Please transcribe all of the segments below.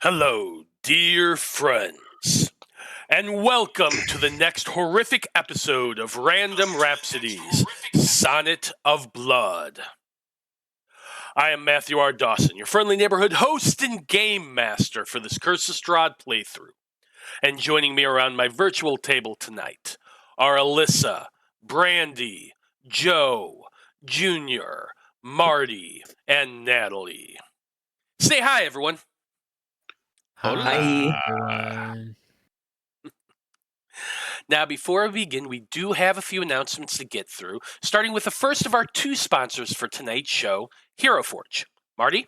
Hello, dear friends, and welcome to the next horrific episode of Random Rhapsodies, Sonnet of Blood. I am Matthew R. Dawson, your friendly neighborhood host and game master for this Curse of Strahd playthrough. And joining me around my virtual table tonight are Alyssa, Brandie, Joe, Junior, Marty, and Natalie. Say hi, everyone. Hi, everyone. Now, before we begin, we do have a few announcements to get through, starting with the first of our two sponsors for tonight's show, Hero Forge. Marty?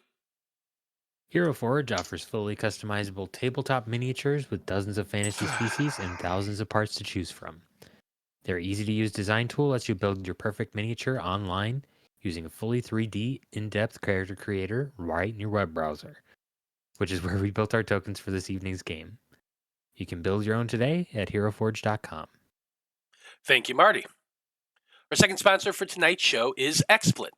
Hero Forge offers fully customizable tabletop miniatures with dozens of fantasy species and thousands of parts to choose from. Their easy-to-use design tool lets you build your perfect miniature online using a fully 3D, in-depth character creator right in your web browser, which is where we built our tokens for this evening's game. You can build your own today at heroforge.com. Thank you, Marty. Our second sponsor for tonight's show is XSplit.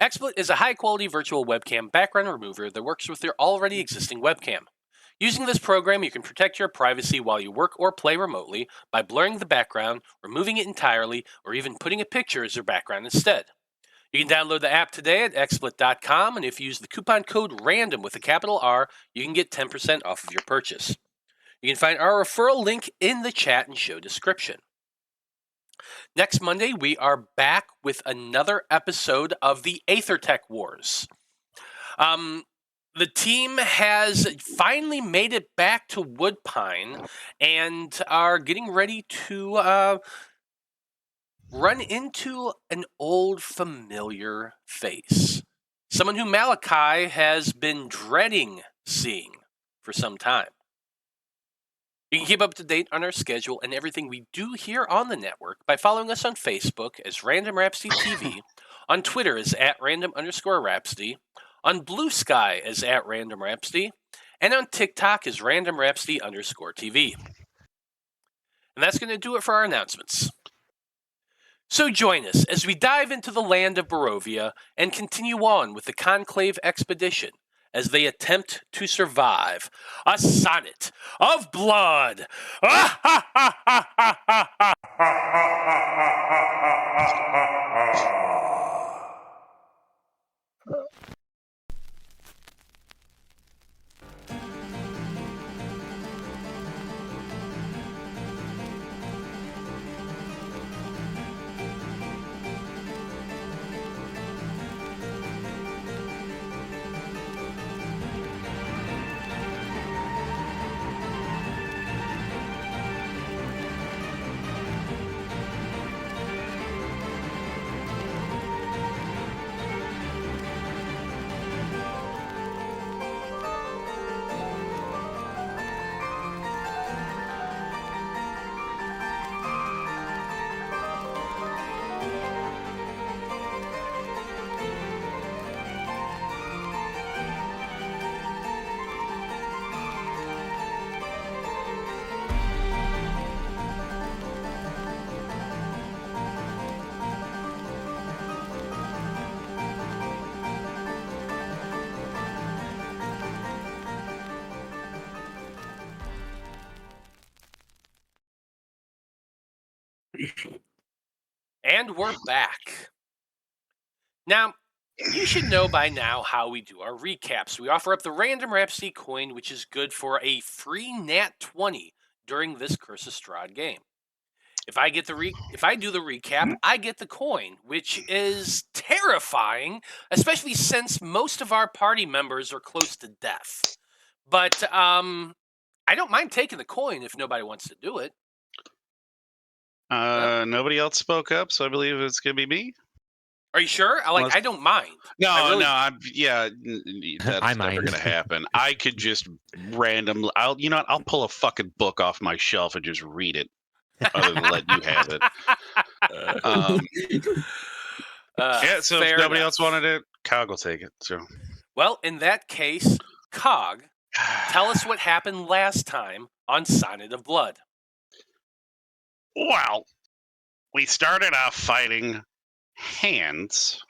XSplit is a high-quality virtual webcam background remover that works with your already existing webcam. Using this program, you can protect your privacy while you work or play remotely by blurring the background, removing it entirely, or even putting a picture as your background instead. You can download the app today at xsplit.com, and if you use the coupon code RANDOM with a capital R, you can get 10% off of your purchase. You can find our referral link in the chat and show description. Next Monday, we are back with another episode of the Aethertech Wars. The team has finally made it back to Woodpine and are getting ready to run into an old familiar face. Someone who Malachi has been dreading seeing for some time. You can keep up to date on our schedule and everything we do here on the network by following us on Facebook as Random Rhapsody TV, on Twitter as @random_Rhapsody, on Blue Sky as @Random Rhapsody, and on TikTok as Random Rhapsody_TV. And that's going to do it for our announcements. So join us as we dive into the land of Barovia and continue on with the Conclave expedition as they attempt to survive a Sonnet of Blood. And we're back. Now, you should know by now how we do our recaps. We offer up the Random Rhapsody coin, which is good for a free Nat 20 during this Curse of Strahd game. If I do the recap, I get the coin, which is terrifying, especially since most of our party members are close to death. But I don't mind taking the coin if nobody wants to do it. Nobody else spoke up, so I believe it's gonna be me. Are you sure? I don't mind. No, I that's never gonna happen. I could just I'll pull a fucking book off my shelf and just read it, other than let you have it. So if nobody else wanted it, Cog will take it. So, well, in that case, Cog, tell us what happened last time on Sonnet of Blood. Well, we started off fighting hands,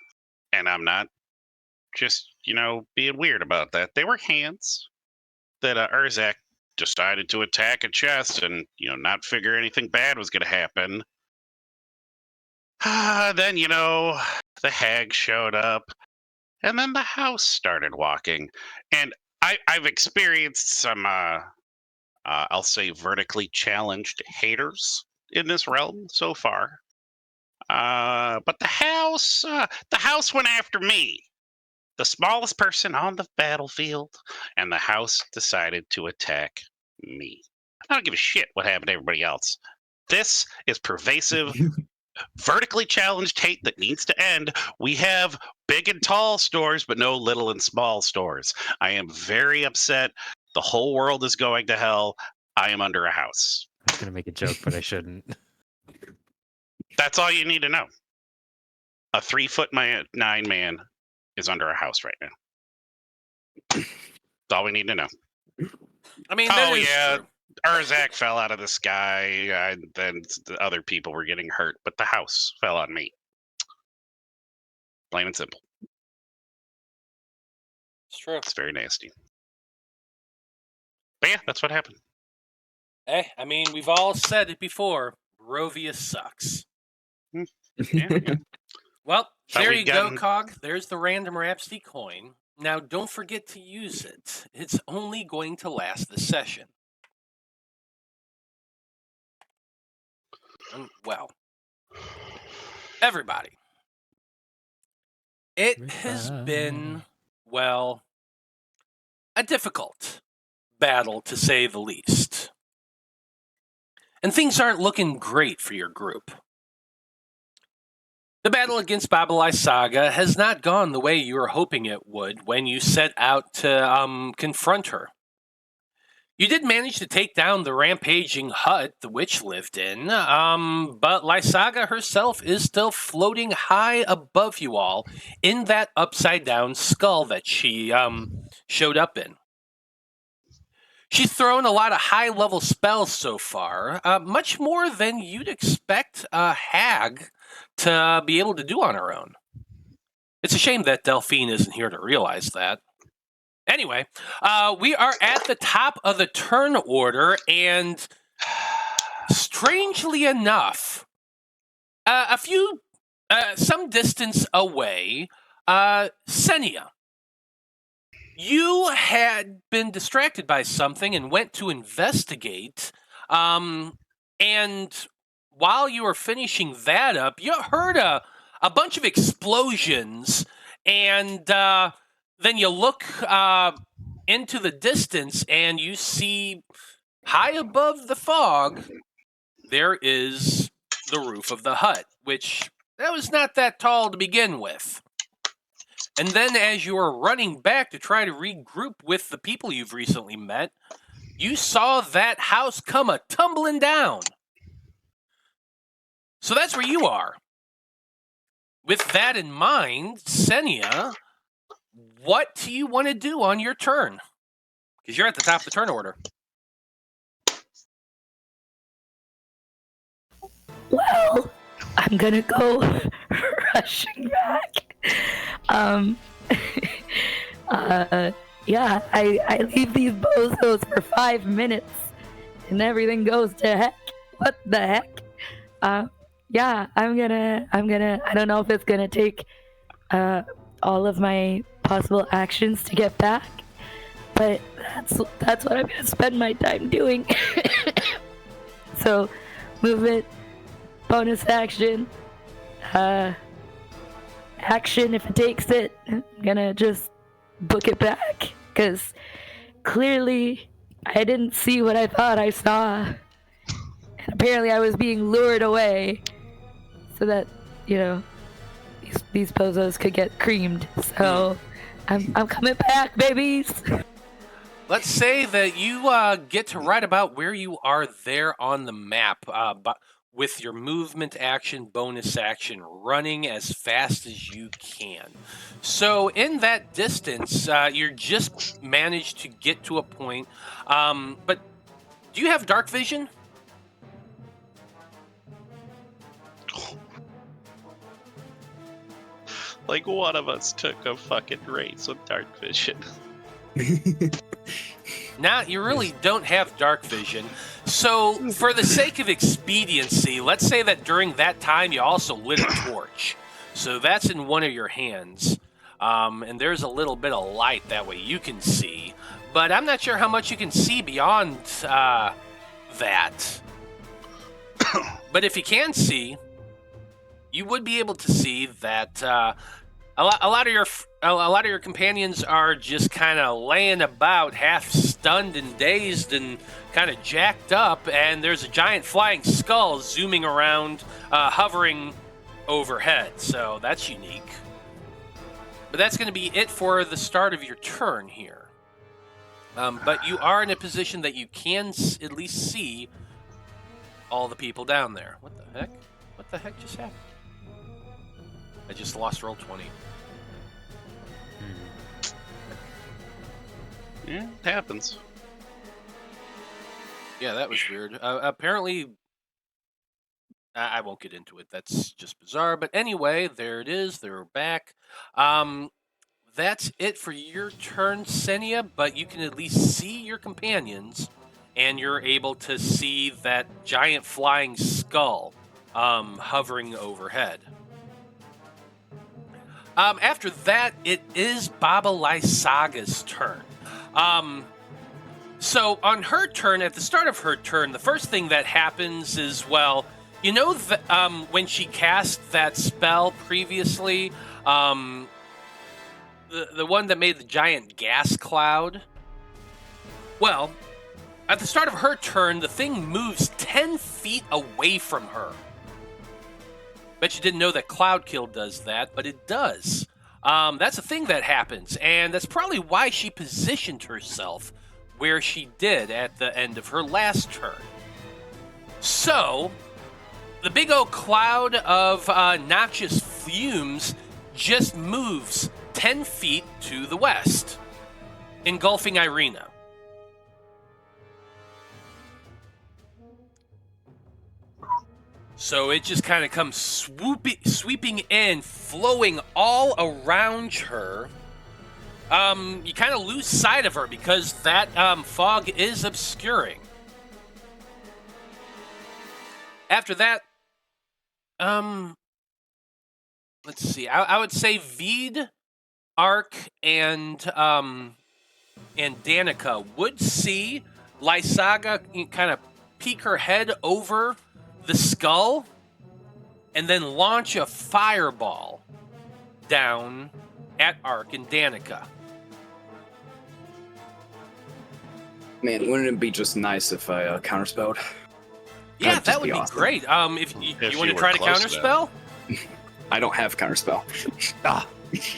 and I'm not just, being weird about that. They were hands. that Urzak decided to attack a chest and, not figure anything bad was going to happen. Then, the hag showed up, and then the house started walking. And I've experienced some, I'll say, vertically challenged haters in this realm so far. But the house went after me, the smallest person on the battlefield, and the house decided to attack me. I don't give a shit what happened to everybody else. This is pervasive, vertically challenged hate that needs to end. We have big and tall stores, but no little and small stores. I am very upset. The whole world is going to hell. I am under a house. I was going to make a joke, but I shouldn't. That's all you need to know. A 3'9" man is under a house right now. That's all we need to know. I mean, true. Urzak fell out of the sky, and then the other people were getting hurt, but the house fell on me. Plain and simple. It's true. It's very nasty. But yeah, that's what happened. Hey, I mean, we've all said it before. Barovia sucks. Yeah. Well, there you go, Cog. There's the random Rhapsody coin. Now, don't forget to use it. It's only going to last the session. Well, everybody, it has been, well, a difficult battle, to say the least. And things aren't looking great for your group. The battle against Baba Lysaga has not gone the way you were hoping it would when you set out to confront her. You did manage to take down the rampaging hut the witch lived in, but Lysaga herself is still floating high above you all in that upside-down skull that she showed up in. She's thrown a lot of high-level spells so far, much more than you'd expect a hag to be able to do on her own. It's a shame that Delphine isn't here to realize that. Anyway, we are at the top of the turn order, and strangely enough, some distance away, Ksenia, you had been distracted by something and went to investigate, and while you were finishing that up, you heard a bunch of explosions, and then you look into the distance, and you see high above the fog, there is the roof of the hut, which that was not that tall to begin with. And then as you were running back to try to regroup with the people you've recently met, you saw that house come a-tumbling down. So that's where you are. With that in mind, Ksenia, what do you want to do on your turn? Because you're at the top of the turn order. Well, I'm going to go rushing back. Yeah, I leave these bozos for 5 minutes and everything goes to heck. What the heck? Yeah, I'm gonna, I don't know if it's gonna take, all of my possible actions to get back, but that's what I'm gonna spend my time doing. So, movement, bonus action, action if it takes it. I'm gonna just book it back, because clearly I didn't see what I thought I saw. And apparently I was being lured away so that, these bozos could get creamed. So I'm coming back, babies. Let's say that you get to right about where you are there on the map, but with your movement action, bonus action, running as fast as you can. So in that distance, you're just managed to get to a point. But do you have dark vision? Like one of us took a fucking race with dark vision. Now, you really don't have dark vision. So, for the sake of expediency, let's say that during that time you also lit a torch. So that's in one of your hands. And there's a little bit of light that way you can see. But I'm not sure how much you can see beyond that. But if you can see, you would be able to see that a lot of your companions are just kind of laying about, half stunned and dazed and kind of jacked up, and there's a giant flying skull zooming around, hovering overhead. So that's unique. But that's going to be it for the start of your turn here. But you are in a position that you can at least see all the people down there. What the heck? What the heck just happened? I just lost roll 20. Yeah, it happens. Yeah, that was weird. Apparently, I won't get into it. That's just bizarre. But anyway, there it is. They're back. That's it for your turn, Ksenia, but you can at least see your companions, and you're able to see that giant flying skull hovering overhead. After that, it is Baba Lysaga's turn. So on her turn, at the start of her turn, the first thing that happens is, well, you know, when she cast that spell previously, the one that made the giant gas cloud? Well, at the start of her turn, the thing moves 10 feet away from her. Bet you didn't know that Cloud Kill does that, but it does. That's a thing that happens, and that's probably why she positioned herself where she did at the end of her last turn. So, the big old cloud of noxious fumes just moves 10 feet to the west, engulfing Irina. So it just kind of comes sweeping in, flowing all around her. You kind of lose sight of her because that fog is obscuring. After that, let's see. I would say Vide, Ark, and Danika would see Lysaga kind of peek her head over the skull and then launch a fireball down at Ark and Danika. Man, wouldn't it be just nice if I counterspelled? Yeah, That'd that just would be awesome. Great. If you want to were try to close to that. counterspell? I don't have counterspell. Ah.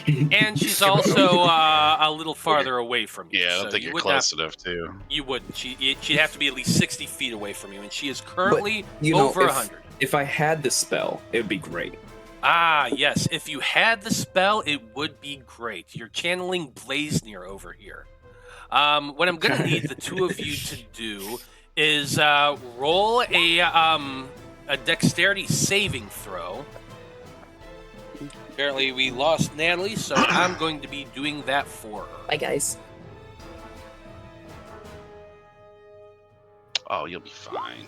And she's also a little farther away from you. Yeah, I don't so think you you're would close enough, too. You wouldn't. She'd have to be at least 60 feet away from you, and she is currently you know, over 100. If I had the spell, it would be great. Ah, yes. If you had the spell, it would be great. You're channeling Blazneer over here. What I'm going to need the two of you to do is roll a dexterity saving throw. Apparently, we lost Natalie, so I'm going to be doing that for her. Bye, guys. Oh, you'll be fine.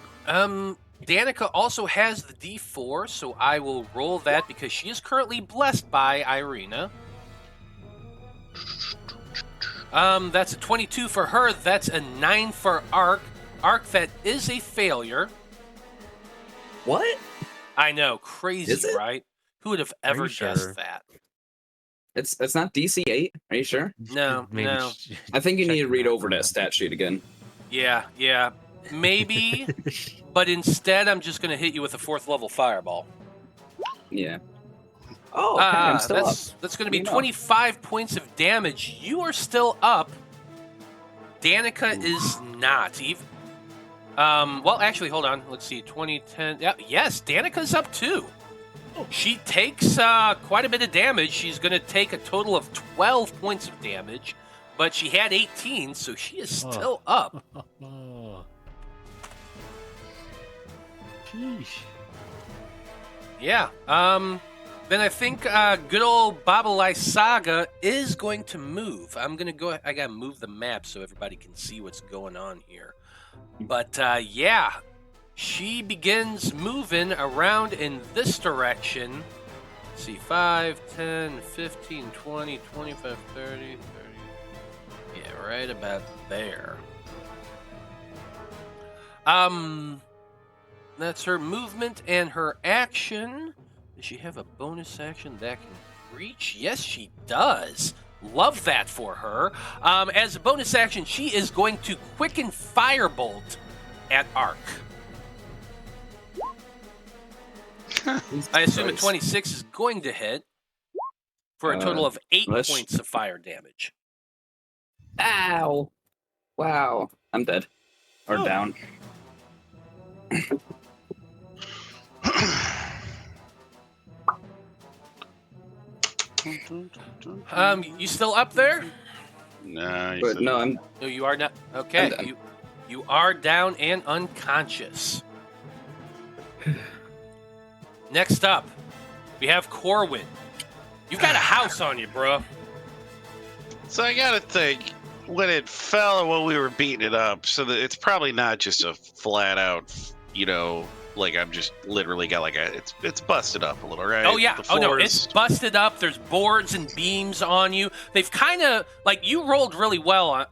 Danika also has the D4, so I will roll that because she is currently blessed by Irina. That's a 22 for her. That's a 9 for Ark. Ark, that is a failure. What? I know, crazy, Is it? right? Who would have ever you guessed sure? that? It's not DC 8. Are you sure? No, Maybe no. I think you need to check read that over one that out. stat sheet again. Yeah. Maybe, but instead I'm just going to hit you with a 4th level fireball. Yeah. Oh, okay, I'm still up. That's going to be You know. 25 points of damage. You are still up. Danika is not. Even. Well, actually, hold on. Let's see. 2010. Yeah, yes, Danika's up too. She takes quite a bit of damage. She's going to take a total of 12 points of damage, but she had 18, so she is still up. Oh. Sheesh. Yeah. Then I think good old Baba Lysaga is going to move. I gotta move the map so everybody can see what's going on here. But yeah, she begins moving around in this direction. Let's see, 5, 10, 15, 20, 25, 30, 30. Yeah, right about there. That's her movement and her action. Does she have a bonus action that can reach? Yes, she does. Love that for her. As a bonus action, she is going to quicken Firebolt at Ark. I assume a 26 is going to hit for a total of 8 points of fire damage. Ow! Wow. I'm dead. Or down. You still up there? No, But no, I'm... No, you are not. Okay, you are down and unconscious. Next up, we have Corwan. You've got a house on you, bro. So I gotta think, when it fell and when we were beating it up, so that it's probably not just a flat out, like I'm just literally got like it's busted up a little, right? Oh yeah. The Oh no, floors- it's busted up. There's boards and beams on you. They've kind of like you rolled really well on.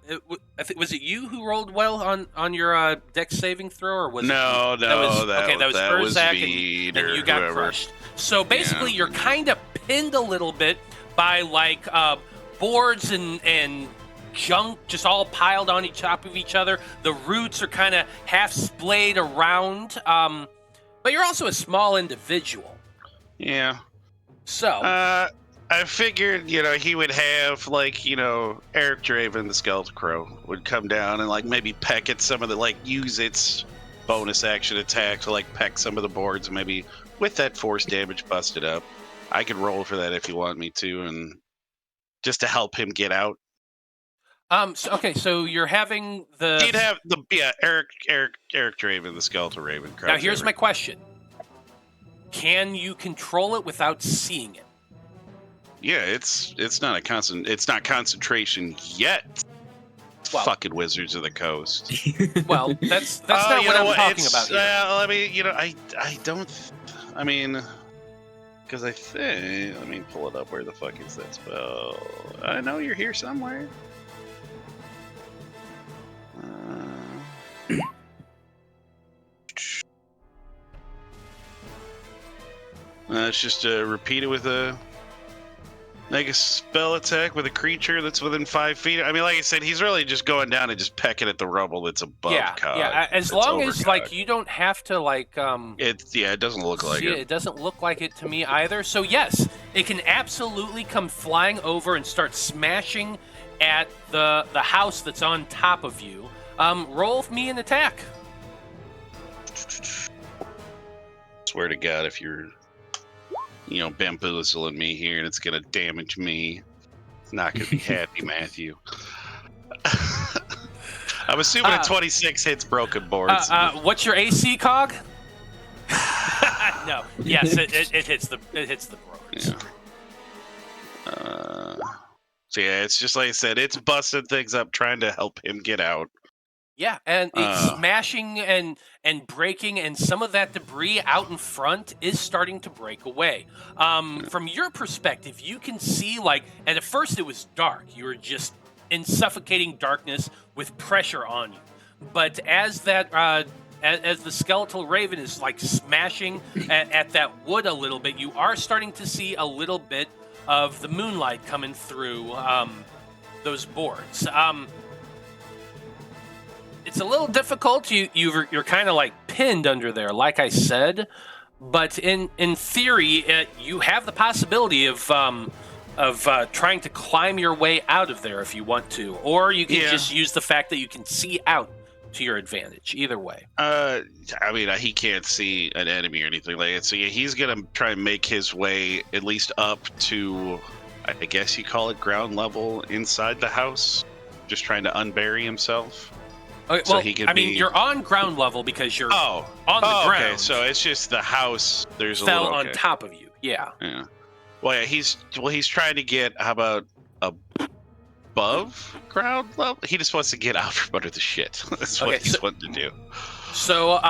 Was it you who rolled well on your dex saving throw, or was No, it? that was Urzak Vide and or you got whoever. crushed. So basically, you're kind of pinned a little bit by like boards and junk just all piled on top of each other. The roots are kind of half splayed around. But you're also a small individual. Yeah. So I figured, he would have like, Eric Draven, the Skeleton Crow, would come down and like maybe peck at some of the use its bonus action attack to like peck some of the boards, and maybe with that force damage busted up. I could roll for that if you want me to, and just to help him get out. So you're having the. He'd have Eric Draven, the Skeletal Raven. Now here's my question: can you control it without seeing it? Yeah, it's not concentration yet. Well, fucking Wizards of the Coast. Well, that's not what I'm talking about here. I mean, I don't. I mean, because I think. Let me pull it up. Where the fuck is that spell? I know you're here somewhere. It's just repeat it with make a spell attack with a creature that's within 5 feet. I mean, like I said, he's really just going down and just pecking at the rubble that's above. Yeah. As long as you don't have to it doesn't look like it. It doesn't look like it to me either. So yes, it can absolutely come flying over and start smashing at the house that's on top of you. Roll me an attack. Swear to God, if you're bamboozling me here and it's gonna damage me, it's not gonna be happy, Matthew. I'm assuming a 26 hits broken boards. What's your AC, Cog? No. Yes, it hits the boards. Yeah. So yeah, it's just like I said, it's busting things up, trying to help him get out. Yeah, and it's smashing and breaking, and some of that debris out in front is starting to break away. From your perspective, you can see, and at first it was dark. You were just in suffocating darkness with pressure on you. But as that, as the skeletal raven is smashing at that wood a little bit, you are starting to see a little bit of the moonlight coming through those boards. It's a little difficult. You're kind of pinned under there, like I said. But in theory, you have the possibility of trying to climb your way out of there if you want to, or you can just use the fact that you can see out to your advantage. Either way. I mean, he can't see an enemy or anything like that. So yeah, he's gonna try and make his way at least up to, I guess you call it ground level inside the house, just trying to unbury himself. Okay, so well, you're on ground level because you're on the ground. Okay, so it's just the house. There's fell a little, on top of you. Yeah. Yeah. Well, yeah, he's trying to get how about above ground level? He just wants to get out from under the shit. That's what Okay, he's wanting to do. So,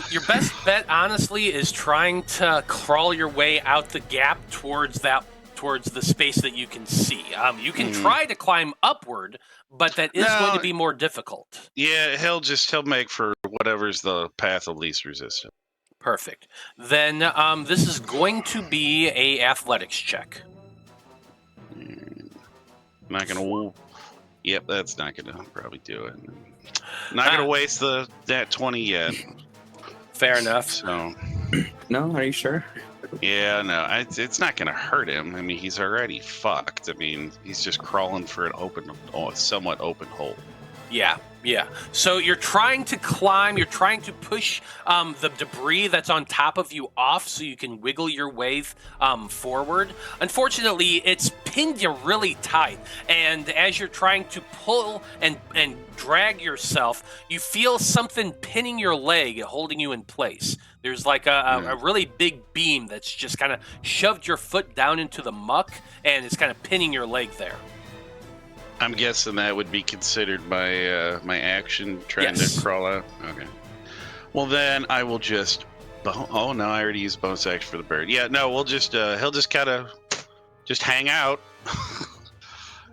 your best bet, honestly, is trying to crawl your way out the gap towards the space that you can see. You can try to climb upward, but that is going to be more difficult. Yeah, he'll make for whatever's the path of least resistance. Perfect. Then, this is going to be a athletics check. Not gonna. Yep, that's not gonna probably do it. Not gonna waste that 20 yet. Fair enough. So. No, are you sure? Yeah, no, it's not gonna hurt him. I mean, he's already fucked. I mean, he's just crawling for a somewhat open hole. Yeah. So you're trying to climb, you're trying to push the debris that's on top of you off so you can wiggle your way forward. Unfortunately, it's pinned you really tight, and as you're trying to pull and drag yourself, you feel something pinning your leg, holding you in place. There's like a really big beam that's just kind of shoved your foot down into the muck, and it's kind of pinning your leg there. I'm guessing that would be considered my action trying to crawl out. Okay. Well, then I will just. Oh no, I already used bonus action for the bird. Yeah, no, we'll just. He'll just kind of just hang out.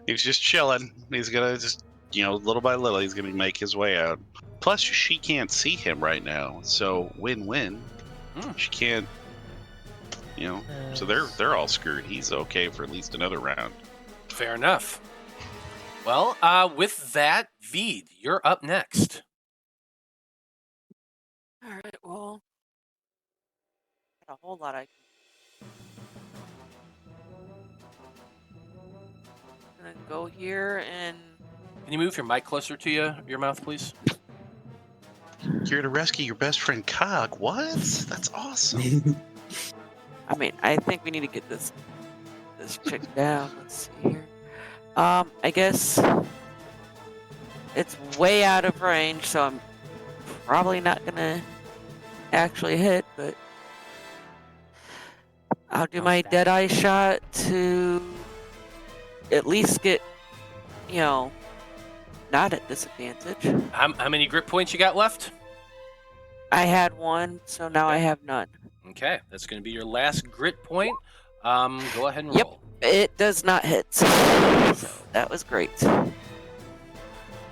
He's just chilling. He's gonna just, little by little, he's gonna make his way out. Plus, she can't see him right now, so win-win. She can't. So they're all screwed. He's okay for at least another round. Fair enough. Well, with that, Vide, you're up next. All right, well, got a whole lot I can. I'm gonna go here and. Can you move your mic closer to your mouth, please? You're to rescue your best friend Cog. What? That's awesome. I mean, I think we need to get this chick down. Let's see here. I guess it's way out of range, so I'm probably not gonna actually hit, but I'll do my Deadeye shot to at least get, not at disadvantage. How many grip points you got left? I had one, so now I have none. Okay, that's going to be your last grit point. Go ahead and roll. It does not hit. So that was great.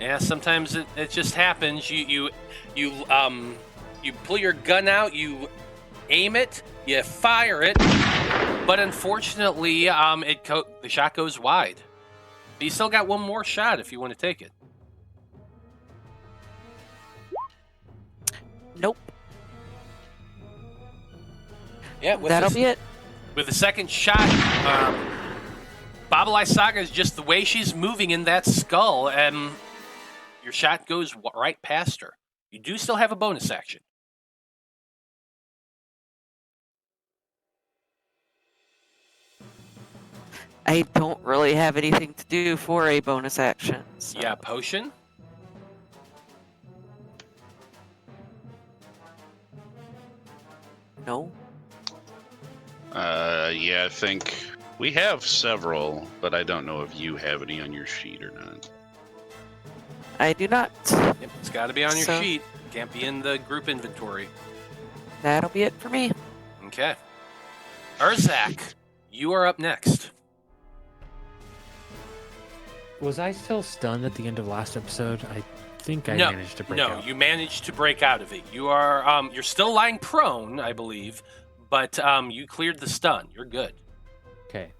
Yeah, sometimes it just happens. You pull your gun out, you aim it, you fire it, but unfortunately, the shot goes wide. But you still got one more shot if you want to take it. Nope. Yeah, that'll be it. With the second shot, Baba Lysaga is just the way she's moving in that skull, and your shot goes right past her. You do still have a bonus action. I don't really have anything to do for a bonus action. So. Yeah, potion. No. Yeah, I think we have several, but I don't know if you have any on your sheet or not. I do not. Yep, it's got to be on your sheet. Can't be in the group inventory. That'll be it for me. Okay. Urzak, you are up next. Was I still stunned at the end of last episode? I think I managed to break out. No, you managed to break out of it. You are you're still lying prone, I believe, but you cleared the stun. You're good. Okay.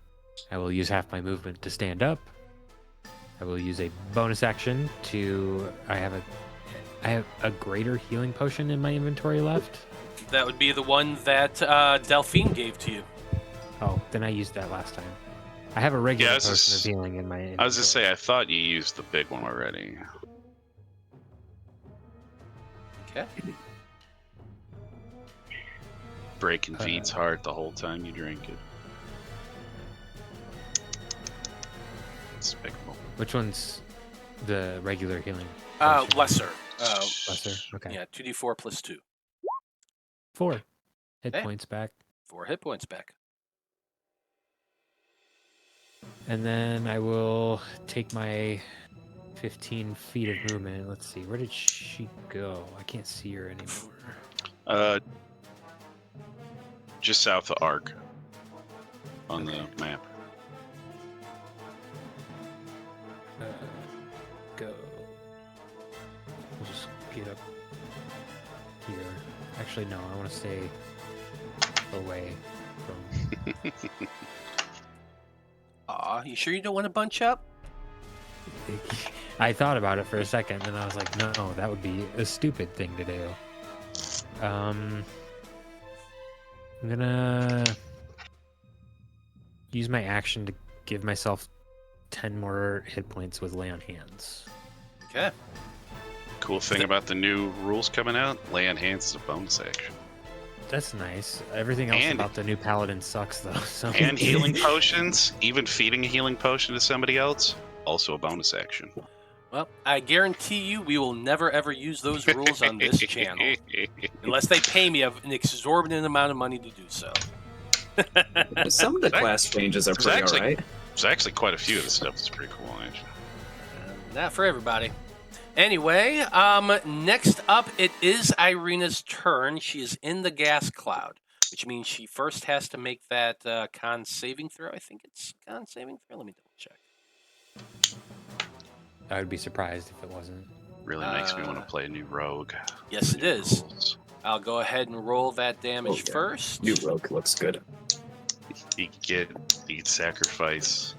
I will use half my movement to stand up. I will use a bonus action to I have a greater healing potion in my inventory left. That would be the one that Delphine gave to you. Oh, then I used that last time. I have a regular potion of healing in my inventory. I was just say I thought you used the big one already. Okay. Breaking Vide's heart the whole time you drink it. Despicable. Which one's the regular healing? Lesser. Lesser. Okay. Yeah, 2d4 plus 2. 4 hit points back. 4 hit points back. And then I will take my 15 feet of movement. Let's see, where did she go? I can't see her anymore. Just south of Ark on the map. Go. We'll just get up here. Actually, no, I want to stay away from. Aw, you sure you don't want to bunch up? I thought about it for a second, and I was like, no, that would be a stupid thing to do. I'm gonna use my action to give myself 10 more hit points with Lay on Hands. Okay. Cool thing about the new rules coming out, lay on hands is a bonus action. That's nice. Everything else And- about the new Paladin sucks, though. So. And healing potions, even feeding a healing potion to somebody else, also a bonus action. Well, I guarantee you we will never ever use those rules on this channel. Unless they pay me an exorbitant amount of money to do so. Some of the class changes are pretty actually- alright. There's actually quite a few of this stuff that's pretty cool, actually. Not for everybody. Anyway, next up, it is Irina's turn. She is in the gas cloud, which means she first has to make that con saving throw. I think it's con saving throw. Let me double check. I would be surprised if it wasn't. Really makes me want to play a new rogue. Yes, it New is. rules. I'll go ahead and roll that damage Okay. first. New rogue looks good. You can sacrifice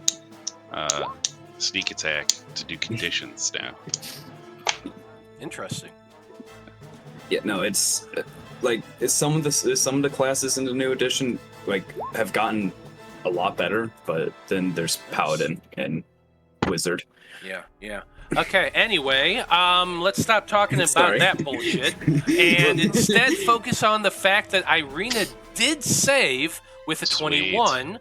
sneak attack to do conditions now. Interesting. Yeah, no, it's like some of the classes in the new edition like have gotten a lot better, but then there's paladin and wizard. Yeah. Okay, anyway, let's stop talking about Sorry. that bullshit and instead focus on the fact that Irina did save with a Sweet. 21.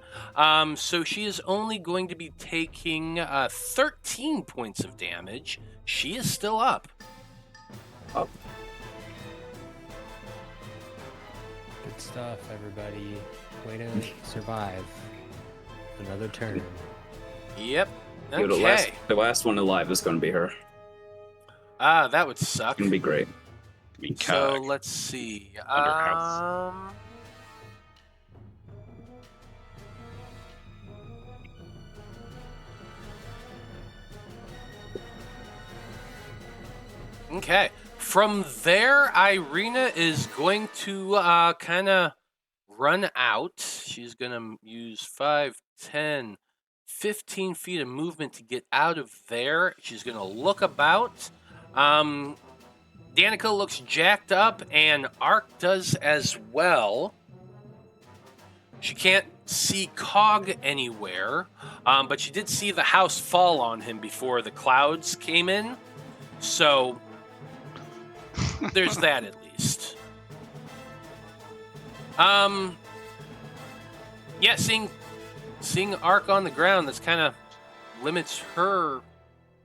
So she is only going to be taking 13 points of damage. She is still up. Up. Good stuff, everybody. Way to survive. Another turn. Yep. Yo, Okay. the last one alive is going to be her. That would suck. Going to be great. I mean, So cock. let's see. Underhouse. Okay. From there, Irina is going to kind of run out. She's going to use 5, 10, 15 feet of movement to get out of there. She's going to look about. Danika looks jacked up, and Ark does as well. She can't see Cog anywhere, but she did see the house fall on him before the clouds came in. So there's that at least. Yeah, seeing Ark on the ground, that's kind of limits her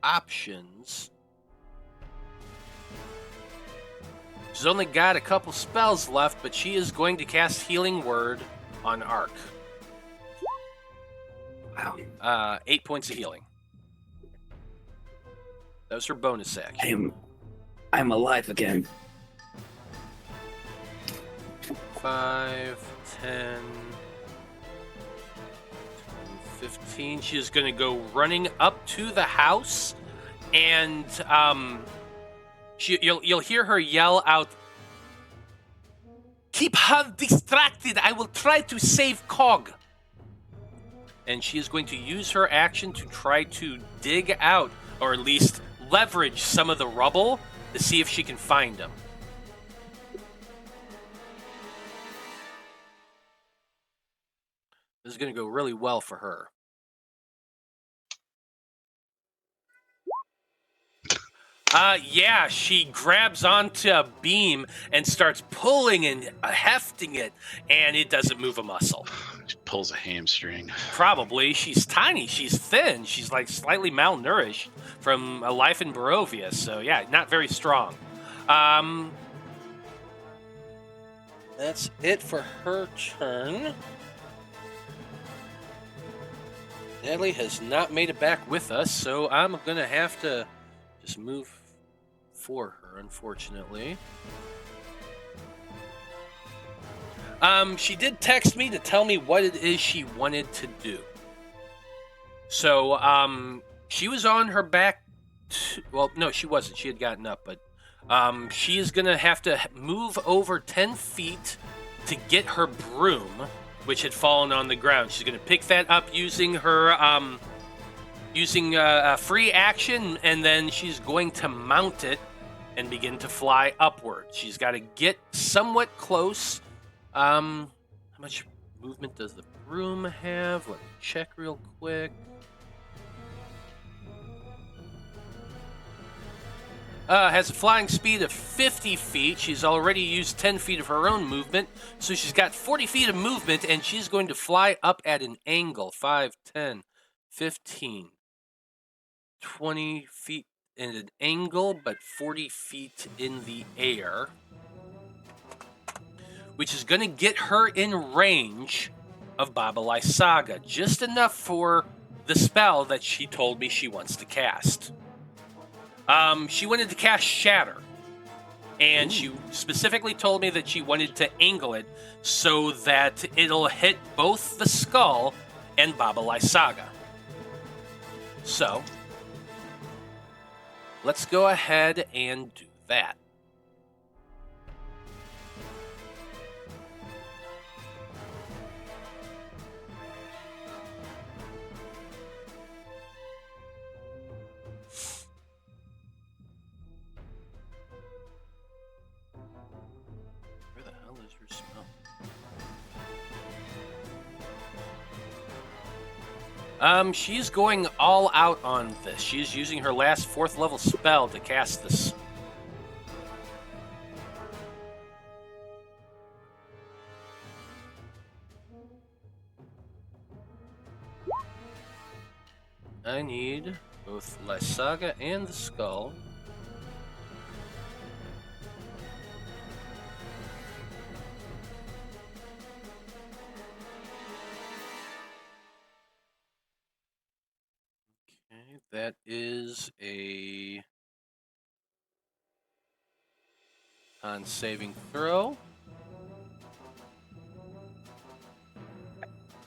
options. She's only got a couple spells left, but she is going to cast Healing Word on Ark. Wow. 8 points of healing. That was her bonus action. I'm alive again. 5, 10, 15. She's going to go running up to the house, and you'll hear her yell out, "Keep her distracted. I will try to save Cog." And she is going to use her action to try to dig out, or at least leverage some of the rubble to see if she can find him. This is going to go really well for her. Yeah, she grabs onto a beam and starts pulling and hefting it, and it doesn't move a muscle. She pulls a hamstring. Probably. She's tiny. She's thin. She's like slightly malnourished from a life in Barovia. So yeah, not very strong. That's it for her turn. Natalie has not made it back with us, so I'm going to have to just move for her, unfortunately. She did text me to tell me what it is she wanted to do. So, she was on her back. Well, no, she wasn't. She had gotten up, but she is going to have to move over 10 feet to get her broom, which had fallen on the ground. She's going to pick that up using her a free action, and then she's going to mount it and begin to fly upward. She's got to get somewhat close. How much movement does the broom have? Let me check real quick. Has a flying speed of 50 feet. She's already used 10 feet of her own movement, so she's got 40 feet of movement, and she's going to fly up at an angle. 5, 10, 15, 20 feet in an angle, but 40 feet in the air, which is going to get her in range of Baba Lysaga, just enough for the spell that she told me she wants to cast. She wanted to cast Shatter, and she specifically told me that she wanted to angle it so that it'll hit both the skull and Baba Lysaga. So, let's go ahead and do that. She's going all out on this. She's using her last 4th level spell to cast this. I need both Lysaga and the skull. That is a on saving throw.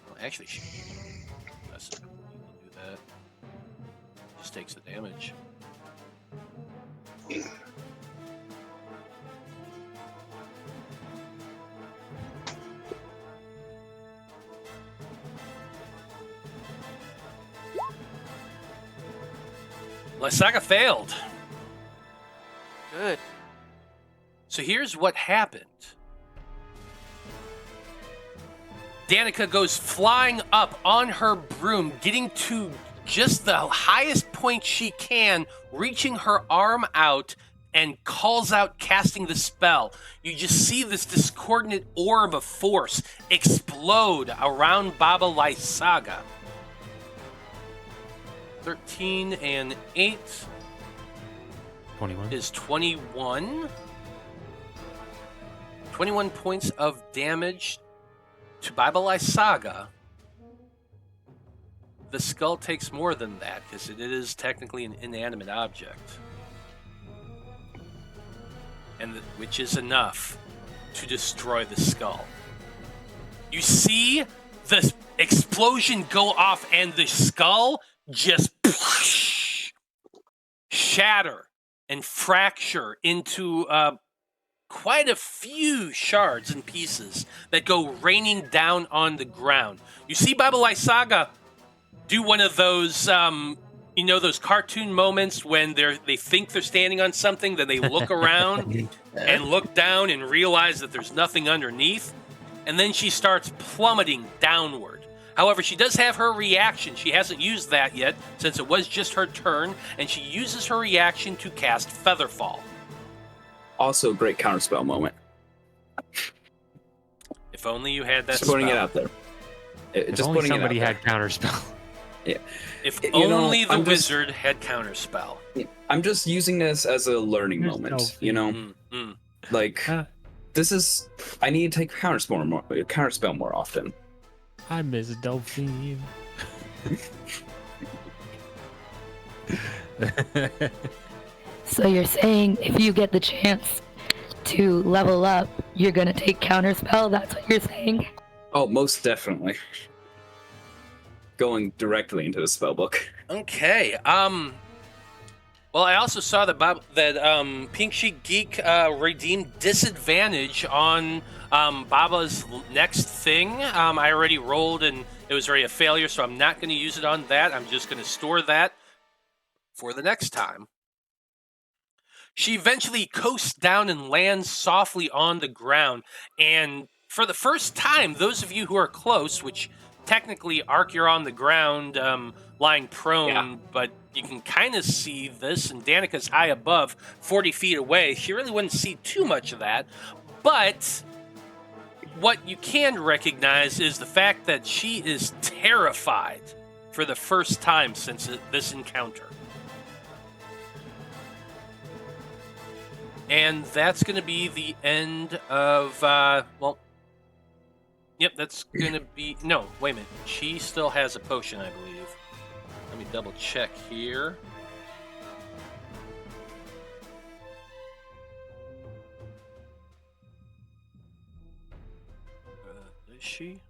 Well, actually, she doesn't do that. Just takes the damage. Lysaga failed. Good. So here's what happened. Danika goes flying up on her broom, getting to just the highest point she can, reaching her arm out, and calls out, casting the spell. You just see this discordant orb of force explode around Baba Lysaga. 13 and 8 21 is 21. 21 points of damage to Baba Lysaga. The skull takes more than that because it is technically an inanimate object, and which is enough to destroy the skull. You see the explosion go off, and the skull just shatter and fracture into quite a few shards and pieces that go raining down on the ground. You see Baba Lysaga do one of those, those cartoon moments when they think they're standing on something, then they look around and look down and realize that there's nothing underneath, and then she starts plummeting downward. However, she does have her reaction. She hasn't used that yet, since it was just her turn, and she uses her reaction to cast Featherfall. Also, a great counterspell moment. If only you had that Just putting spell. it out there. If Just only putting somebody it out had counterspell. there. If You know, only the I'm just- wizard had Counterspell. I'm just using this as a learning There's moment, Delphine. you know? Mm. Like, this is... I need to take counterspell more often. I miss Delphine. So you're saying if you get the chance to level up, you're gonna take counterspell? That's what you're saying? Oh, most definitely. Going directly into the spellbook. Okay. Well, I also saw that Pink Sheet Geek redeemed disadvantage on Baba's next thing. I already rolled and it was already a failure, so I'm not going to use it on that. I'm just going to store that for the next time. She eventually coasts down and lands softly on the ground. And for the first time, those of you who are close, which technically, Ark, you're on the ground, lying prone, but you can kind of see this, and Danika's high above, 40 feet away. She really wouldn't see too much of that. But what you can recognize is the fact that she is terrified for the first time since this encounter. And that's going to be the end of, yep, that's going to be... No, wait a minute. She still has a potion, I believe. Let me double check here. Is she?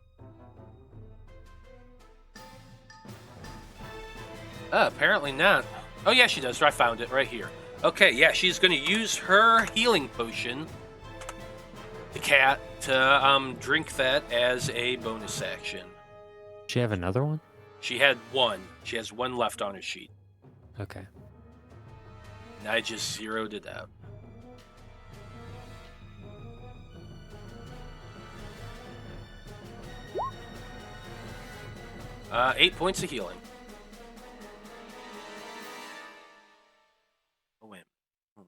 Apparently not. Oh, yeah, she does. I found it right here. Okay, yeah, she's going to use her healing potion, the cat, to drink that as a bonus action. She have another one? She had one. She has one left on her sheet. Okay. And I just zeroed it out. Uh, 8 points of healing. Oh, wait. I'll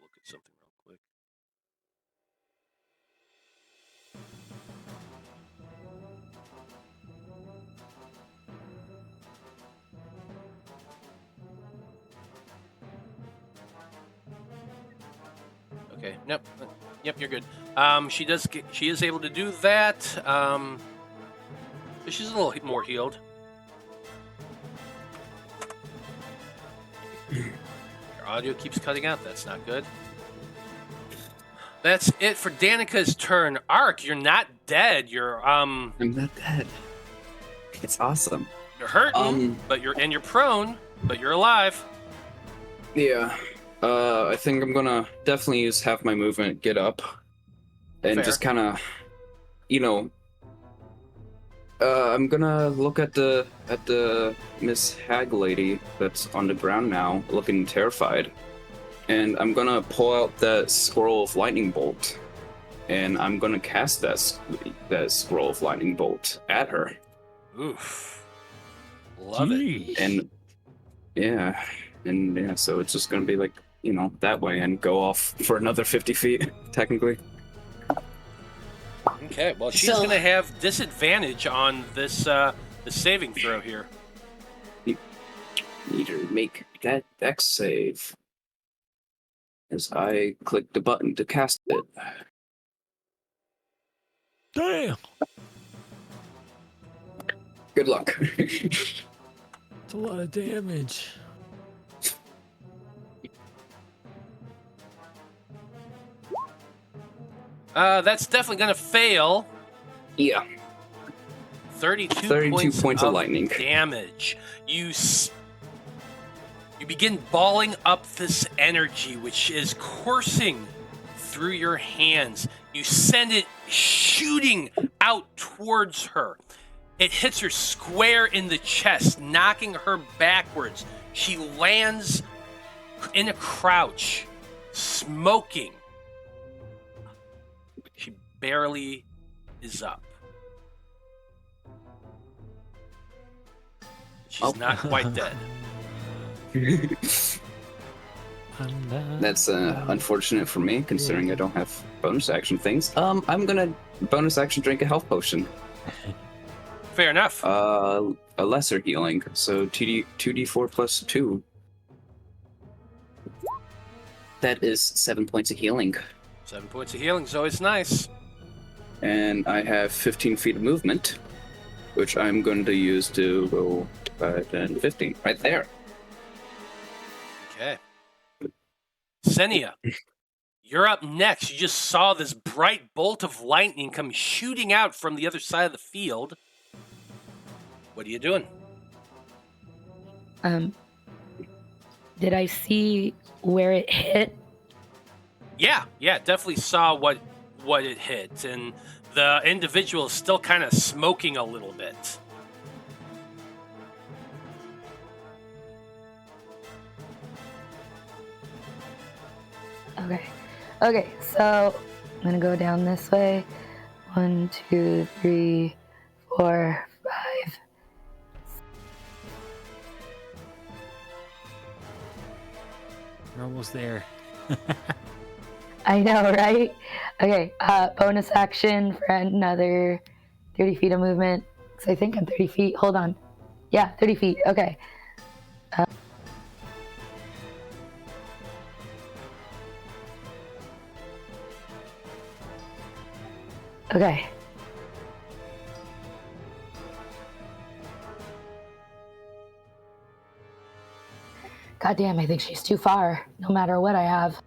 look at something real quick. Okay. Nope. Yep, you're good. She is able to do that. She's a little more healed. Your audio keeps cutting out. That's not good. That's it for Danika's turn. Ark, you're not dead. I'm not dead. It's awesome. You're hurting, but you're prone, but you're alive. Yeah. I think I'm gonna definitely use half my movement, get up, and Fair. just kind of, I'm gonna look at the Miss Hag lady that's on the ground now, looking terrified, and I'm gonna pull out that scroll of lightning bolt, and I'm gonna cast that scroll of lightning bolt at her. Oof. Love it. And yeah, so it's just gonna be like, that way, and go off for another 50 feet, technically. Okay, well, she's going to have disadvantage on this saving throw here. Need to make that dex save as I click the button to cast it. Damn! Good luck. It's a lot of damage. That's definitely going to fail. Yeah. 32 points of lightning damage. You begin balling up this energy, which is coursing through your hands. You send it shooting out towards her. It hits her square in the chest, knocking her backwards. She lands in a crouch, smoking. She barely is up. She's not quite dead. That's unfortunate for me, considering I don't have bonus action things. I'm gonna bonus action drink a health potion. Fair enough. A lesser healing, so 2d4 plus 2. That is 7 points of healing. 7 points of healing is always nice. And I have 15 feet of movement. which I'm going to use to go 5 and 15 right there. Okay. Ksenia, you're up next. You just saw this bright bolt of lightning come shooting out from the other side of the field. What are you doing? Did I see where it hit? Yeah, definitely saw what it hit, and the individual is still kind of smoking a little bit. Okay, so I'm gonna go down this way. 1, 2, 3, 4, 5. We're almost there. I know, right? Okay, bonus action for another 30 feet of movement. So I think I'm 30 feet. Hold on. Yeah, 30 feet. Okay. Okay. God damn, I think she's too far, no matter what I have.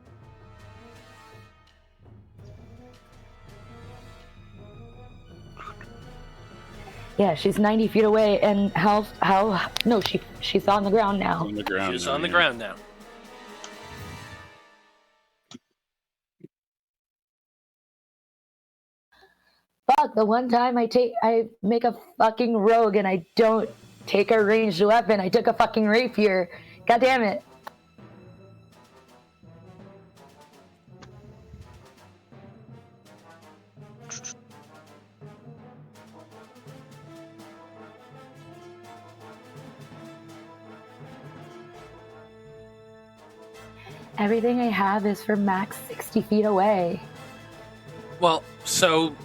Yeah, she's 90 feet away, and no, she's on the ground now. On the ground. She's on the ground now. Fuck, the one time I make a fucking rogue and I don't take a ranged weapon, I took a fucking rapier. God damn it. Everything I have is for max 60 feet away. Well, so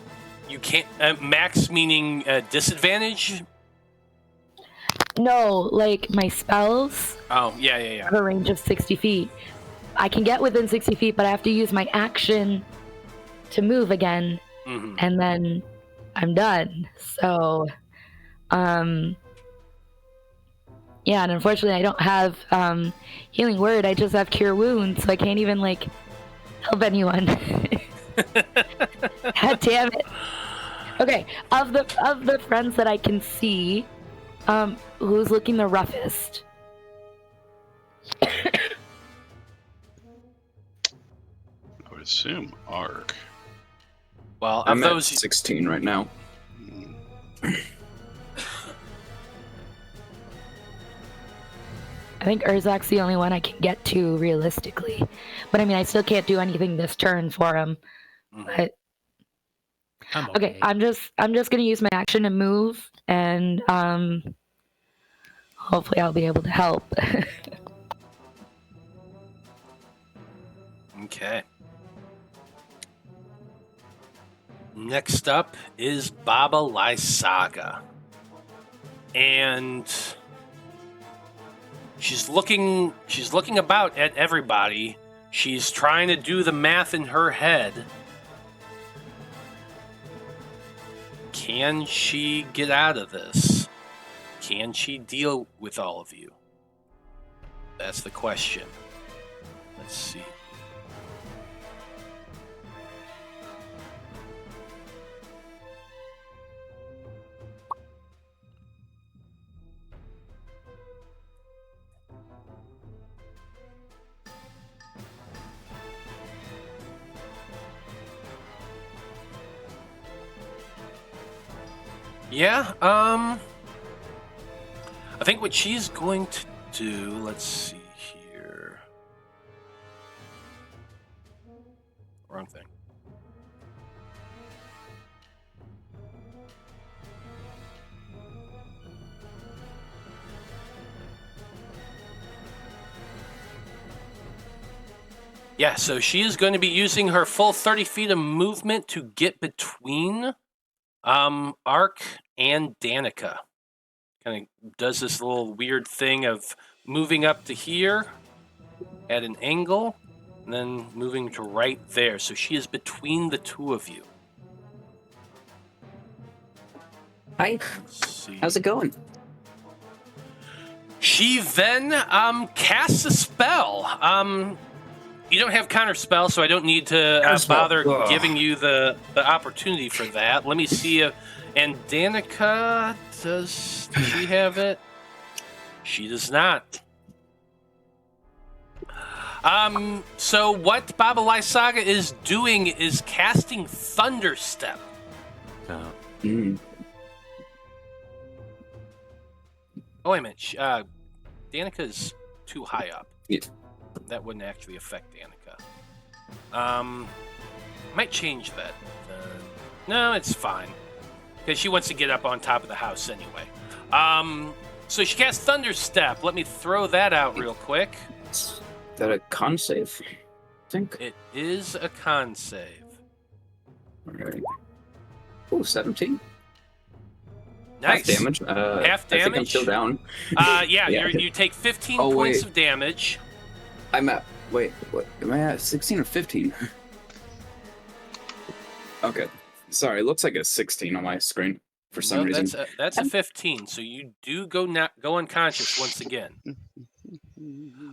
you can't max meaning disadvantage. No, like my spells Oh, yeah. have a range of 60 feet. I can get within 60 feet, but I have to use my action to move again, and then I'm done. So, yeah, and unfortunately I don't have healing word. I just have cure wounds, so I can't even like help anyone. God damn it. Okay, of the friends that I can see, who's looking the roughest? I would assume Ark. Well, I'm of at those, 16 right now. I think Urzak's the only one I can get to realistically. But I mean, I still can't do anything this turn for him. But I'm okay, I'm just gonna use my action to move, and hopefully I'll be able to help. Okay. Next up is Baba Lysaga. And she's looking about at everybody. She's trying to do the math in her head. Can she get out of this? Can she deal with all of you? That's the question. Let's see. Yeah, I think what she's going to do, let's see here. Wrong thing. Yeah, so she is going to be using her full 30 feet of movement to get between Ark and Danika. Kind of does this little weird thing of moving up to here at an angle and then moving to right there. So she is between the two of you. Hi, Let's see. how's it going? She then casts a spell. You don't have counter spell, so I don't need to Counterspell. bother Ugh. giving you the opportunity for that. Let me see if. And Danika, does she have it? She does not. So what Baba Lysaga is doing is casting Thunderstep. Mm. Oh, wait a minute. Danika's too high up. Yeah. That wouldn't actually affect Danika. Might change that. No, it's fine. Because she wants to get up on top of the house anyway. So she casts Thunderstep. Let me throw that out real quick. Is that a con save? I think. It is a con save. Alright. Ooh, 17. Nice. Half damage. Half I think I'm damage? still down. Yeah, Yeah. you take 15 Oh, points wait. of damage. I'm at. Wait, what? Am I at 16 or 15? Okay. Sorry, it looks like a 16 on my screen for some No, reason. that's a 15, so you do go unconscious once again.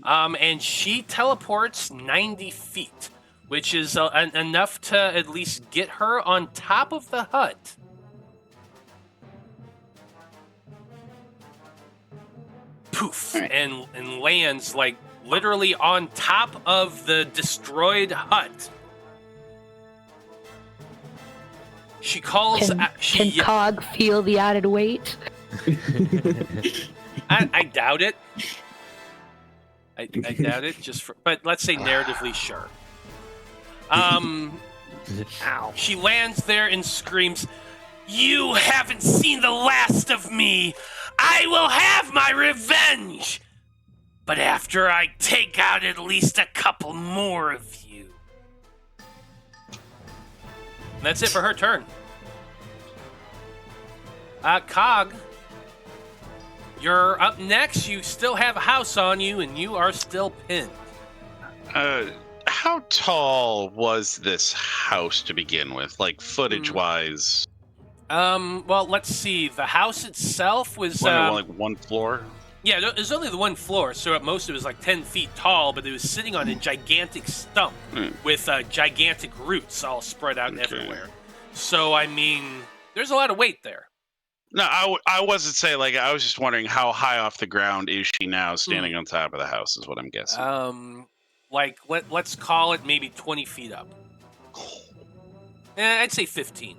And she teleports 90 feet, which is enough to at least get her on top of the hut. Poof, Alright. and lands like literally on top of the destroyed hut. She calls. Can Cog feel the added weight? I doubt it. I doubt it. But let's say narratively, sure. Ow. She lands there and screams, "You haven't seen the last of me! I will have my revenge! But after I take out at least a couple more of you." And that's it for her turn. Cog, you're up next. You still have a house on you, and you are still pinned. How tall was this house to begin with, like footage-wise? Well, let's see. The house itself was Like one floor? yeah, it was only the one floor, so at most it was like 10 feet tall, but it was sitting on a gigantic stump with gigantic roots all spread out everywhere. So, I mean, there's a lot of weight there. No, I wasn't saying, like, I was just wondering how high off the ground is she now standing on top of the house is what I'm guessing. Like, let's call it maybe 20 feet up. I'd say 15.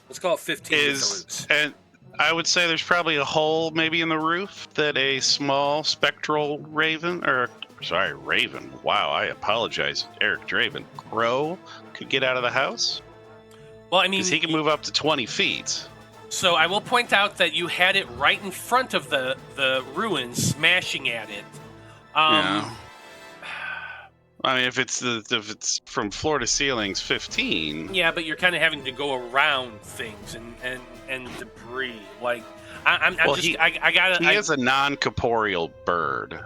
Let's call it 15 with the roots. And I would say there's probably a hole maybe in the roof that a small spectral raven, wow, I apologize, Eric Draven, crow could get out of the house? Well, I mean, Because he can move up to 20 feet. So I will point out that you had it right in front of the ruins, smashing at it. Yeah. I mean, if it's from floor to ceilings, 15. Yeah, but you're kind of having to go around things and debris. Like, He gotta. is a non-corporeal bird.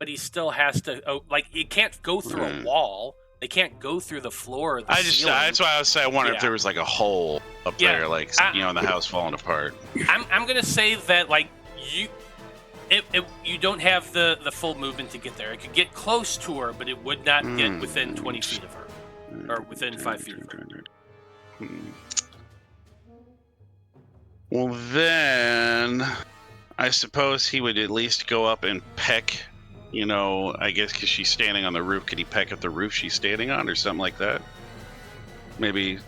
But he still has to. Oh, like, it can't go through a wall. They can't go through the floor or the ceiling. That's why I was saying, I wonder if there was like a hole up there, like, in the house falling apart. I'm gonna say that, like, you don't have the full movement to get there. It could get close to her, but it would not get within 20 feet of her, or within 5 feet of her. Well, then I suppose he would at least go up and peck. I guess because she's standing on the roof, could he peck at the roof she's standing on or something like that? Maybe,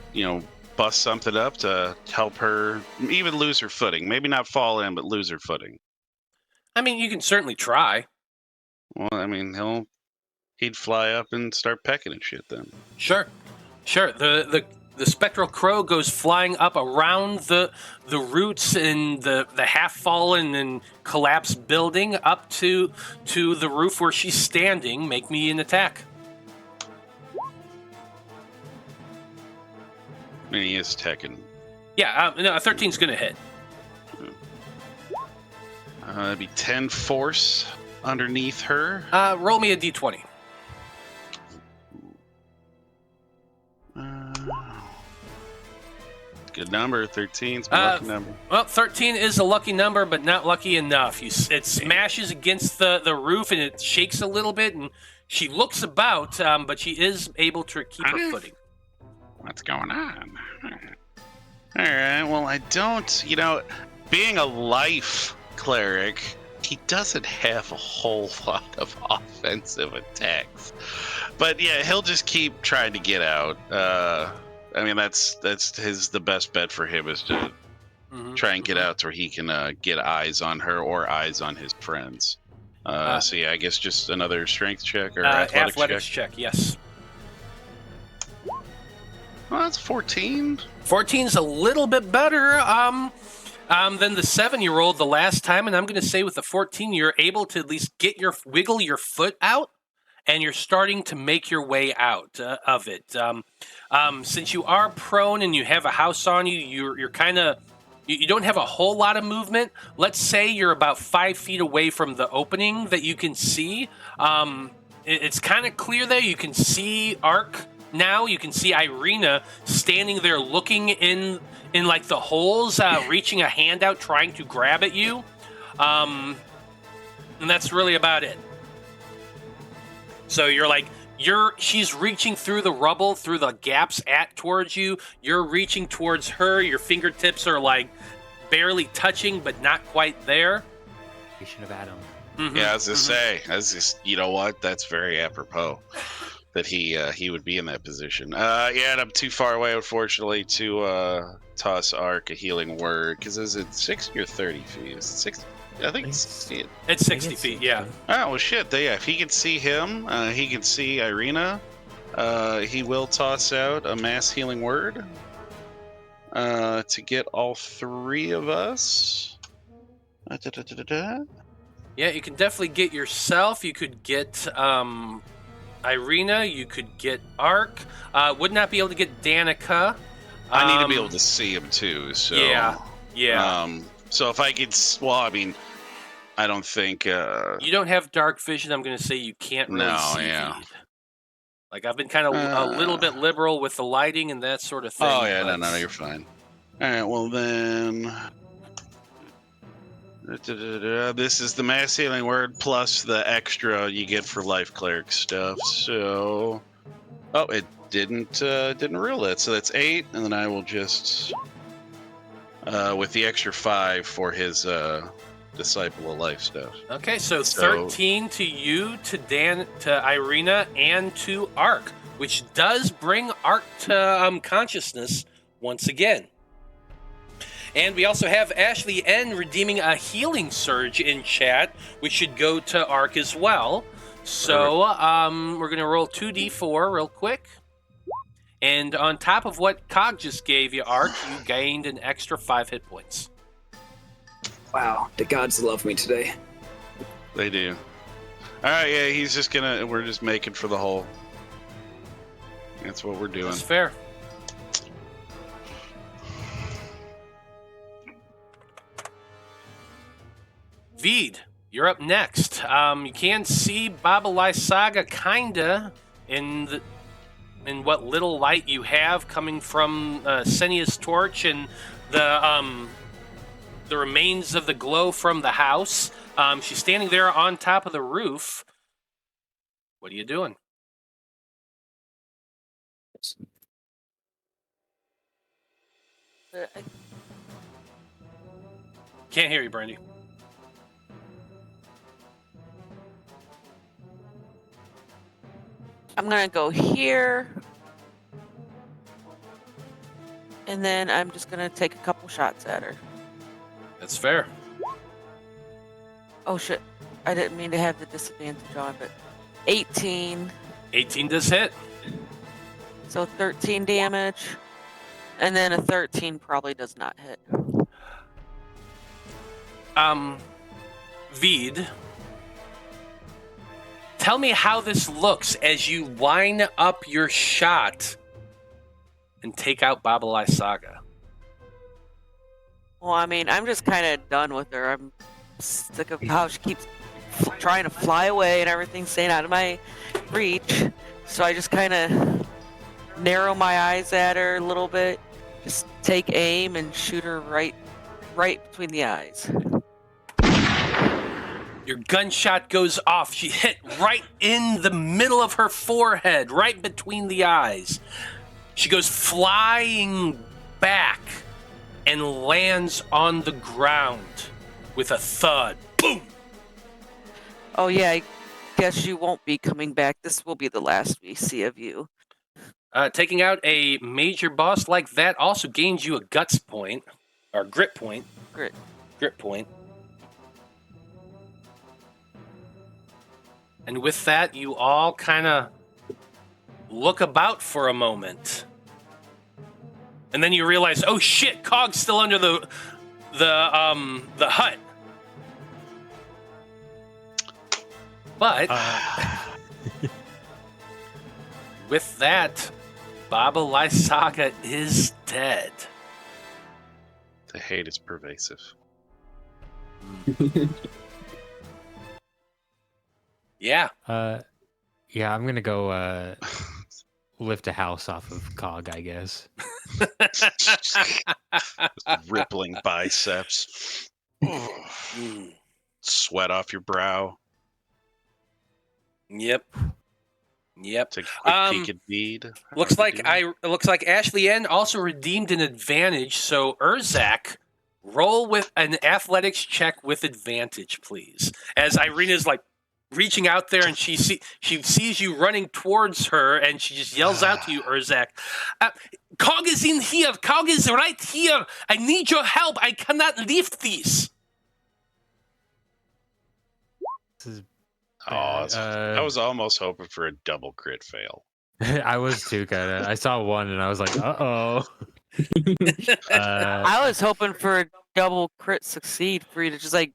bust something up to help her even lose her footing. Maybe not fall in, but lose her footing. I mean, you can certainly try. Well, I mean, he'd fly up and start pecking and shit then. Sure. The spectral crow goes flying up around the roots in the half-fallen and collapsed building up to the roof where she's standing. Make me an attack. I mean, he is teching. Yeah, no, a 13's going to hit. That'd be 10 force underneath her. Roll me a d20. Good number. 13's my lucky number. Well, 13 is a lucky number, but not lucky enough. It smashes against the roof, and it shakes a little bit, and she looks about, but she is able to keep her footing. What's going on? All right, well, I don't, being a life cleric, he doesn't have a whole lot of offensive attacks. But yeah, he'll just keep trying to get out. I mean, that's the best bet for him is to try and get out to where he can get eyes on her or eyes on his friends. So yeah, I guess just another strength check or athletics check. Yes. Well, that's 14. 14's a little bit better than the 7 you rolled the last time, and I'm going to say with the 14, you're able to at least wiggle your foot out, and you're starting to make your way out of it. Since you are prone and you have a house on you, you're kind of you don't have a whole lot of movement. Let's say you're about 5 feet away from the opening that you can see. It's kind of clear there. You can see Ark. Now you can see Irina standing there looking in like the holes, reaching a hand out, trying to grab at you. And that's really about it. So she's reaching through the rubble, through the gaps towards you. You're reaching towards her. Your fingertips are like barely touching, but not quite there. Of Adam. Yeah, as I say, you know what? That's very apropos. That he would be in that position. Yeah, and I'm too far away, unfortunately, to toss Ark a healing word. Because is it 60 or 30 feet? Is it 60? I think it's 60. It's 60 feet, yeah. Oh, well, shit. Yeah, if he can see him, he can see Irina. He will toss out a mass healing word to get all 3 of us. Yeah, you can definitely get yourself. You could get... Irina, you could get Ark. Would not be able to get Danika. I need to be able to see him too. So yeah. So if I could, well, I mean, I don't think you don't have dark vision. I'm going to say you can't really see. Vide. Like I've been kind of a little bit liberal with the lighting and that sort of thing. Oh yeah, no, you're fine. All right, well then. This is the mass healing word plus the extra you get for life cleric stuff. So, it didn't rule it. So that's 8, and then I will just with the extra 5 for his disciple of life stuff. Okay, so 13 to you, to Irina, and to Ark, which does bring Ark to consciousness once again. And we also have Ashley N redeeming a healing surge in chat, which should go to Ark as well. So we're going to roll 2d4 real quick. And on top of what Cog just gave you, Ark, you gained an extra 5 hit points. Wow, the gods love me today. They do. All right, yeah, we're just making for the hole. That's what we're doing. That's fair. Vide, you're up next. You can see Baba Lysaga kinda in what little light you have coming from Ksenia's torch and the remains of the glow from the house. She's standing there on top of the roof. What are you doing? Can't hear you, Brandie. I'm gonna go here, and then I'm just gonna take a couple shots at her. That's fair. Oh shit, I didn't mean to have the disadvantage on, but 18. 18 does hit. So 13 damage, and then a 13 probably does not hit. Vide, tell me how this looks as you line up your shot and take out Baba Lysaga. Well, I mean, I'm just kind of done with her. I'm sick of how she keeps trying to fly away and everything staying out of my reach. So I just kind of narrow my eyes at her a little bit. Just take aim and shoot her right between the eyes. Your gunshot goes off. She hit right in the middle of her forehead, right between the eyes. She goes flying back and lands on the ground with a thud. Boom! Oh yeah, I guess you won't be coming back. This will be the last we see of you. Taking out a major boss like that also gains you a guts point, or grit point. Grit. Grit point. And with that, you all kind of look about for a moment. And then you realize, oh shit, Cog's still under the hut. But with that, Baba Lysaga is dead. The hate is pervasive. Yeah. Yeah, I'm gonna go lift a house off of Cog, I guess. Rippling biceps. Mm. Sweat off your brow. Yep. Take a quick peek at Vide. Looks like Ashley N also redeemed an advantage. So Urzak, roll with an athletics check with advantage, please. As Irina's like reaching out there, and she sees you running towards her, and she just yells out to you, Urzak, "Cog is in here. Cog is right here. I need your help. I cannot lift these." This is I was almost hoping for a double crit fail. I was too, kind of. I saw one and I was like, uh-oh. I was hoping for a double crit succeed for you to just like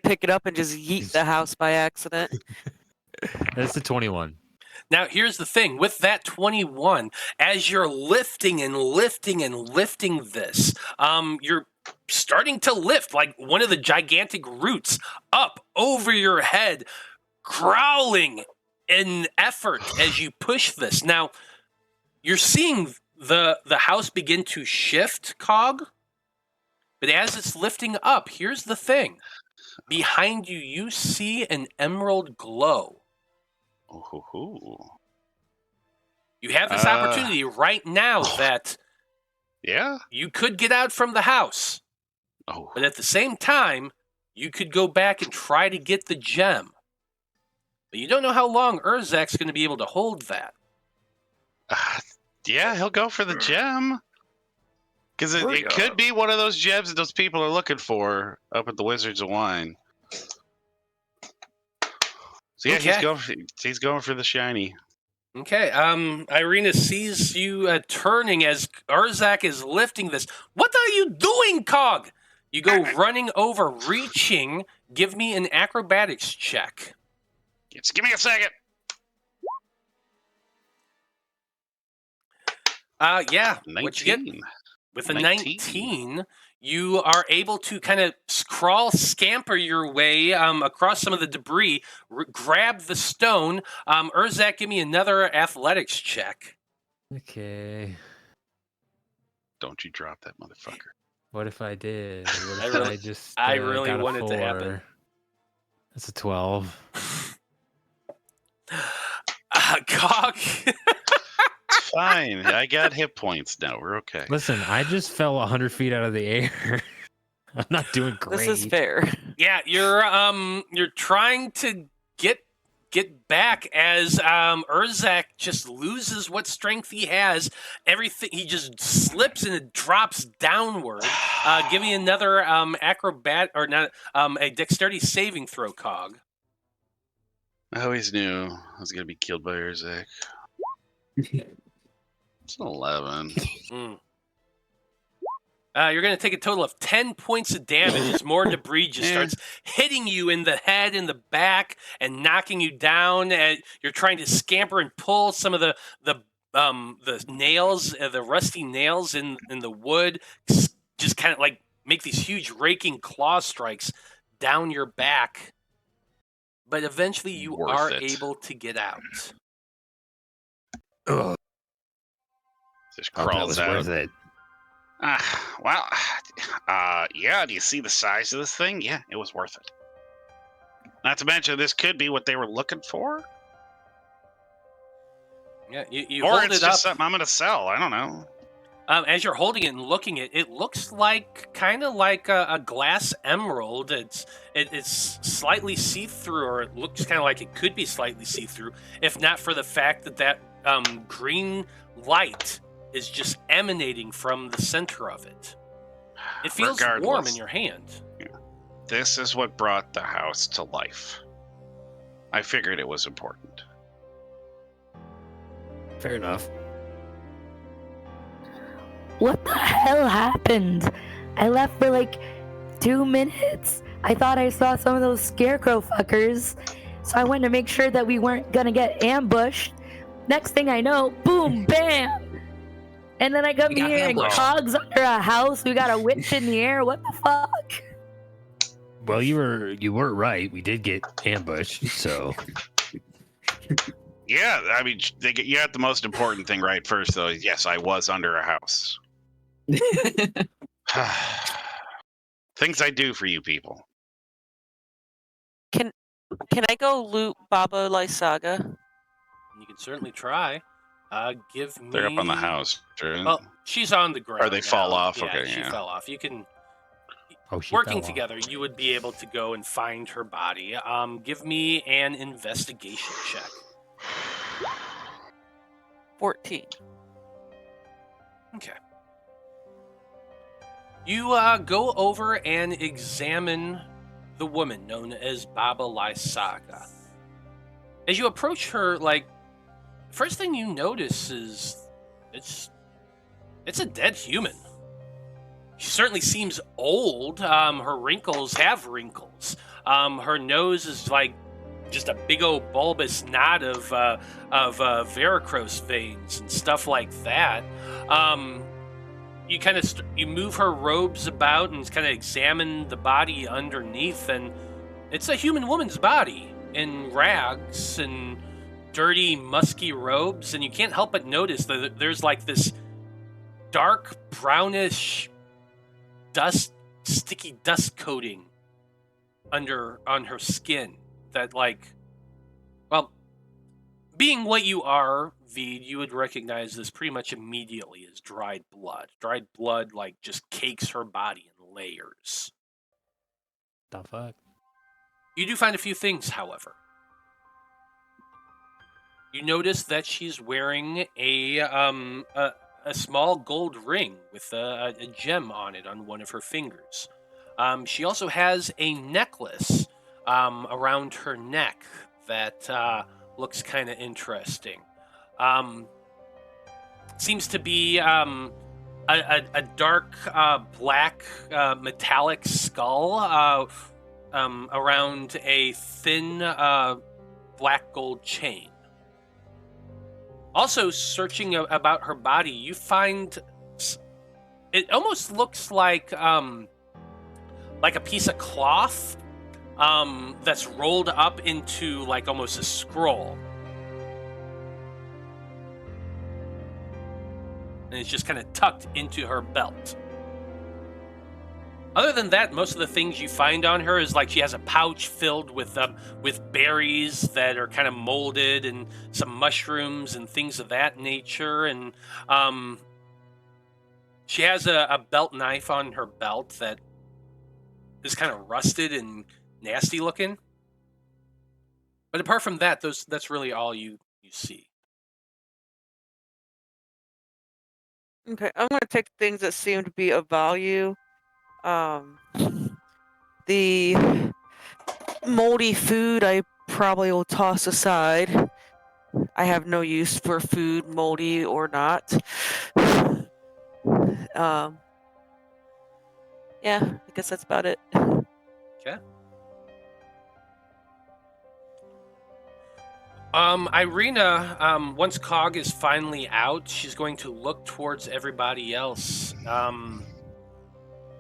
pick it up and just yeet the house by accident. That's a 21. Now, here's the thing. With that 21, as you're lifting and lifting and lifting this, you're starting to lift like one of the gigantic roots up over your head, growling in effort as you push this. Now, you're seeing the house begin to shift, Cog, but as it's lifting up, here's the thing. Behind you, you see an emerald glow. Ooh. You have this opportunity right now that you could get out from the house. Oh. But at the same time, you could go back and try to get the gem. But you don't know how long Urzak's going to be able to hold that. Yeah, he'll go for the gem. Because it could be one of those gems that those people are looking for up at the Wizards of Wine. So yeah, he's going for the shiny. Okay, Irina sees you turning as Urzak is lifting this. What are you doing, Cog? You go running over, reaching. Give me an acrobatics check. Just give me a second. Yeah. 19. What you get? With a 19, you are able to kind of scamper your way across some of the debris, grab the stone. Urzak, give me another athletics check. Okay. Don't you drop that motherfucker. What if I did? What if I really got a want it to 4? happen. That's a 12. Cog. Fine, I got hit points now. We're okay. Listen, I just fell 100 feet out of the air. I'm not doing great. This is fair. Yeah, you're trying to get back as Urzak just loses what strength he has. Everything, he just slips and it drops downward. Give me another a dexterity saving throw, Cog. I always knew I was gonna be killed by Urzak. It's an 11. You're going to take a total of 10 points of damage as more debris just starts hitting you in the head and the back and knocking you down. You're trying to scamper and pull some of the nails, the rusty nails in the wood, just kind of like make these huge raking claw strikes down your back. But eventually you are able to get out. Just crawls out. Worth it. Well, yeah, do you see the size of this thing? Yeah, it was worth it. Not to mention, this could be what they were looking for. Yeah, you Or hold it's it up. just something I'm going to sell. I don't know. As you're holding it and looking at it, it looks like kind of like a glass emerald. It's slightly see-through, or it looks kind of like it could be slightly see-through, if not for the fact that green light is just emanating from the center of it. It feels warm in Regardless. your hand. This is what brought the house to life. I figured it was important. Fair enough. What the hell happened? I left for like 2 minutes. I thought I saw some of those scarecrow fuckers, so I wanted to make sure that we weren't gonna get ambushed. Next thing I know, boom, bam! And then I come We got here and ambushed. Cog's under a house. We got a witch in the air. What the fuck? Well, you weren't right. We did get ambushed, so Yeah, I mean, you got the most important thing right first, though. Yes, I was under a house. Things I do for you people. Can I go loot Baba Lysaga? You can certainly try. Give me. They're up on the house. Right? Well, she's on the ground. Or they fall now. off, Yeah, okay, she yeah. fell off. You can. she Working fell off. together, you would be able to go and find her body. Give me an investigation check. 14. Okay. You go over and examine the woman known as Baba Lysaga. As you approach her, first thing you notice is it's a dead human. She certainly seems old. Her wrinkles have wrinkles. Her nose is like just a big old bulbous knot of varicose veins and stuff like that. You kind of you move her robes about and kind of examine the body underneath, and it's a human woman's body in rags and dirty, musky robes, and you can't help but notice that there's like this dark brownish sticky dust coating on her skin that, being what you are, Vide, you would recognize this pretty much immediately as dried blood. Dried blood, just cakes her body in layers. The fuck? You do find a few things, however. You notice that she's wearing a small gold ring with a gem on it on one of her fingers. She also has a necklace around her neck that looks kind of interesting. Seems to be a dark black metallic skull around a thin black gold chain. Also, searching about her body, you find it almost looks like a piece of cloth that's rolled up into almost a scroll. And it's just kind of tucked into her belt. Other than that, most of the things you find on her is she has a pouch filled with berries that are kind of molded and some mushrooms and things of that nature. And she has a belt knife on her belt that is kind of rusted and nasty looking. But apart from that, that's really all you see. Okay, I'm gonna take things that seem to be of value. The moldy food I probably will toss aside. I have no use for food, moldy or not. Yeah, I guess that's about it. Okay. Irina, once Cog is finally out, she's going to look towards everybody else.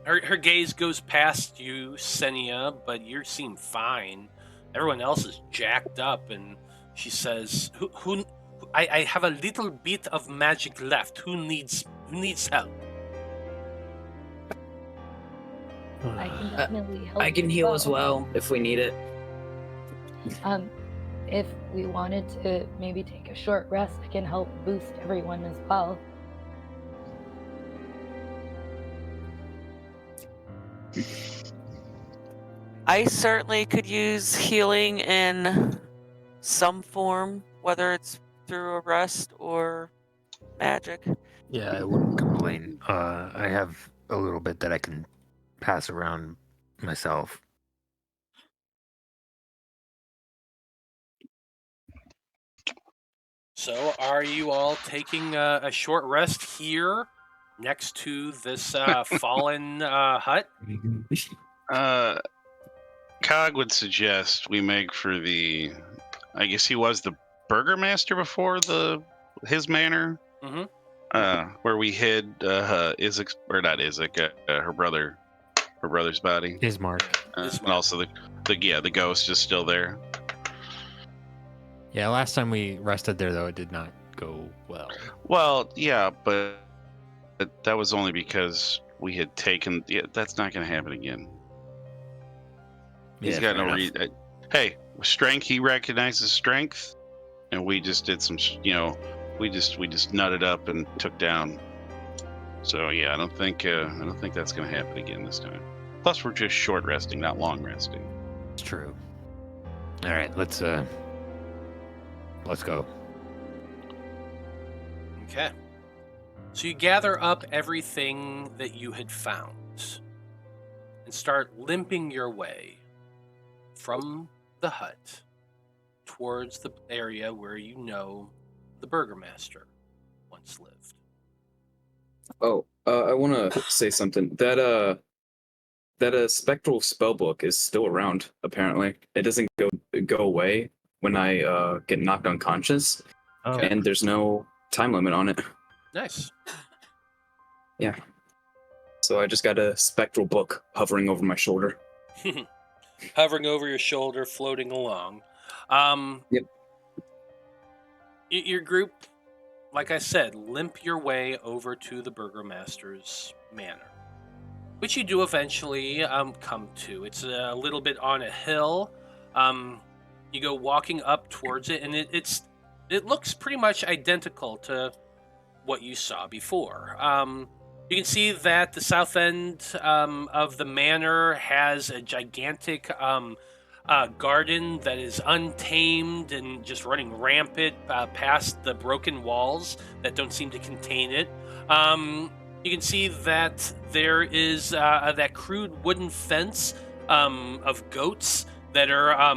Her gaze goes past you, Ksenia, but you seem fine. Everyone else is jacked up, and she says, I have a little bit of magic left. Who needs help? I can definitely help. I can you heal as well if we need it. If we wanted to maybe take a short rest, I can help boost everyone as well. I certainly could use healing in some form, whether it's through a rest or magic. Yeah, I wouldn't complain. I have a little bit that I can pass around myself. So, are you all taking a short rest here next to this fallen hut? Cog would suggest we make for the. I guess he was the burgomaster before his manor. Mhm. Where we hid Izak, or not Izak, her brother's body. Ismark. And also the ghost is still there. Yeah, last time we rested there, though, it did not go well. Well, yeah, but that was only because we had taken. Yeah, that's not going to happen again. He's got no reason. Hey, strength. He recognizes strength, and we just did some. We just nutted up and took down. So yeah, I don't think that's going to happen again this time. Plus, we're just short resting, not long resting. It's true. All right, let's go. Okay. So you gather up everything that you had found and start limping your way from the hut towards the area where you know the burgomaster once lived. Oh, I want to say something. That spectral spellbook is still around. Apparently, it doesn't go away when I get knocked unconscious, and there's no time limit on it. Nice. Yeah. So I just got a spectral book hovering over my shoulder. Hovering over your shoulder, floating along. Yep. Your group, like I said, limp your way over to the burgomaster's manor, which you do eventually come to. It's a little bit on a hill. You go walking up towards it, and it looks pretty much identical to what you saw before. You can see that the south end of the manor has a gigantic garden that is untamed and just running rampant past the broken walls that don't seem to contain it. You can see that there is that crude wooden fence of goats that are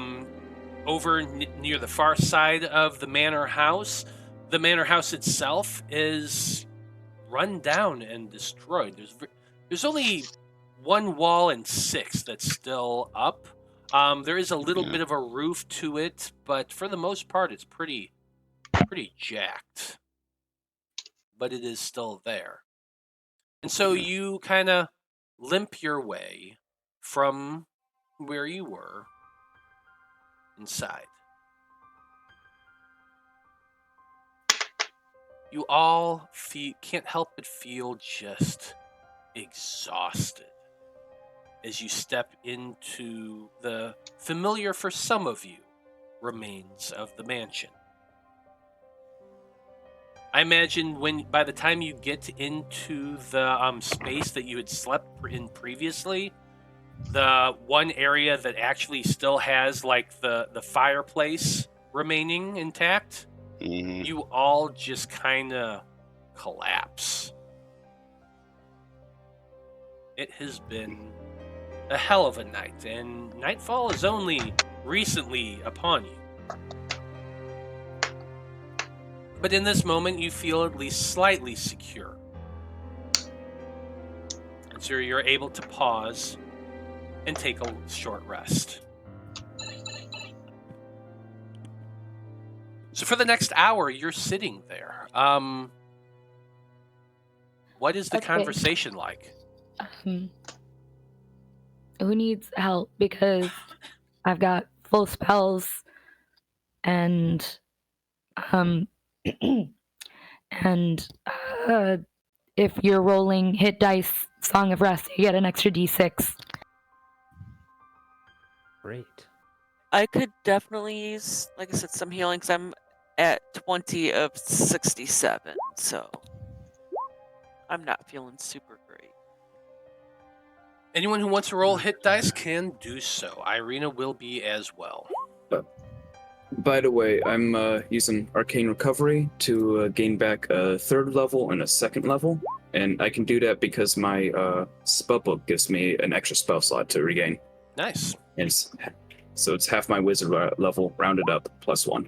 over near the far side of the manor house. The manor house itself is run down and destroyed. There's only one wall and 6 that's still up. There is a little bit of a roof to it, but for the most part, it's pretty jacked. But it is still there. And so you kind of limp your way from where you were inside. You all can't help but feel just exhausted as you step into the familiar, for some of you, remains of the mansion. I imagine by the time you get into the space that you had slept in previously, the one area that actually still has like the fireplace remaining intact, you all just kind of collapse. It has been a hell of a night, and nightfall is only recently upon you. But in this moment, you feel at least slightly secure. And so you're able to pause and take a short rest. So for the next hour, you're sitting there. What is the conversation like? Who needs help? Because I've got full spells, and if you're rolling hit dice Song of Rest, you get an extra d6. Great. I could definitely use, like I said, some healing because I'm at 20 of 67, so I'm not feeling super great. Anyone who wants to roll hit dice can do so. Irina will be as well. By the way, I'm using Arcane Recovery to gain back a 3rd level and a 2nd level, and I can do that because my spellbook gives me an extra spell slot to regain. Nice. And so it's half my wizard level rounded up plus 1.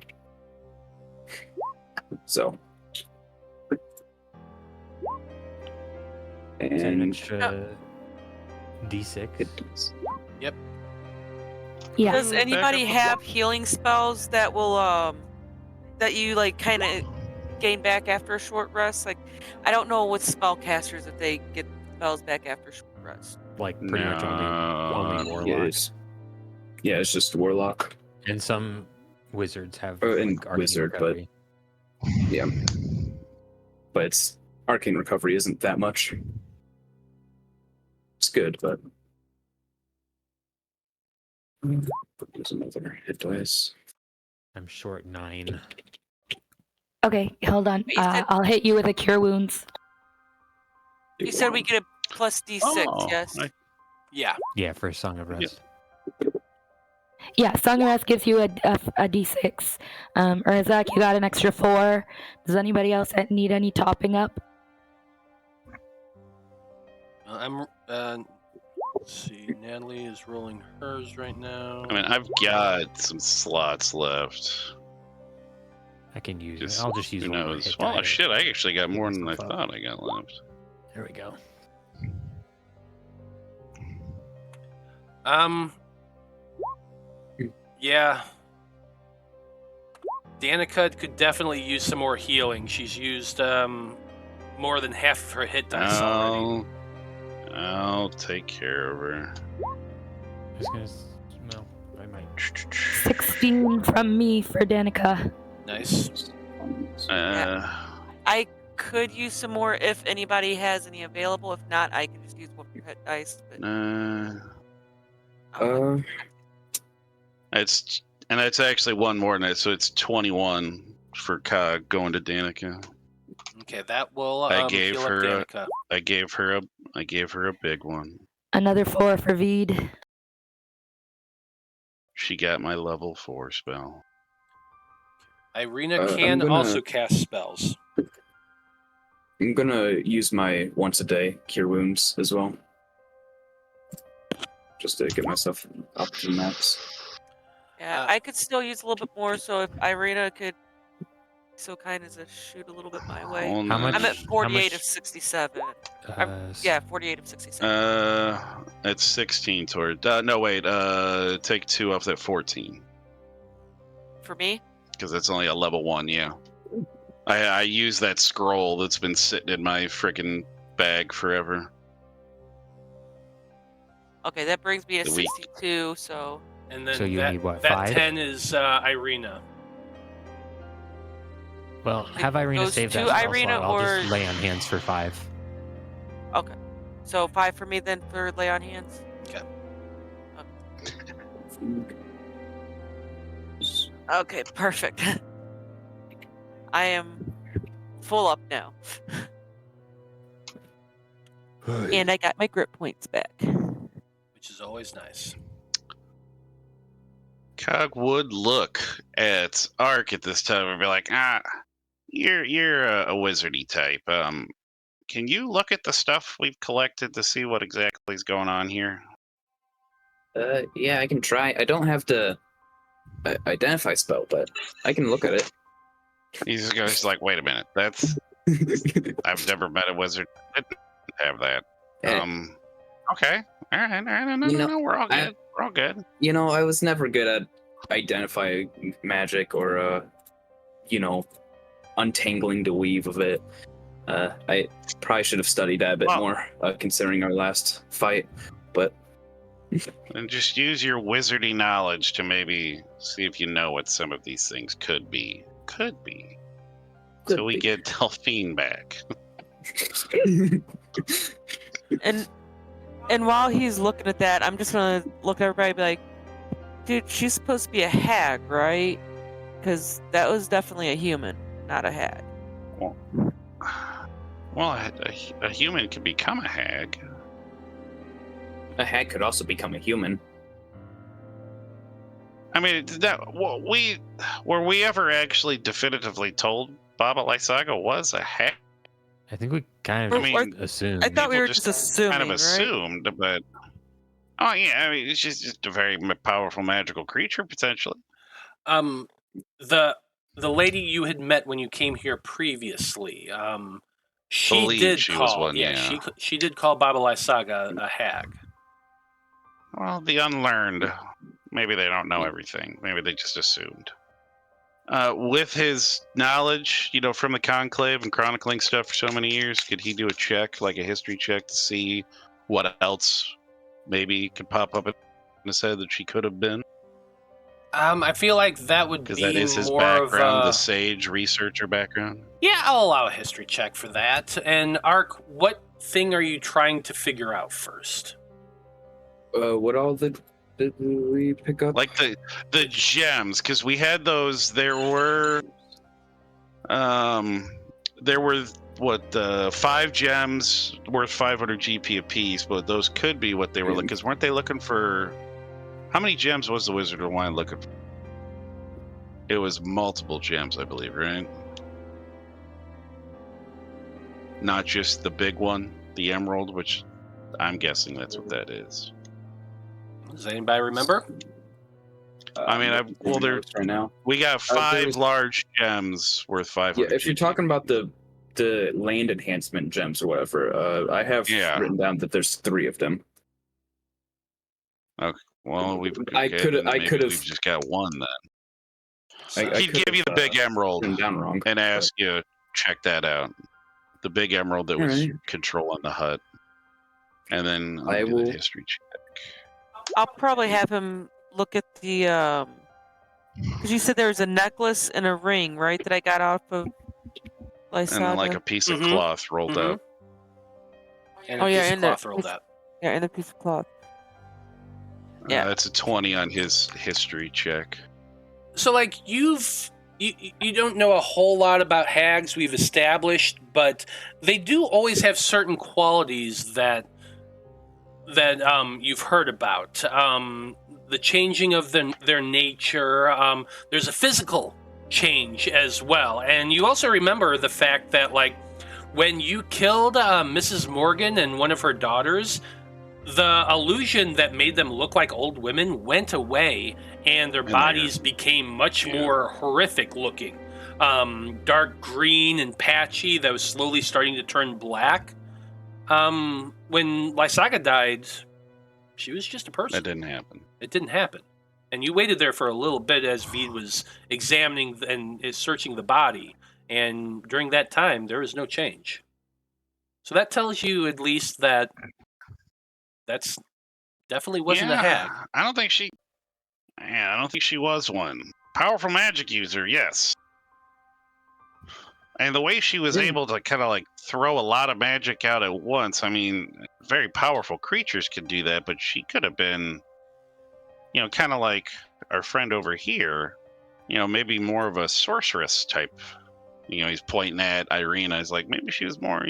So. Is that an And extra D6? Yep. Yeah. Does Back anybody up. have healing spells that will that you like kind of gain back after a short rest? Like, I don't know with spellcasters if they get spells back after a short rest. Like pretty much only No. warlock. it's just warlock. And some wizards have And arcane wizard, but- recovery. Yeah. But it's Arcane Recovery isn't that much. It's good, but there's another hit dice. I'm short 9. Okay, hold on. You said- I'll hit you with a cure wounds. You said we get a plus D6, Oh, yes? Yeah. Yeah, for Song of Rest. Yeah, Song of Rest gives you a D6. Urzak, you got an extra 4. Does anybody else need any topping up? I'm. Let's see. Natalie is rolling hers right now. I mean, I've got some slots left. I can use Just, it. I'll just use who one more knows? hit Oh die. shit! I actually got more than I Stuff up. thought I got left. There we go. Yeah. Danika could definitely use some more healing. She's used more than half of her hit dice already. I'll take care of her. I was gonna. No, I might. 16 from me for Danika. Nice. I could use some more if anybody has any available. If not, I can just use one of your hit dice. But, it's actually one more than that, so it's 21 for Cog going to Danika. Okay, that will I gave heal her up Danika. I gave her a big one. Another 4 for Vide. She got my level 4 spell. Irina I'm can gonna- also cast spells. I'm gonna use my once a day cure wounds as well. Just to get myself up to max. yeah, I could still use a little bit more. So if Irina could, so kind as to shoot a little bit my way. Oh, How much- I'm at how 48 much- of 67. s- Yeah, 48 of 67. It's 16 toward. No, wait. Take 2 off that 14 For me? because that's only a level 1. Yeah. I use that scroll that's been sitting in my freaking bag forever. Okay, that brings me to The weak. 62. So And then So you that, need what, that 5? 10 is Irina. Well, have Irina goes save to that spell Irina slot. I'll or- just lay on hands for 5. okay, so 5 for me then for lay on hands. Okay, perfect. I am full up now, and I got my grip points back. Which is always nice. Cog would look at Ark at this time and be like, you're a wizardy type. Can you look at the stuff we've collected to see what exactly is going on here? Yeah, I can try. I don't have the identify spell, but I can look at it. He's just like, wait a minute, I've never met a wizard that didn't have that. Okay. All right. No, we're all good. We're all good. You know, I was never good at identifying magic or, untangling the weave of it. I probably should have studied that a bit more, considering our last fight. But And just use your wizardy knowledge to maybe see if you know what some of these things could be. Till we get Delphine back. And while he's looking at that, I'm just gonna look at everybody and be like, Dude, she's supposed to be a hag, right? Because that was definitely a human, not a hag. Well, a human can become a hag. A hag could also become a human. I mean, were we ever actually definitively told Baba Lysaga was a hag? I think we kind of I mean, assumed. I thought we People were just assuming, kind of right? assumed, but oh yeah, I mean, she's just a very powerful magical creature potentially. The lady you had met when you came here previously, she Believed did she call. was one, yeah, yeah. she did call Baba Lysaga a hag. Well, the unlearned, maybe they don't know everything. Maybe they just assumed. With his knowledge, from the Conclave and chronicling stuff for so many years, could he do a check, like a history check, to see what else maybe could pop up in his head that she could have been? I feel like that would Because be that is his more background, of the a... sage researcher background. Yeah, I'll allow a history check for that. And Ark, what thing are you trying to figure out first? What all did we pick up? Like the gems, because we had those. There were 5 gems worth 500 GP apiece, but those could be what they were looking. Because weren't they looking for? How many gems was the Wizard of Wine looking for? It was multiple gems, I believe, right? Not just the big one, the emerald, which I'm guessing that's what that is. Does anybody remember? I mean, right now. We got 5 there's- large gems worth 500. Yeah, if you're talking about the land enhancement gems or whatever, I have written down that there's 3 of them. Okay. Well, I could have. We've just got one then. He'd give you the big emerald down wrong, and ask you to check that out. The big emerald that was Alright. controlling the hut. And then I I'll do will- the history check. I'll probably have him look at the because you said there was a necklace and a ring, right? That I got off of Lysaga. And then like a piece of Mhm. cloth rolled Mhm. up. And a piece of and cloth rolled up. Yeah, and a piece of cloth. Yeah. That's a 20 on his history check. So, like, you don't know a whole lot about hags, we've established, but they do always have certain qualities that you've heard about. The changing of their nature. There's a physical change as well. And you also remember the fact that, like, when you killed Mrs. Morgan and one of her daughters, the illusion that made them look like old women went away, and their bodies became much more horrific looking. Dark green and patchy that was slowly starting to turn black. When Lysaga died, she was just a person. That didn't happen. It didn't happen. And you waited there for a little bit as Vide was examining and is searching the body. And during that time, there was no change. So that tells you at least that that's definitely wasn't a hag. I don't think she was one. Powerful magic user, yes. And the way she was able to kind of like throw a lot of magic out at once, I mean, very powerful creatures could do that, but she could have been, kind of like our friend over here, maybe more of a sorceress type. He's pointing at Irina. He's like, maybe she was more,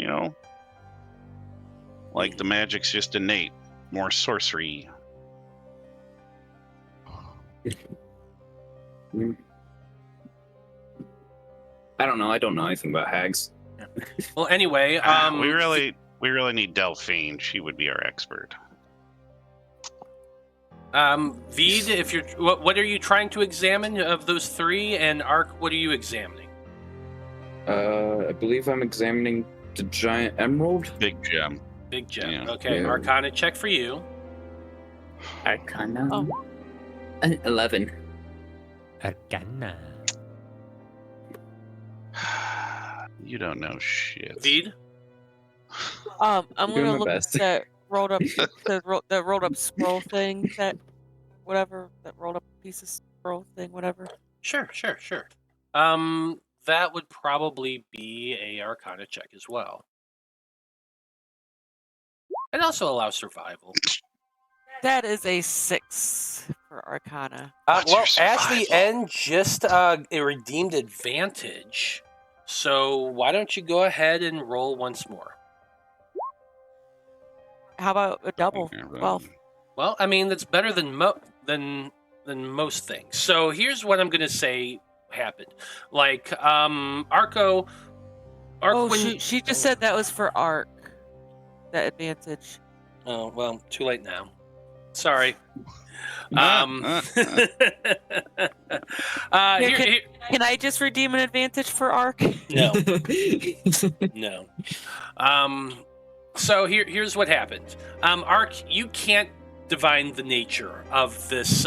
like the magic's just innate, more sorcery. I don't know. I don't know anything about hags. Well, anyway, we really need Delphine. She would be our expert. Vide, if you're, what are you trying to examine of those 3? And Ark, what are you examining? I believe I'm examining the giant emerald. Big gem. Big gem. Yeah. Okay, Yeah. Arcana check for you. Arcana. Oh. 11. Arcana. You don't know shit. Vide? I'm Doing gonna my look best. at that rolled up that rolled up scroll thing, that rolled up piece of scroll thing, whatever. Sure. That would probably be a Arcana check as well. And also allow survival. That is a 6 for Arcana? What's Well, your at the survival? end, just a redeemed advantage. So why don't you go ahead and roll once more? How about a double? 12. Well, I mean that's better than most things. So here's what I'm gonna say happened. Like Arco. Oh, when, she just said that was for Arc. That advantage. Oh well, too late now. Sorry. Here, Here, Can I just redeem an advantage for Arc? no, no. So here's what happened. Arc, you can't divine the nature of this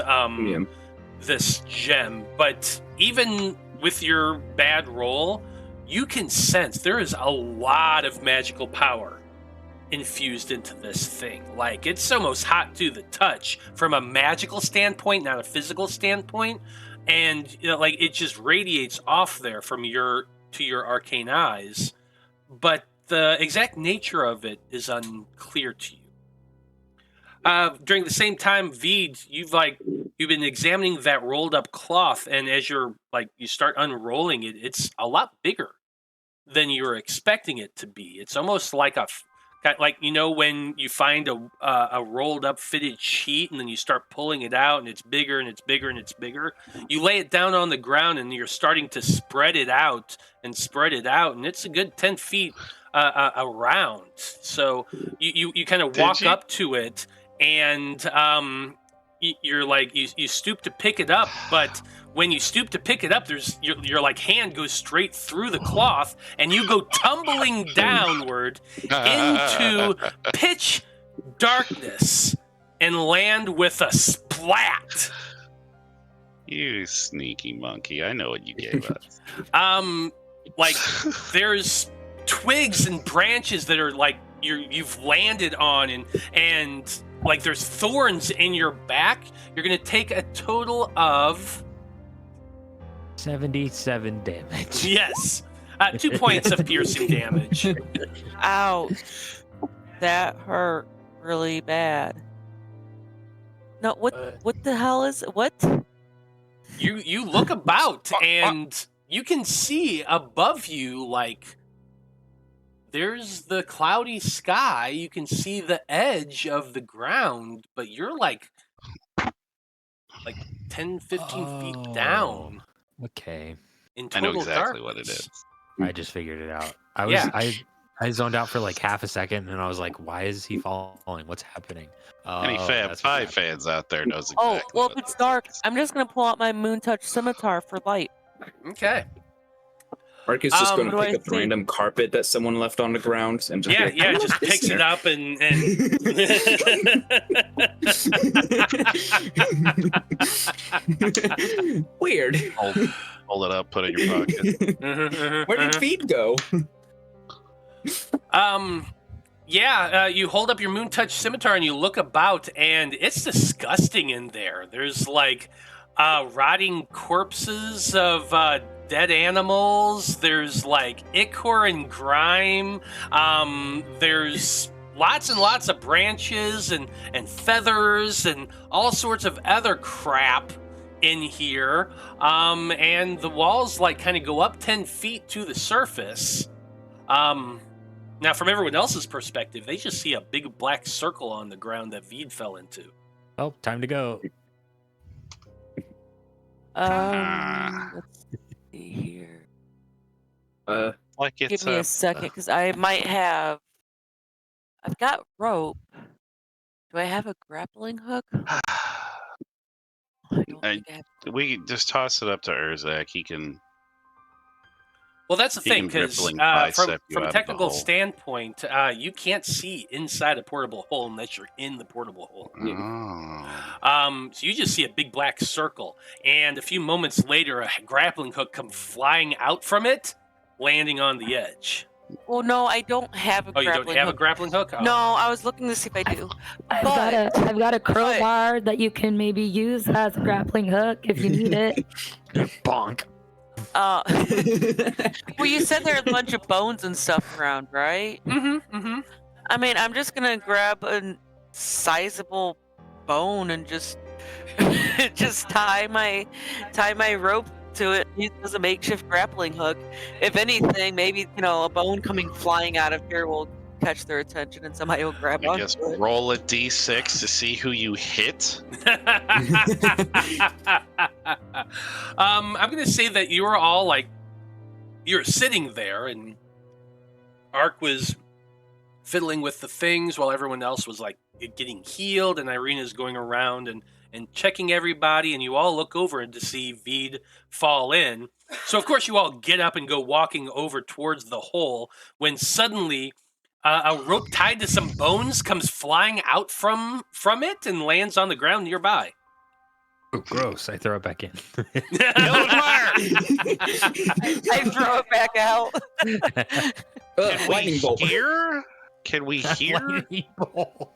this gem, but even with your bad roll, you can sense there is a lot of magical power infused into this thing. Like, it's almost hot to the touch from a magical standpoint, not a physical standpoint. And like, it just radiates off there from your arcane eyes, but the exact nature of it is unclear to you. During the same time, Vide, you've been examining that rolled up cloth, and as you start unrolling it, it's a lot bigger than you were expecting it to be. It's almost like when you find a rolled up fitted sheet and then you start pulling it out and it's bigger and it's bigger and it's bigger. You lay it down on the ground and you're starting to spread it out and it's a good 10 feet around. So you kind of walk up to it and you stoop to pick it up, but when you stoop to pick it up, your hand goes straight through the cloth, and you go tumbling downward into pitch darkness and land with a splat. You sneaky monkey! I know what you gave us. There's twigs and branches that are you've landed on, and there's thorns in your back. You're gonna take a total of 77 damage. Yes. 2 points of piercing damage. Ouch. That hurt really bad. No, what the hell is it? What? You look about and you can see above you, there's the cloudy sky. You can see the edge of the ground, but you're 10, 15 feet down. Okay. In I total know exactly darkness. what it is. I just figured it out. I zoned out for half a second and I was like, why is he falling? What's happening? Any Fab 5 fans out there knows exactly. Oh, well, what if it's this dark, is. I'm just going to pull out my Moon Touch Scimitar for light. Okay. Ark is just going what to do pick I up see? random carpet that someone left on the ground and just Just picks it up and Weird. Hold it up, put it in your pocket. Where did Feed go? You hold up your Moon Touch Scimitar and you look about, and it's disgusting in there. There's rotting corpses of dead animals. There's ichor and grime. There's lots and lots of branches and feathers and all sorts of other crap in here. And the walls kind of go up 10 feet to the surface. Now, from everyone else's perspective, they just see a big black circle on the ground that Vide fell into. Oh, time to go. Let's see here. It's Give me a second, because I might have... I've got rope. Do I have a grappling hook? I don't think I have... we just toss it up to Urzak. He can. Well, that's the He thing, can because rippling bicep you from out a of the technical hole. standpoint, you can't see inside a portable hole unless you're in the portable hole. Oh. So you just see a big black circle, and a few moments later, a grappling hook comes flying out from it, landing on the edge. Well, no, I don't have a Oh, you grappling don't have a hook. grappling hook? Oh. No, I was looking to see if I do. I've got a crowbar that you can maybe use as a grappling hook if you need it. Bonk. Well, you said there are a bunch of bones and stuff around, right? Mm-hmm. I mean, I'm just gonna grab a sizable bone and just just tie my rope to it, use it as a makeshift grappling hook. If anything, maybe a bone coming flying out of here will catch their attention and somebody will grab I onto guess it. roll a d6 to see who you hit. I'm going to say that you were all like, you're sitting there, and Ark was fiddling with the things while everyone else was like getting healed, and Irina's going around and checking everybody, and you all look over and to see Vide fall in. So of course you all get up and go walking over towards the hole when suddenly a rope tied to some bones comes flying out from it and lands on the ground nearby. Oh, gross. I throw it back in. I throw it back out. Lightning bolt. Can we hear?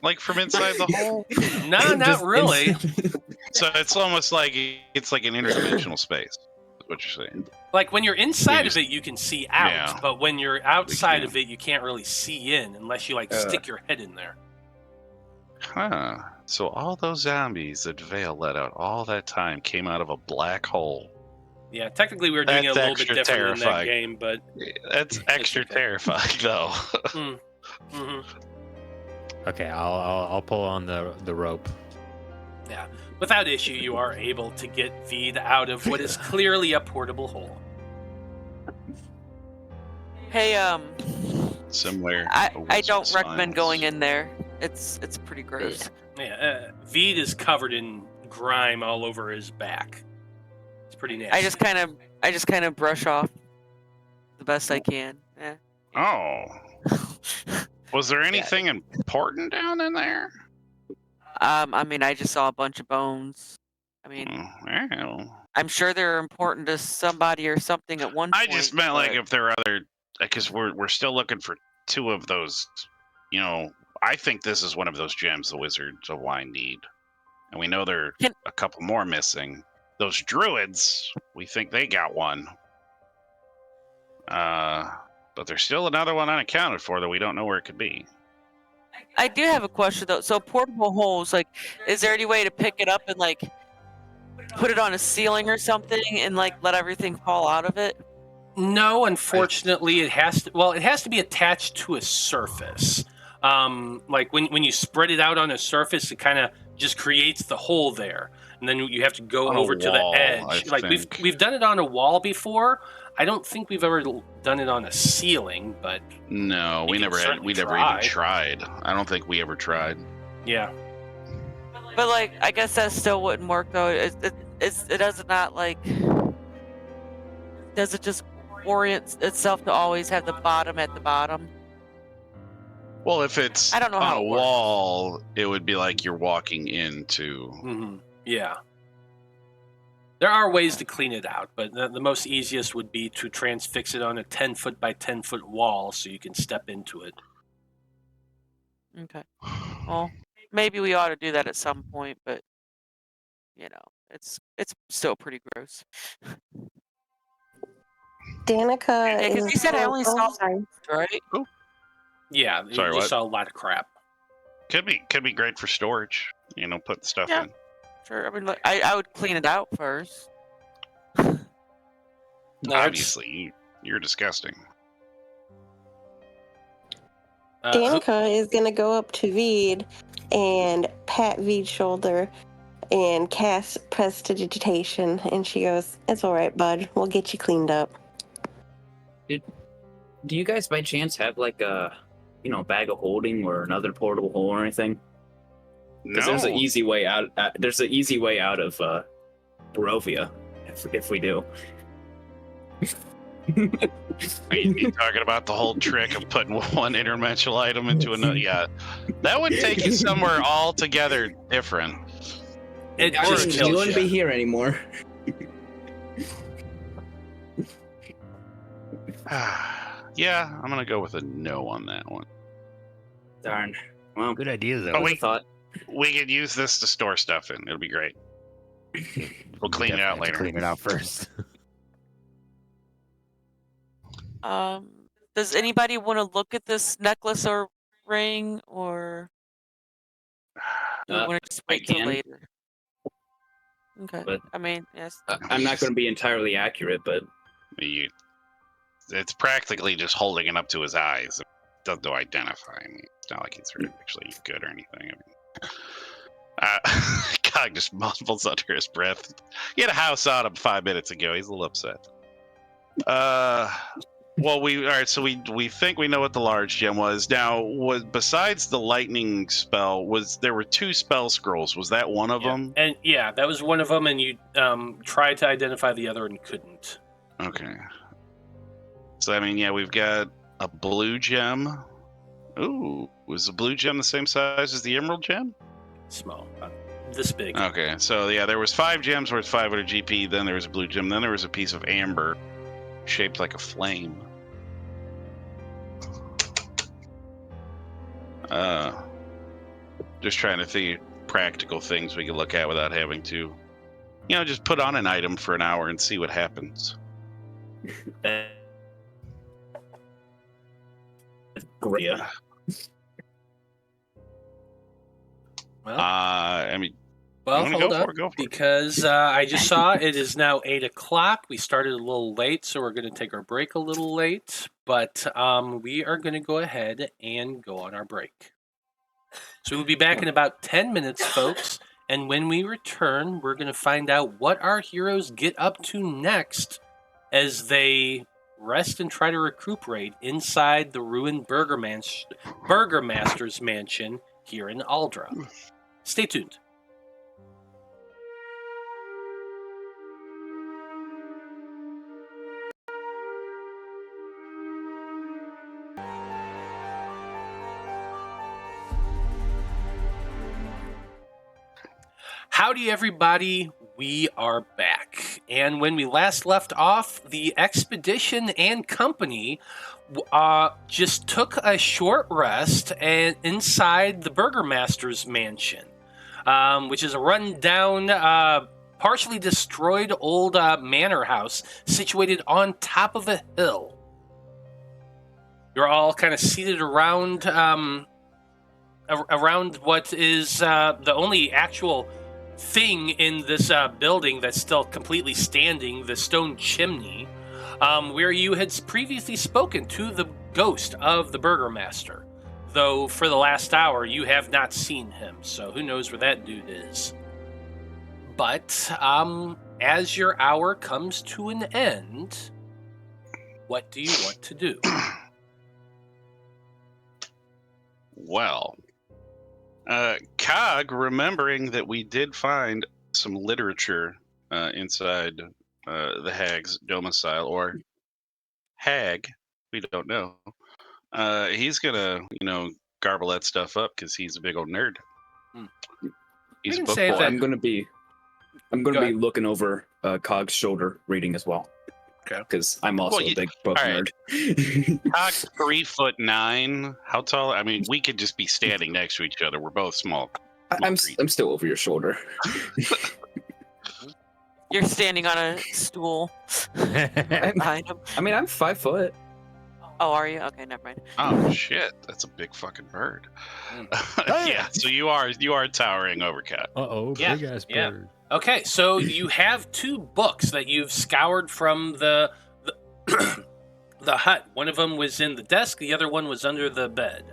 Like from inside the hole? No, not really. So it's almost like it's like an interdimensional space. Is what you're saying? Like when you're inside of it, you can see out, Yeah. but when you're outside of it, you can't really see in unless you like stick your head in there. Huh. So all those zombies that Vale let out all that time came out of a black hole. Yeah, technically we were doing That's it a little bit extra different in that terrifying. game, but That's extra okay. terrifying, though. mhm. Okay, I'll pull on the rope. Yeah, without issue, you are able to get Vide out of what is clearly a portable hole. Hey, Somewhere. I don't recommend going in there. It's pretty gross. Yeah, Vide is covered in grime all over his back. It's pretty nasty. I just kind of brush off the best I can. Eh. Oh. Was there anything important down in there? I mean, I just saw a bunch of bones. I mean, Well, I'm sure they're important to somebody or something at one I point. just meant like but- if there are other, because we're still looking for two of those. I think this is one of those gems the Wizards of Wine need, and we know there are a couple more missing. Those druids, we think they got one. But there's still another one unaccounted for that we don't know where it could be. I do have a question though. So portable holes, like, is there any way to pick it up and like put it on a ceiling or something and like let everything fall out of it? No, unfortunately, it has to be attached to a surface. Like when you spread it out on a surface, it kind of just creates the hole there, and then you have to go On a over to wall, the edge. I Like think. we've done it on a wall before. I don't think we've ever done it on a ceiling, but No, You we can never certainly even try. tried. I don't think we ever tried. yeah. But like, I guess that still wouldn't work though. It does not like. Does it just orient itself to always have the bottom at the bottom? Well, if it's I don't know on how a it works. wall, it would be like you're walking into. Yeah. There are ways to clean it out, but the most easiest would be to transfix it on a 10-foot by 10-foot wall so you can step into it. Okay. Well, maybe we ought to do that at some point, but it's still pretty gross. Danika Yeah, 'cause is. you said I only saw- Sorry. Right? Yeah, Sorry, you what? saw a lot of crap. Could be great for storage. Put the stuff Yeah. in. Sure. I mean, like, I would clean it out first. No, it's- Obviously, you're disgusting. who- Danika is gonna go up to Vide and pat Vide's shoulder and cast prestidigitation, and she goes, "It's all right, bud. We'll get you cleaned up." Do you guys by chance have like a, bag of holding or another portable hole or anything? Because No. there's an easy way out. There's an easy way out of Barovia, if we do. Are you talking about the whole trick of putting one interdimensional item into another? Yeah, that would take you somewhere altogether different. It I just you kills wouldn't you. be here anymore. Yeah, I'm gonna go with a no on that one. Darn. Well, Good idea, though. Oh, wait. I thought. We could use this to store stuff in. It'll be great. We'll clean it out Definitely have to later. Clean it out first. Does anybody want to look at this necklace or ring, or do we Uh, want to just I wait till can. later? Okay. But- I mean, yes. I'm not going to be entirely accurate, but It's practically just holding it up to his eyes. It doesn't identify. I mean, it's not like he's actually good or anything. Cog just mumbles under his breath. He had a house on him 5 minutes ago. He's a little upset. Well, so we think we know what the large gem was. Now, besides the lightning spell, there were 2 spell scrolls. Was that one of them? And yeah, that was one of them, and you tried to identify the other and couldn't. Okay. So I mean, yeah, we've got a blue gem. Ooh, was the blue gem the same size as the emerald gem? Small, this big. Okay, so yeah, there was 5 gems worth 500 GP. Then there was a blue gem. Then there was a piece of amber shaped like a flame. Just trying to think of practical things we could look at without having to, just put on an item for an hour and see what happens. great. Well, I mean, well, you wanna hold go on, for it, go for it. because I just saw it is now 8 o'clock. We started a little late, so we're going to take our break a little late. But we are going to go ahead and go on our break. So we'll be back in about 10 minutes, folks. And when we return, we're going to find out what our heroes get up to next as they rest and try to recuperate inside the ruined Burgermaster's mansion here in Aldra. Stay tuned. Howdy, everybody. We are back. And when we last left off, the expedition and company just took a short rest inside the Burgermaster's mansion, which is a run-down, partially destroyed old manor house situated on top of a hill. You're all kind of seated around what is the only actual thing in this building that's still completely standing, the stone chimney, where you had previously spoken to the ghost of the Burgermaster. Though for the last hour, you have not seen him, so who knows where that dude is. But as your hour comes to an end, what do you want to do? Well, Cog, remembering that we did find some literature inside the hag's domicile, or hag, we don't know. He's gonna, garble that stuff up because he's a big old nerd. He's We a can book say boy. that- I'm going to be looking over Cog's shoulder, reading as well. Okay. Because I'm also Well, a big book all right. nerd. Cog's 3'9". How tall? I mean, we could just be standing next to each other. We're both small. I'm still over your shoulder. You're standing on a stool behind him. I mean, I'm 5 foot. Oh, are you? Okay, never mind. Oh shit, that's a big fucking bird. Yeah, so you are towering over Cog. Uh-oh, Yeah, big ass yeah. bird. Okay, so you have 2 books that you've scoured from the the hut. One of them was in the desk, the other one was under the bed.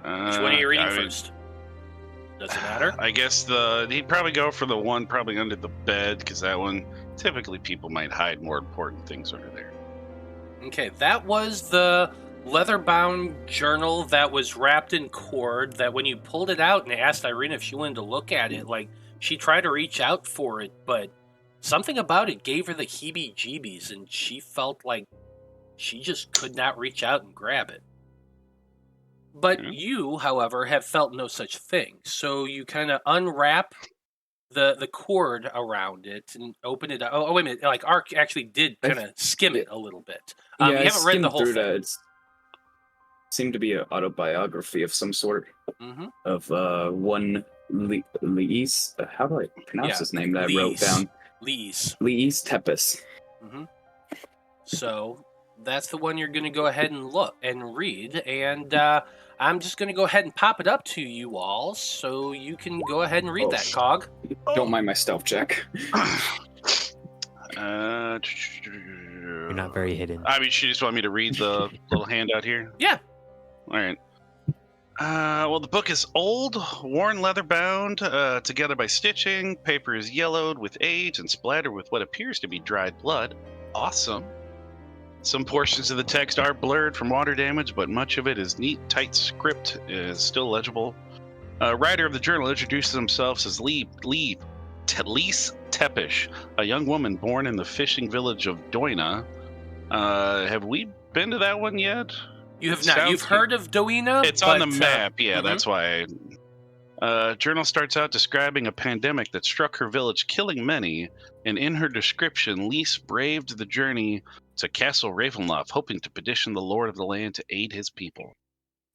Which one are you reading first? Does it matter? I guess he'd probably go for the one probably under the bed, because that one, typically people might hide more important things under there. Okay, that was the leather-bound journal that was wrapped in cord that when you pulled it out and asked Irene if she wanted to look at it, she tried to reach out for it, but something about it gave her the heebie-jeebies, and she felt like she just could not reach out and grab it. But you, however, have felt no such thing, so you kind of unwrap the cord around it and open it up. Oh, wait a minute, Ark actually did kind of skim it a little bit. You I haven't read the skimmed whole through thing. that. It seemed to be an autobiography of some sort Mm-hmm. of one Lees. How do I pronounce his name that I wrote Lees. down? Lees. Lees Tepes. Mm-hmm. So that's the one you're going to go ahead and look and read. And I'm just going to go ahead and pop it up to you all so you can go ahead and read that, Cog. Don't mind my stealth check. You're not very hidden. I mean, she just want me to read the little handout here? Yeah. All right. Well, the book is old, worn leather bound, together by stitching. Paper is yellowed with age and splattered with what appears to be dried blood. Awesome. Some portions of the text are blurred from water damage, but much of it is neat, tight script, is still legible. Writer of the journal introduces themselves as Lise Tepish, a young woman born in the fishing village of Doina. Have we been to that one yet? You have not. You've heard of Doina? It's on the map, yeah, that's why. Journal starts out describing a pandemic that struck her village, killing many, and in her description, Lise braved the journey to Castle Ravenloft, hoping to petition the Lord of the Land to aid his people.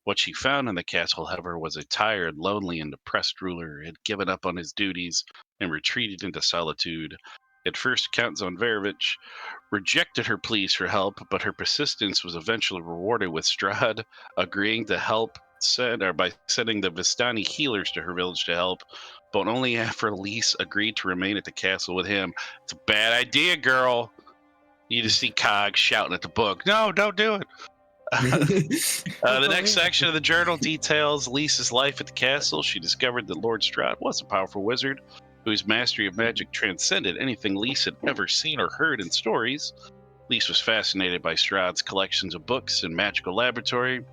What she found in the castle, however, was a tired, lonely, and depressed ruler who had given up on his duties and retreated into solitude. At first, Count Zonvarevich rejected her pleas for help, but her persistence was eventually rewarded with Strahd agreeing to help by sending the Vistani healers to her village to help, but only after Lise agreed to remain at the castle with him. It's a bad idea, girl. You just see Cog shouting at the book. No, don't do it. The next section of the journal details Lisa's life at the castle. She discovered that Lord Strahd was a powerful wizard whose mastery of magic transcended anything Lisa had ever seen or heard in stories. Lisa was fascinated by Strahd's collections of books and magical laboratory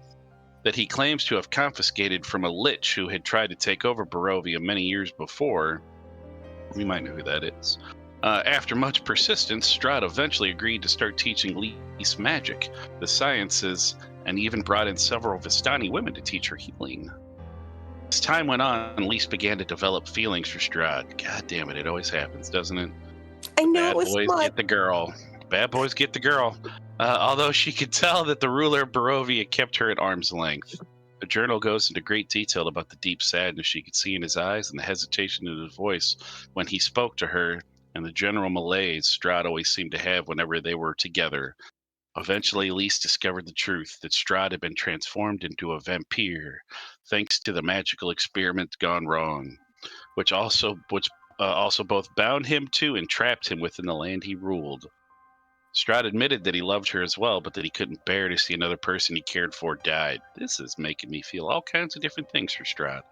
that he claims to have confiscated from a lich who had tried to take over Barovia many years before. We might know who that is. After much persistence, Strahd eventually agreed to start teaching Lise magic, the sciences, and even brought in several Vistani women to teach her healing. As time went on, Lise began to develop feelings for Strahd. God damn it, it always happens, doesn't it? I know Bad it was boys fun. get the girl. Bad boys get the girl. Although she could tell that the ruler of Barovia kept her at arm's length. The journal goes into great detail about the deep sadness she could see in his eyes and the hesitation in his voice when he spoke to her, and the general malaise Strahd always seemed to have whenever they were together. Eventually, Lise discovered the truth that Strahd had been transformed into a vampire, thanks to the magical experiment gone wrong, which also both bound him to and trapped him within the land he ruled. Strahd admitted that he loved her as well, but that he couldn't bear to see another person he cared for died. This is making me feel all kinds of different things for Strahd.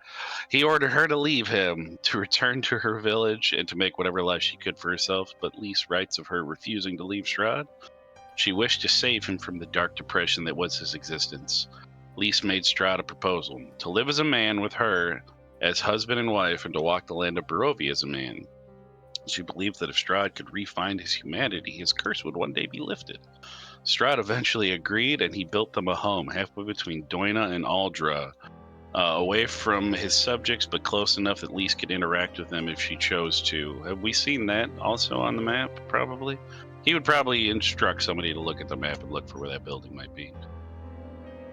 He ordered her to leave him, to return to her village, and to make whatever life she could for herself, but Lise writes of her refusing to leave Strahd. She wished to save him from the dark depression that was his existence. Lise made Strahd a proposal, to live as a man with her as husband and wife, and to walk the land of Barovia as a man. She believed that if Strahd could re-find his humanity, his curse would one day be lifted. Strahd eventually agreed, and he built them a home halfway between Doina and Aldra, away from his subjects, but close enough that Lise could interact with them if she chose to. Have we seen that also on the map? Probably. He would probably instruct somebody to look at the map and look for where that building might be.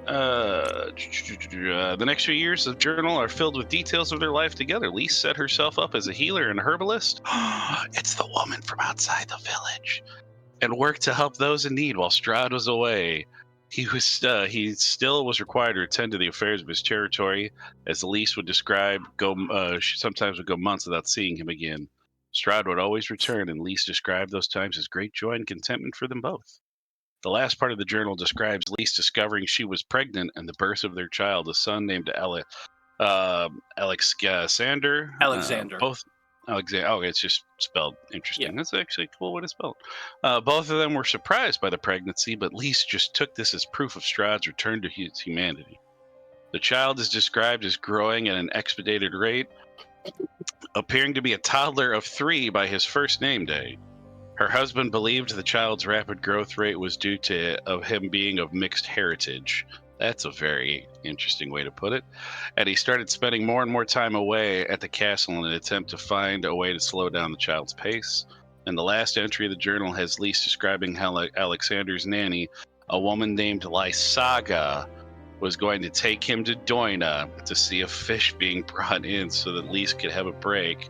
The next few years of journal are filled with details of their life together. Lise set herself up as a healer and herbalist. It's the woman from outside the village. And worked to help those in need while Strahd was away. He still was required to attend to the affairs of his territory, as Lise would describe. She sometimes would go months without seeing him again. Strahd would always return, and Lise described those times as great joy and contentment for them both. The last part of the journal describes Lise discovering she was pregnant and the birth of their child, a son named Alexander. Alexander. Alexander. Oh, it's just spelled interesting. Yeah. That's actually a cool way to spell it. Both of them were surprised by the pregnancy, but Lise just took this as proof of Strahd's return to his humanity. The child is described as growing at an expedited rate, appearing to be a toddler of 3 by his first name day. Her husband believed the child's rapid growth rate was due to him being of mixed heritage. That's a very interesting way to put it. And he started spending more and more time away at the castle in an attempt to find a way to slow down the child's pace. And the last entry of the journal has Lise describing how Alexander's nanny, a woman named Lysaga, was going to take him to Doina to see a fish being brought in so that Lise could have a break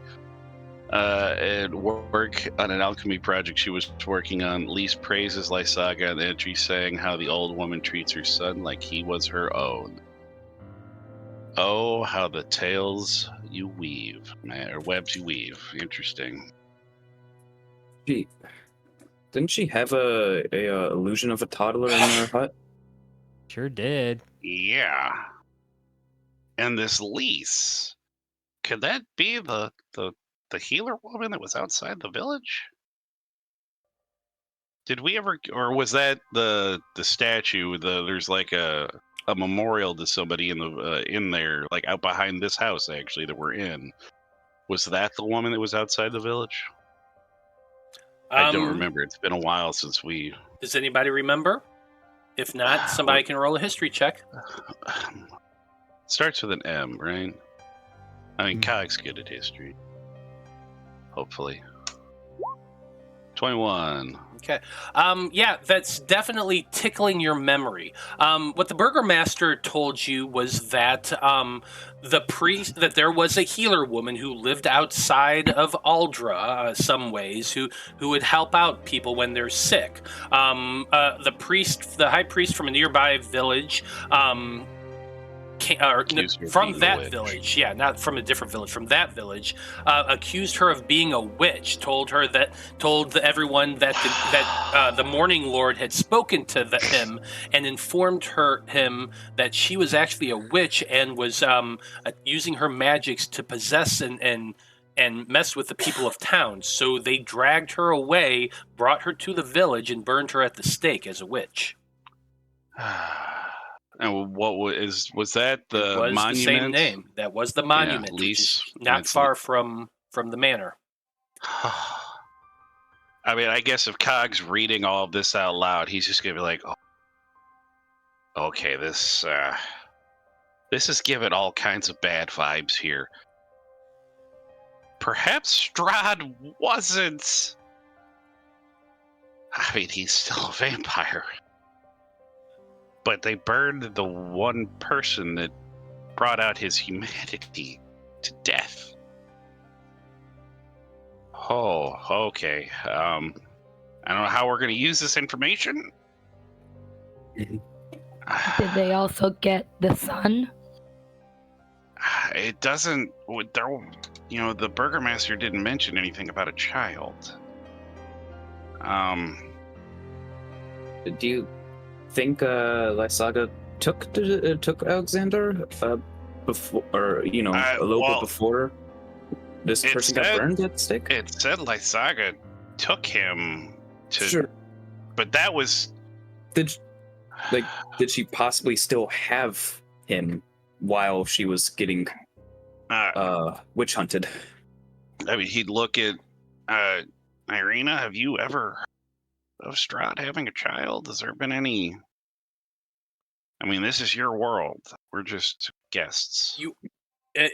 and work on an alchemy project she was working on. Lise praises Lysaga in the entry, saying how the old woman treats her son like he was her own. Oh, how the tales you weave, man, or webs you weave. Interesting. Didn't she have a illusion of a toddler in her hut? Sure did. Yeah. And this lease, could that be the healer woman that was outside the village? Did we ever, or was that the statue? There's like a memorial to somebody in there, like out behind this house actually that we're in. Was that the woman that was outside the village? I don't remember. It's been a while since we. Does anybody remember? If not, somebody can roll a history check. Starts with an M, right? I mean, Cog's good at history. Hopefully. 21. Okay. Yeah, that's definitely tickling your memory. What the burgomaster told you was that that there was a healer woman who lived outside of Aldra, some ways, who would help out people when they're sick. The high priest from a nearby village, from that village, yeah, not from a different village, from that village, accused her of being a witch. Told everyone that the Morning Lord had spoken to him and informed him that she was actually a witch and was using her magics to possess and mess with the people of town. So they dragged her away, brought her to the village, and burned her at the stake as a witch. And what was that the was monument? The same name. That was the monument, yeah, which is not far from the manor. I mean, I guess if Cog's reading all of this out loud, he's just gonna be like, "Oh, okay, this is giving all kinds of bad vibes here." Perhaps Strahd wasn't. I mean, he's still a vampire. But they burned the one person that brought out his humanity to death. Oh, okay. I don't know how we're going to use this information. Did they also get the son? It doesn't. The burgomaster didn't mention anything about a child. Do you think Lysaga took Alexander before, or a little bit before this person got burned at the stake? It said Lysaga took him to. Sure. But that was. Did she possibly still have him while she was getting witch hunted? I mean, he'd look at Irina. Have you ever heard of Strahd having a child? Has there been any? I mean, this is your world. We're just guests.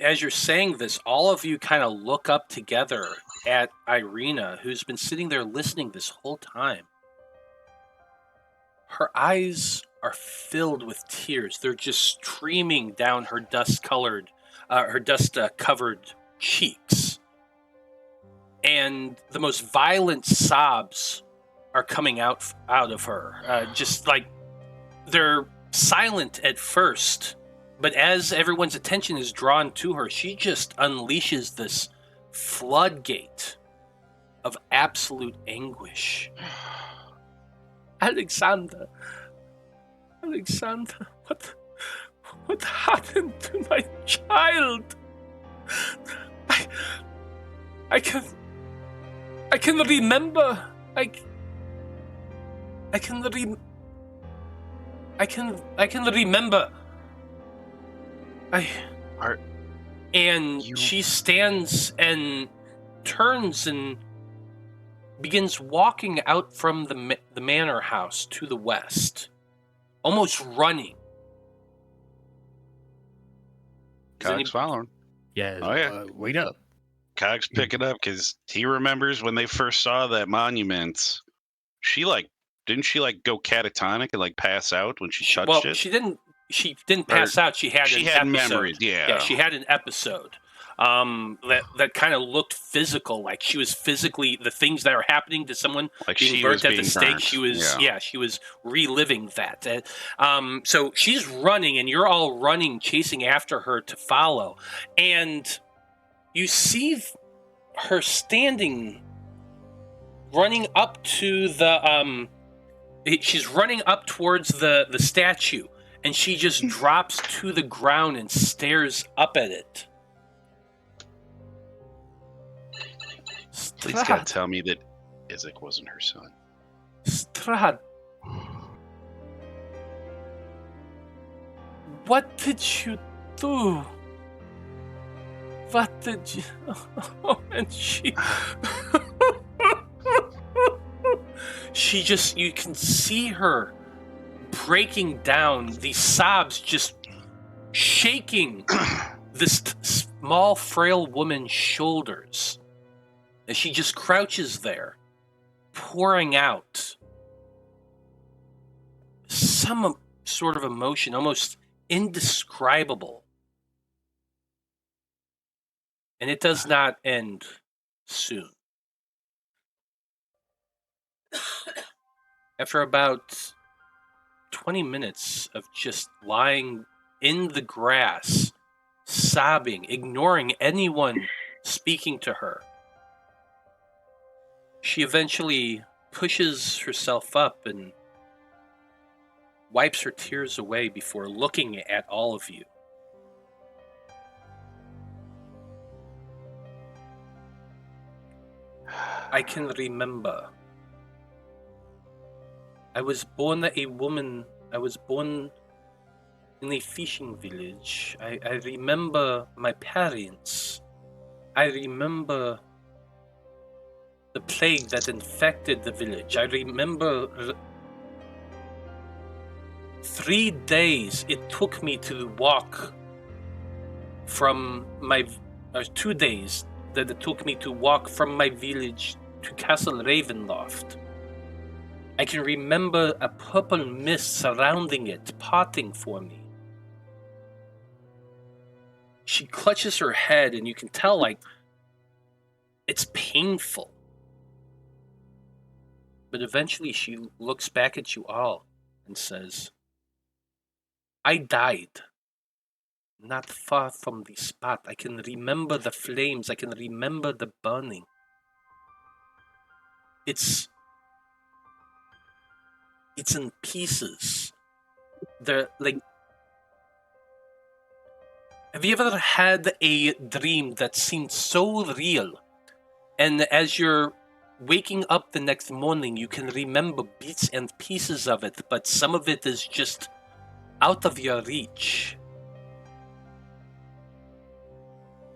As you're saying this, all of you kind of look up together at Irina, who's been sitting there listening this whole time. Her eyes are filled with tears. They're just streaming down her dust-covered cheeks. And the most violent sobs are coming out of her. Just like they're silent at first, but as everyone's attention is drawn to her, she just unleashes this floodgate of absolute anguish. Alexander, what happened to my child? I can remember. I can remember. She stands and turns and begins walking out from the manor house to the west, almost running. Cog's following. Yeah. Oh yeah. Wait up. Cog's picking up because he remembers when they first saw that monument. Didn't she go catatonic and pass out when she touched it? She didn't pass out. She had an episode. memories. Yeah. Yeah, she had an episode. that kind of looked physical, like she was physically the things that are happening to someone Like being she burnt was at being the stake. burnt. She was Yeah. she was reliving that. So she's running, and you're all running, chasing after her to follow, and you see her standing, running up to the she's running up towards the statue, and she just drops to the ground and stares up at it. Please God, tell me that Isaac wasn't her son. Strahd, what did you do? What did you... Oh, and she... She just... You can see her breaking down, these sobs just shaking this small, frail woman's shoulders. And she just crouches there, pouring out some sort of emotion, almost indescribable. And it does not end soon. After about 20 minutes of just lying in the grass, sobbing, ignoring anyone speaking to her, she eventually pushes herself up and wipes her tears away before looking at all of you. I can remember. I was born a woman. I was born in a fishing village. I remember my parents. I remember the plague that infected the village. I remember 3 days it took me to walk from my... 2 days that it took me to walk from my village to Castle Ravenloft. I can remember a purple mist surrounding it, parting for me. She clutches her head, and you can tell, like, it's painful. But eventually she looks back at you all and says, I died not far from the spot. I can remember the flames. I can remember the burning. It's in pieces. They're like... Have you ever had a dream that seemed so real, and as you're waking up the next morning, you can remember bits and pieces of it, but some of it is just out of your reach?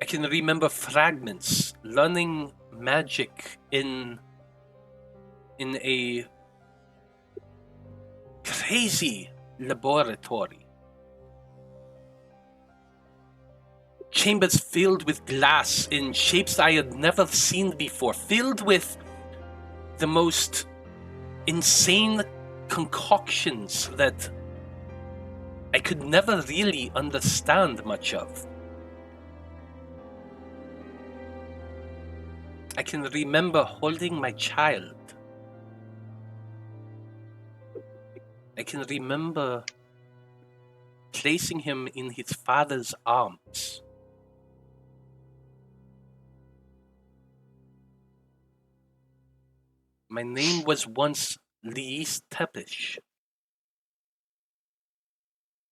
I can remember fragments, learning magic in a crazy laboratory. Chambers filled with glass in shapes I had never seen before, filled with the most insane concoctions that I could never really understand much of. I can remember holding my child. I can remember placing him in his father's arms. My name was once Liis Tepish,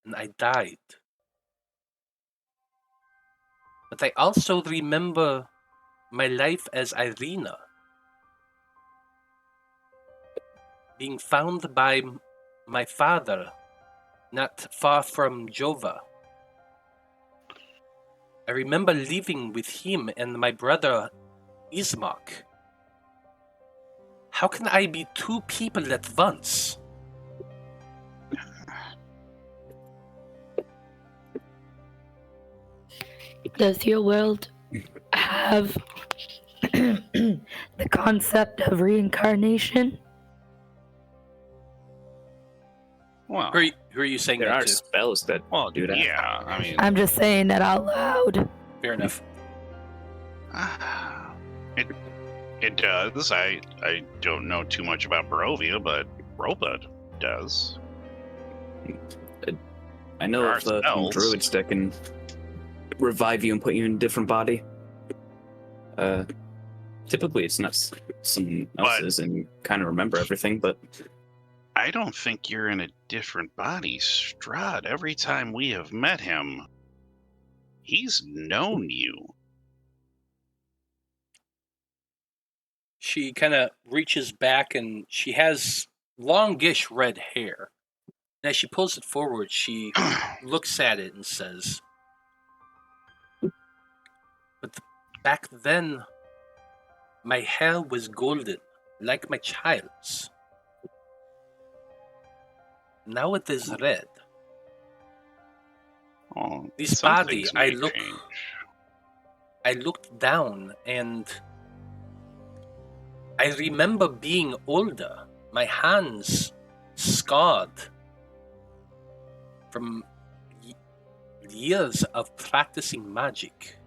and I died. But I also remember my life as Irina, being found by my father not far from Jova. I remember living with him and my brother Ismark. How can I be two people at once? Does your world have the concept of reincarnation? Well, Who are you saying There that are to? spells that do that. yeah, I mean, I'm just saying that out loud. Fair enough. It does. I don't know too much about Barovia, but Ropa does. I know There of are some spells. druids that can revive you and put you in a different body. Typically, it's not someone else's, and you kind of remember everything, but I don't think you're in a different body, Strahd. Every time we have met him, he's known you. She kind of reaches back and she has longish red hair. And as she pulls it forward, she looks at it and says, "But back then, my hair was golden, like my child's. Now it is red. Oh, This some body, things may change. I looked down and I remember being older, my hands scarred from years of practicing magic.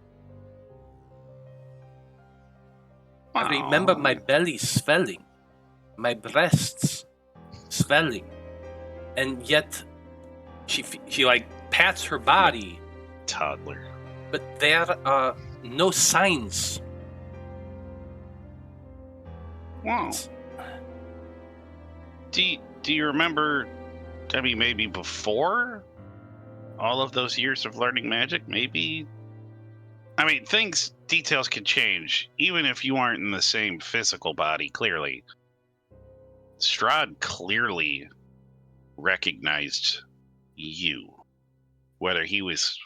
I remember my belly swelling, my breasts swelling, and yet she like pats her body, Toddler. but there are no signs. Wow. Do you remember, I mean, maybe before all of those years of learning magic, maybe? I mean, details can change, even if you aren't in the same physical body, clearly. Strahd clearly recognized you. Whether he was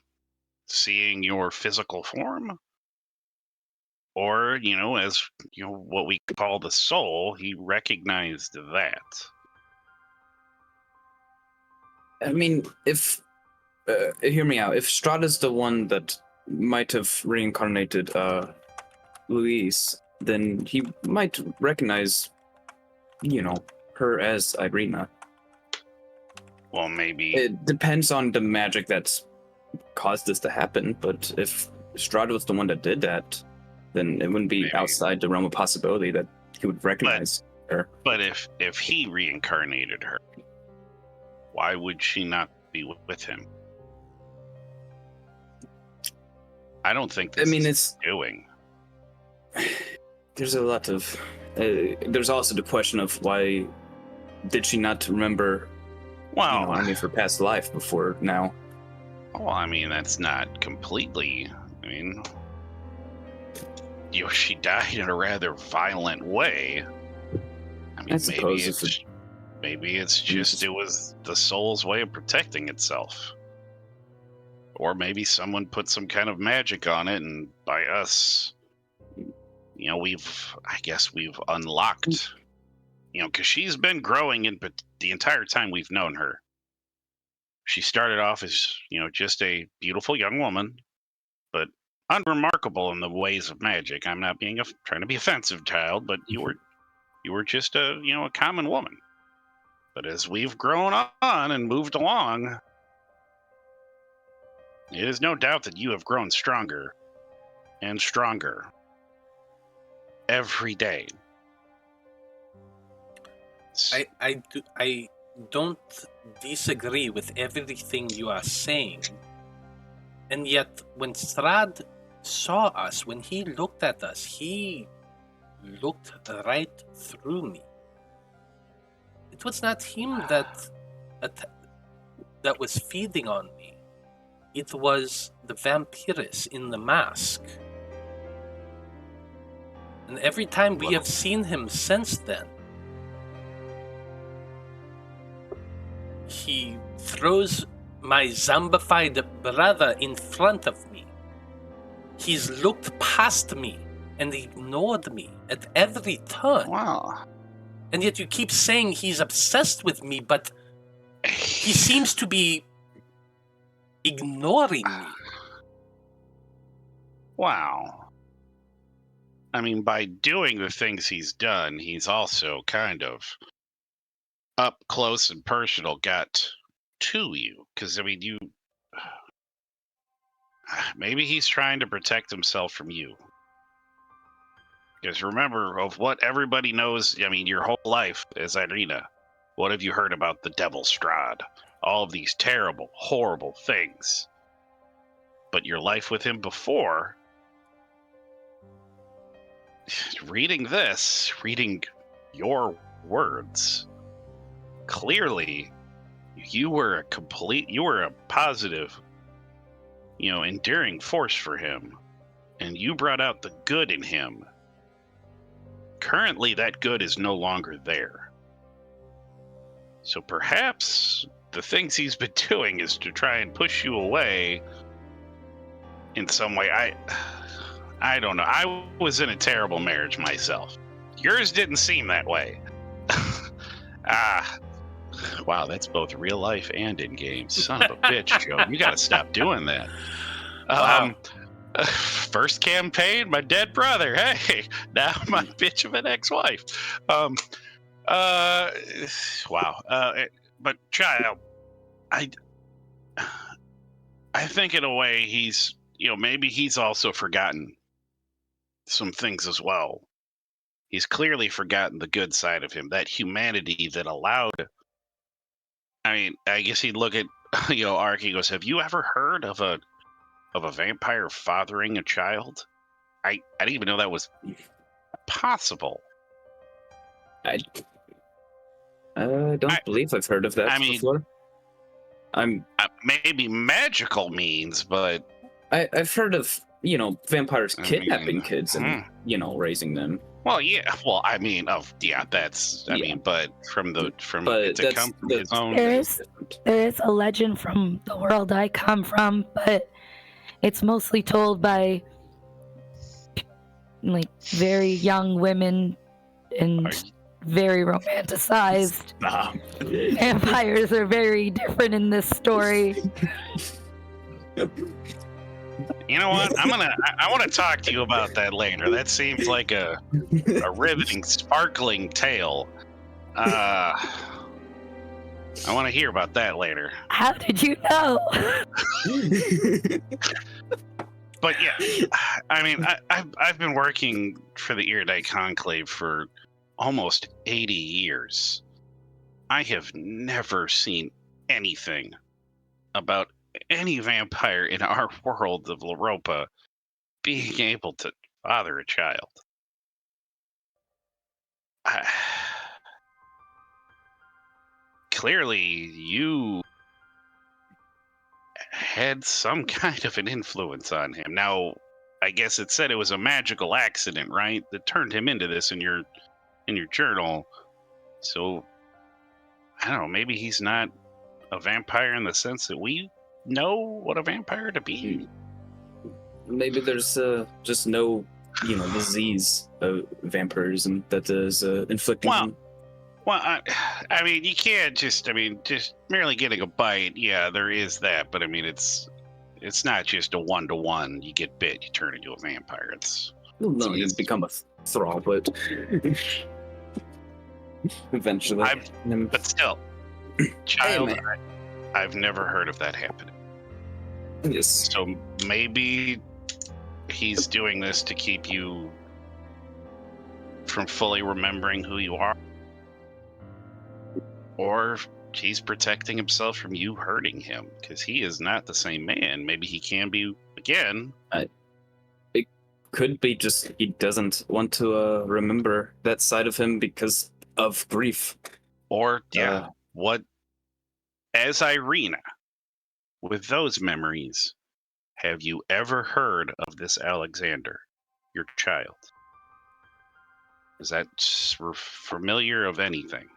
seeing your physical form, or, as, what we call the soul, he recognized that. I mean, if hear me out. If Strahd is the one that might have reincarnated Louise, then he might recognize, her as Irina. Well, maybe. It depends on the magic that's caused this to happen, but if Strahd was the one that did that, then it wouldn't be Maybe. outside the realm of possibility that he would recognize her. But if he reincarnated her, why would she not be with him? I don't think this is doing. There's a lot of... there's also the question of why did she not remember any of her past life before now? Well, I mean, that's not completely... I mean... she died in a rather violent way. I mean, maybe it's just it was the soul's way of protecting itself. Or maybe someone put some kind of magic on it, and by us, we've unlocked, because she's been growing the entire time we've known her. She started off as, just a beautiful young woman, but unremarkable in the ways of magic. I'm not trying to be offensive, child, but you were just a common woman. But as we've grown on and moved along, it is no doubt that you have grown stronger and stronger every day. I don't disagree with everything you are saying. And yet, when Strahd saw us, when he looked at us, he looked right through me. It was not him that was feeding on me. It was the vampiress in the mask. And every time we have seen him since then, he throws my zombified brother in front of me. He's looked past me and ignored me at every turn. Wow. And yet you keep saying he's obsessed with me, but he seems to be ignoring me. Wow. I mean, by doing the things he's done, he's also kind of up close and personal got to you. Because, I mean, maybe he's trying to protect himself from you. Because remember, of what everybody knows, I mean, your whole life as Irina, what have you heard about the devil Strahd? All of these terrible, horrible things. But your life with him before, reading this, reading your words, clearly you were a positive, enduring force for him. And you brought out the good in him. Currently, that good is no longer there. So perhaps the things he's been doing is to try and push you away in some way. I don't know. I was in a terrible marriage myself. Yours didn't seem that way. Wow, that's both real life and in game. Son of a bitch, Joe. You gotta stop doing that. Wow. First campaign, my dead brother. Hey, now my bitch of an ex-wife. Wow. But child, I think in a way he's, maybe he's also forgotten some things as well. He's clearly forgotten the good side of him, that humanity that allowed. I mean, I guess he'd look at, Ark. He goes, "Have you ever heard of a vampire fathering a child? I didn't even know that was possible." I don't believe I've heard of that before. Maybe magical means, but I've heard of vampires kidnapping kids and raising them. Well, yeah. Well, I mean, that's. I mean, but it's his own. There is a legend from the world I come from, but it's mostly told by like very young women and very romanticized. Vampires are very different in this story. You know what? I want to talk to you about that later. That seems like a riveting, sparkling tale. I want to hear about that later. How did you know? But yeah, I mean, I've been working for the Iridite Conclave for almost 80 years. I have never seen anything about any vampire in our world of Europa being able to father a child. Clearly, you had some kind of an influence on him. Now, I guess it said it was a magical accident, right? That turned him into this in your journal. So, I don't know, maybe he's not a vampire in the sense that we know what a vampire to be. Maybe there's just no, disease of vampirism that is inflicting him. Well, I mean, you can't just merely getting a bite. Yeah, there is that, but I mean, it's not just a 1-to-1. You get bit, you turn into a vampire. You become a thrall, but eventually. But still, child, hey, I've never heard of that happening. Yes. So maybe he's doing this to keep you from fully remembering who you are. Or he's protecting himself from you hurting him, because he is not the same man. Maybe he can be again. It could be just he doesn't want to remember that side of him because of grief. Or, what, as Irina, with those memories, have you ever heard of this Alexander, your child? Is that familiar of anything?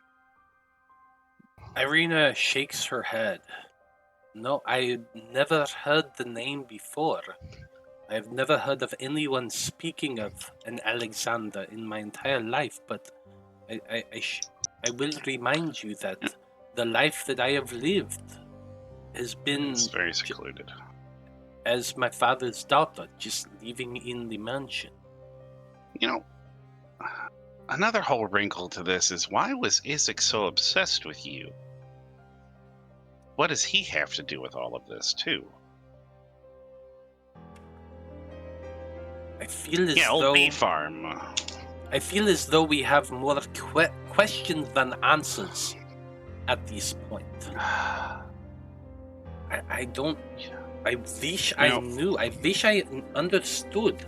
Irina shakes her head. No, I never heard the name before. I've never heard of anyone speaking of an Alexander in my entire life, but I will remind you that the life that I have lived has been... It's very secluded. As my father's daughter, just living in the mansion. Another whole wrinkle to this is, why was Urzak so obsessed with you? What does he have to do with all of this, too? I feel as Yeah, old though bee farm. I feel as though we have more questions than answers at this point. I don't. I wish I knew. I wish I understood.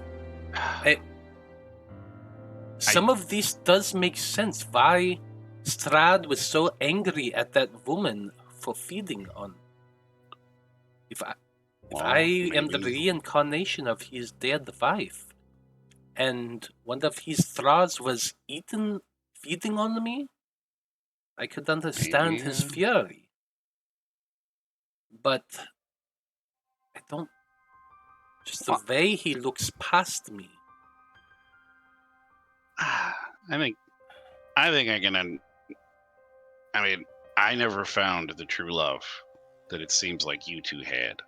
Some of this does make sense. Why Strahd was so angry at that woman for feeding on. If I am the reincarnation of his dead wife, and one of his thralls was feeding on me, I could understand his fury. But I don't. Just the way he looks past me. I think I can. I mean, I never found the true love that it seems like you two had.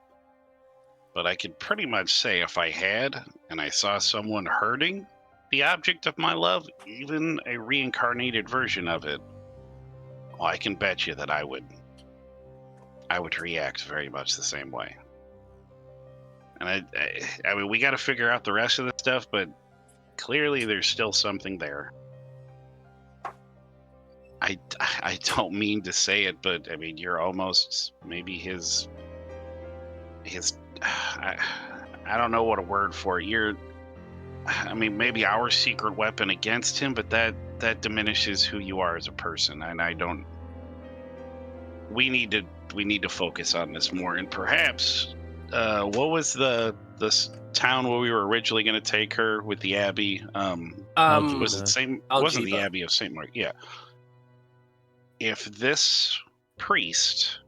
But I could pretty much say if I had, and I saw someone hurting the object of my love, even a reincarnated version of it, well, I can bet you that I would react very much the same way. And I mean, we got to figure out the rest of the stuff, but clearly there's still something there. I don't mean to say it, but I mean, you're almost maybe his I don't know what a word for it. I mean, maybe our secret weapon against him, but that diminishes who you are as a person, and I don't. We need to focus on this more, and perhaps what was the town where we were originally going to take her with the Abbey? Was it same? Wasn't the Abbey of Saint Mark? Yeah. If this priest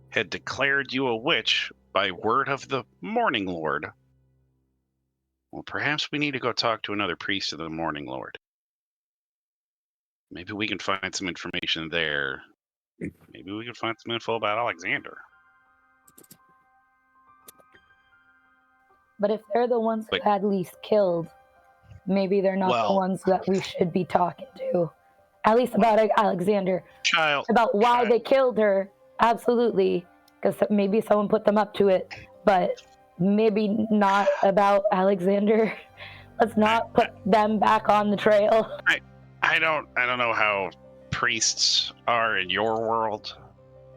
had declared you a witch by word of the Morning Lord, well, perhaps we need to go talk to another priest of the Morning Lord. Maybe we can find some information there. Maybe we can find some info about Alexander. But if they're the ones who had Lise killed, maybe they're not the ones that we should be talking to. At least about Alexander. About why they killed her, absolutely. Because maybe someone put them up to it. But maybe not about Alexander. Let's not put them back on the trail. I don't know how priests are in your world,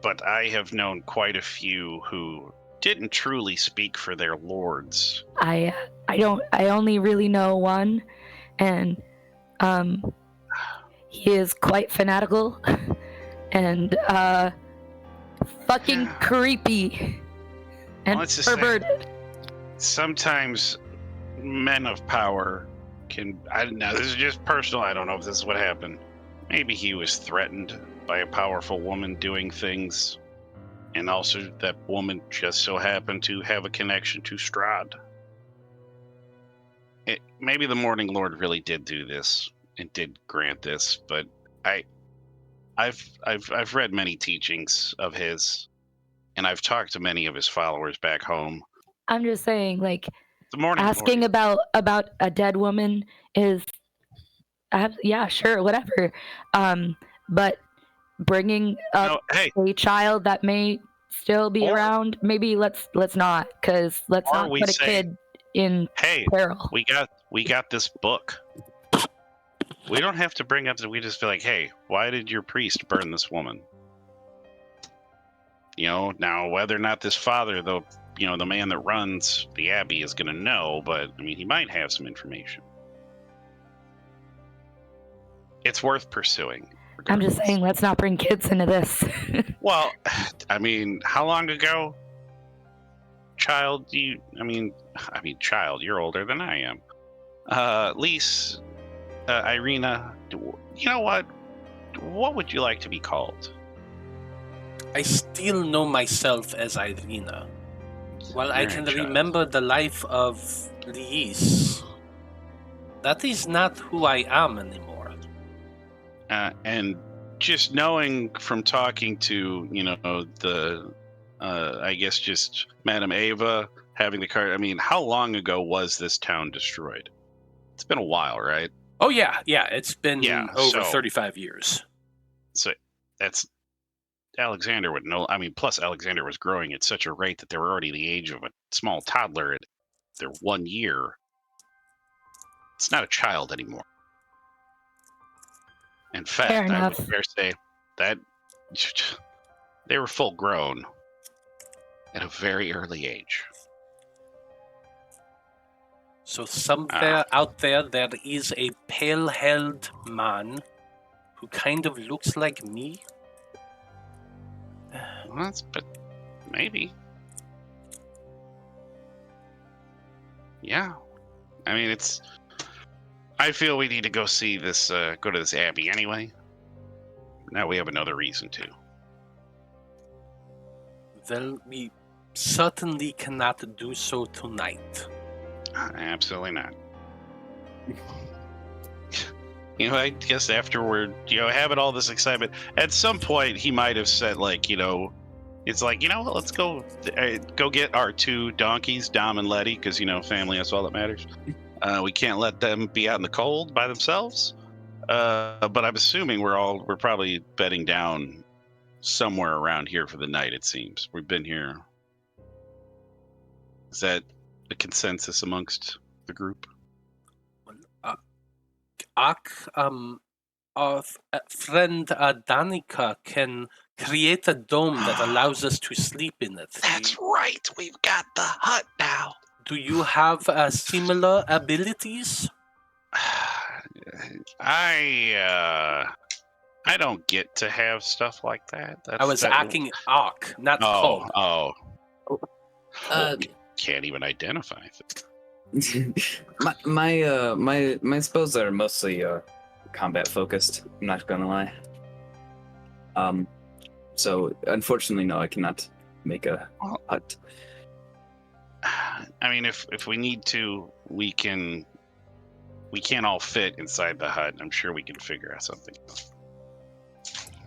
but I have known quite a few who didn't truly speak for their lords. I only really know one, and he is quite fanatical and fucking creepy and perverted. Sometimes men of power can. I don't know. This is just personal. I don't know if this is what happened. Maybe he was threatened by a powerful woman doing things, and also that woman just so happened to have a connection to Strahd. Maybe the Morning Lord really did do this and did grant this, but I've read many teachings of his, and I've talked to many of his followers back home. I'm just saying, like, asking Lord. about a dead woman is, yeah, sure, whatever. But bringing up a child that may still be around, maybe let's not, because let's not put a kid in peril. We got this book. We don't have to bring up that. We just feel like, hey, why did your priest burn this woman? You know, now whether or not this father, though, you know, the man that runs the Abbey is going to know, but I mean, he might have some information. It's worth pursuing. Regardless. I'm just saying, let's not bring kids into this. Well, I mean, how long ago? Child, child, you're older than I am. Lise, Irina, you know what? What would you like to be called? I still know myself as Irina. Well, I can remember the life of Lise. That is not who I am anymore. And just knowing from talking to, you know, I guess just Madame Ava having the card. I mean, how long ago was this town destroyed? It's been a while, right? Oh, yeah. It's been over 35 years. So that's Alexander would know. I mean, plus Alexander was growing at such a rate that they were already the age of a small toddler at their 1 year. It's not a child anymore. In fact, Fair I enough. would dare say that they were full grown at a very early age. So somewhere out there is a pale-haired man who kind of looks like me. Well, but maybe. Yeah. I mean, I feel we need to go see this, go to this abbey anyway. Now we have another reason to. Well, we certainly cannot do so tonight. Absolutely not. I guess after we're, having all this excitement, at some point he might have said, like, it's like, what, let's go get our 2 donkeys, Dom and Letty, because, family, that's all that matters. We can't let them be out in the cold by themselves. But I'm assuming we're probably bedding down somewhere around here for the night, it seems. We've been here. Is that a consensus amongst the group? Our friend Danika can create a dome that allows us to sleep in it. That's right. We've got the hut now. Do you have similar abilities? I don't get to have stuff like that. I was acting Ark, not Cobb. Oh. Can't even identify it. my spells are mostly combat focused. I'm not gonna lie. So unfortunately, no, I cannot make a hut. I mean, if we need to, we can't all fit inside the hut. I'm sure we can figure out something.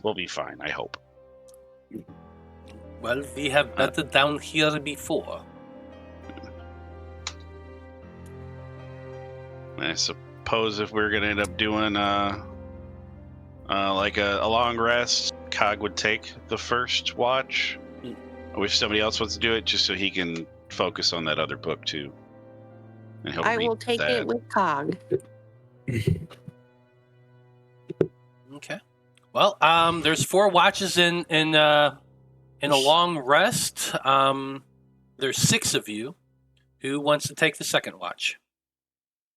We'll be fine, I hope. Well, we have bedded down here before. I suppose if we're gonna end up doing like a long rest, Cog would take the first watch. I wish somebody else wants to do it, just so he can focus on that other book too. And he'll I read will take that. it with Cog. Okay. Well, there's 4 watches in a long rest. There's 6 of you. Who wants to take the second watch?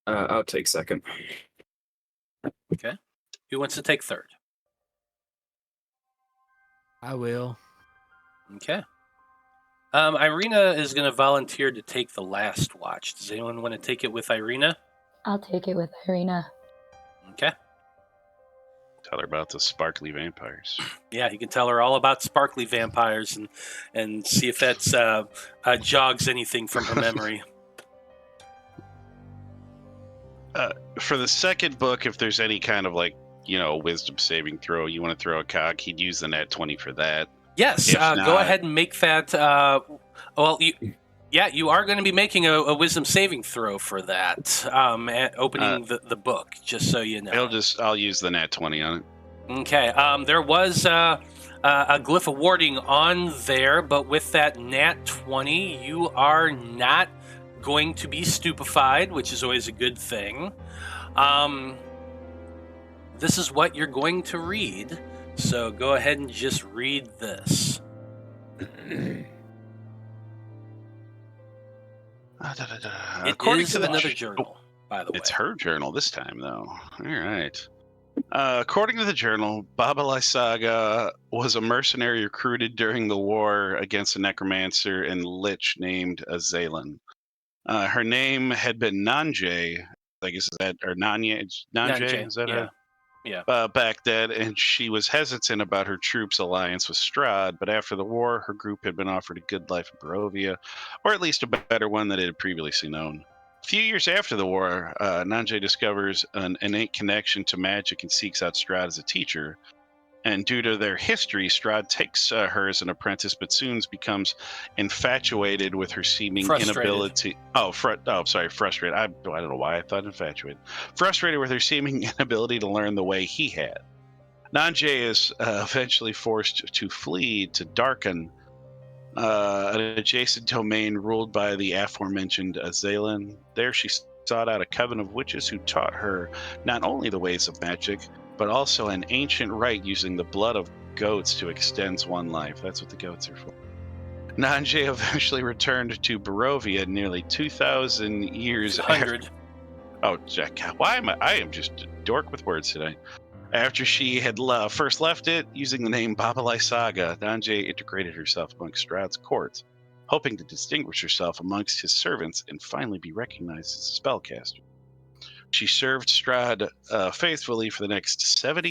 I'll take second. Okay. Who wants to take third? I will. Okay. Irina is going to volunteer to take the last watch. Does anyone want to take it with Irina? I'll take it with Irina. Okay. Tell her about the sparkly vampires. Yeah, you can tell her all about sparkly vampires and see if that's jogs anything from her memory. For the second book, if there's any kind of wisdom saving throw you want to throw a Cog, he'd use the nat 20 for that. Yes, go ahead and make that. You are going to be making a wisdom saving throw for that. Opening the book, just so you know. I'll use the nat 20 on it. Okay. There was a glyph of warding on there, but with that nat 20, you are not going to be stupefied, which is always a good thing. This is what you're going to read, so go ahead and just read this. According is to another journal, by the way. It's her journal this time, though. All right. According to the journal, Baba Lysaga was a mercenary recruited during the war against a necromancer and lich named Azalan. Her name had been Nanje, I guess, or Nanye? Nanje? Is that yeah. Yeah. Back then, and she was hesitant about her troops' alliance with Strahd, but after the war, her group had been offered a good life in Barovia, or at least a better one than it had previously known. A few years after the war, Nanje discovers an innate connection to magic and seeks out Strahd as a teacher. And due to their history, Strahd takes her as an apprentice, but soon becomes infatuated with her seeming inability. Frustrated. I don't know why I thought infatuated. Frustrated with her seeming inability to learn the way he had. Nanje is eventually forced to flee to Darken, an adjacent domain ruled by the aforementioned Azalan. There she sought out a coven of witches who taught her not only the ways of magic, but also an ancient rite using the blood of goats to extend one's life. That's what the goats are for. Nanjay eventually returned to Barovia nearly 2,000 years after. 100. Oh, Jack, why am I am just a dork with words today. After she had first left it, using the name Baba Lysaga, Nanjay integrated herself amongst Strahd's court, hoping to distinguish herself amongst his servants and finally be recognized as a spellcaster. She served Strahd faithfully for the next 70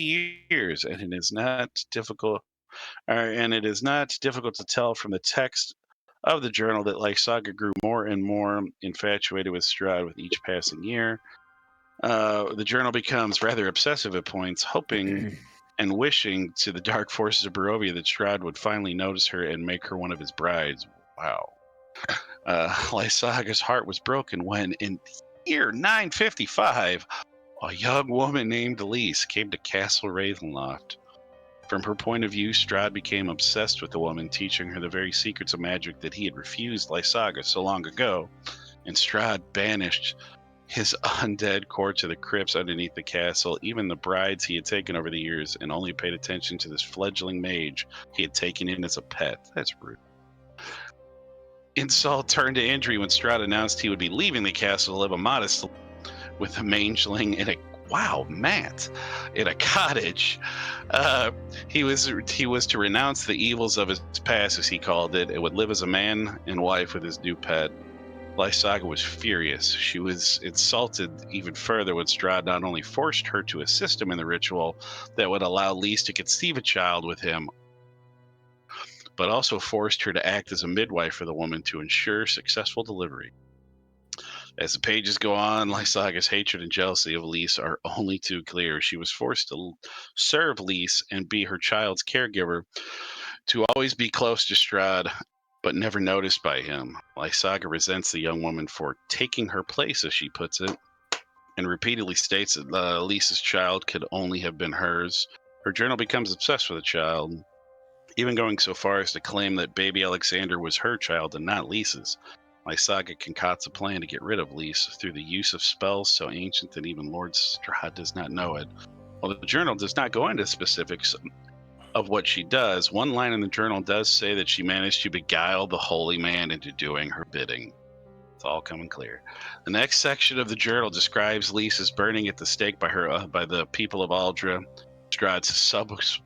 years, and it is not difficult to tell from the text of the journal that Lysaga grew more and more infatuated with Strahd with each passing year. The journal becomes rather obsessive at points, hoping and wishing to the dark forces of Barovia that Strahd would finally notice her and make her one of his brides. Wow. Lysaga's heart was broken when, in year 955, a young woman named Elise came to Castle Ravenloft. From her point of view, Strahd became obsessed with the woman, teaching her the very secrets of magic that he had refused Lysaga so long ago, and Strahd banished his undead court to the crypts underneath the castle, even the brides he had taken over the years, and only paid attention to this fledgling mage he had taken in as a pet. That's rude. Insult turned to injury when Strahd announced he would be leaving the castle to live a modest life with a mangeling in a in a cottage. He was to renounce the evils of his past, as he called it, and would live as a man and wife with his new pet. Lysaga was furious. She was insulted even further when Strahd not only forced her to assist him in the ritual that would allow Lys to conceive a child with him, but also forced her to act as a midwife for the woman to ensure successful delivery. As the pages go on, Lysaga's hatred and jealousy of Lys are only too clear. She was forced to serve Lys and be her child's caregiver, to always be close to Strahd, but never noticed by him. Lysaga resents the young woman for taking her place, as she puts it, and repeatedly states that Lys's child could only have been hers. Her journal becomes obsessed with the child, even going so far as to claim that baby Alexander was her child and not Lys's. Lysaga concocts a plan to get rid of Lys through the use of spells so ancient that even Lord Strahd does not know it. While the journal does not go into specifics of what she does, one line in the journal does say that she managed to beguile the holy man into doing her bidding. It's all coming clear. The next section of the journal describes Lys as burning at the stake by the people of Aldra, Strahd's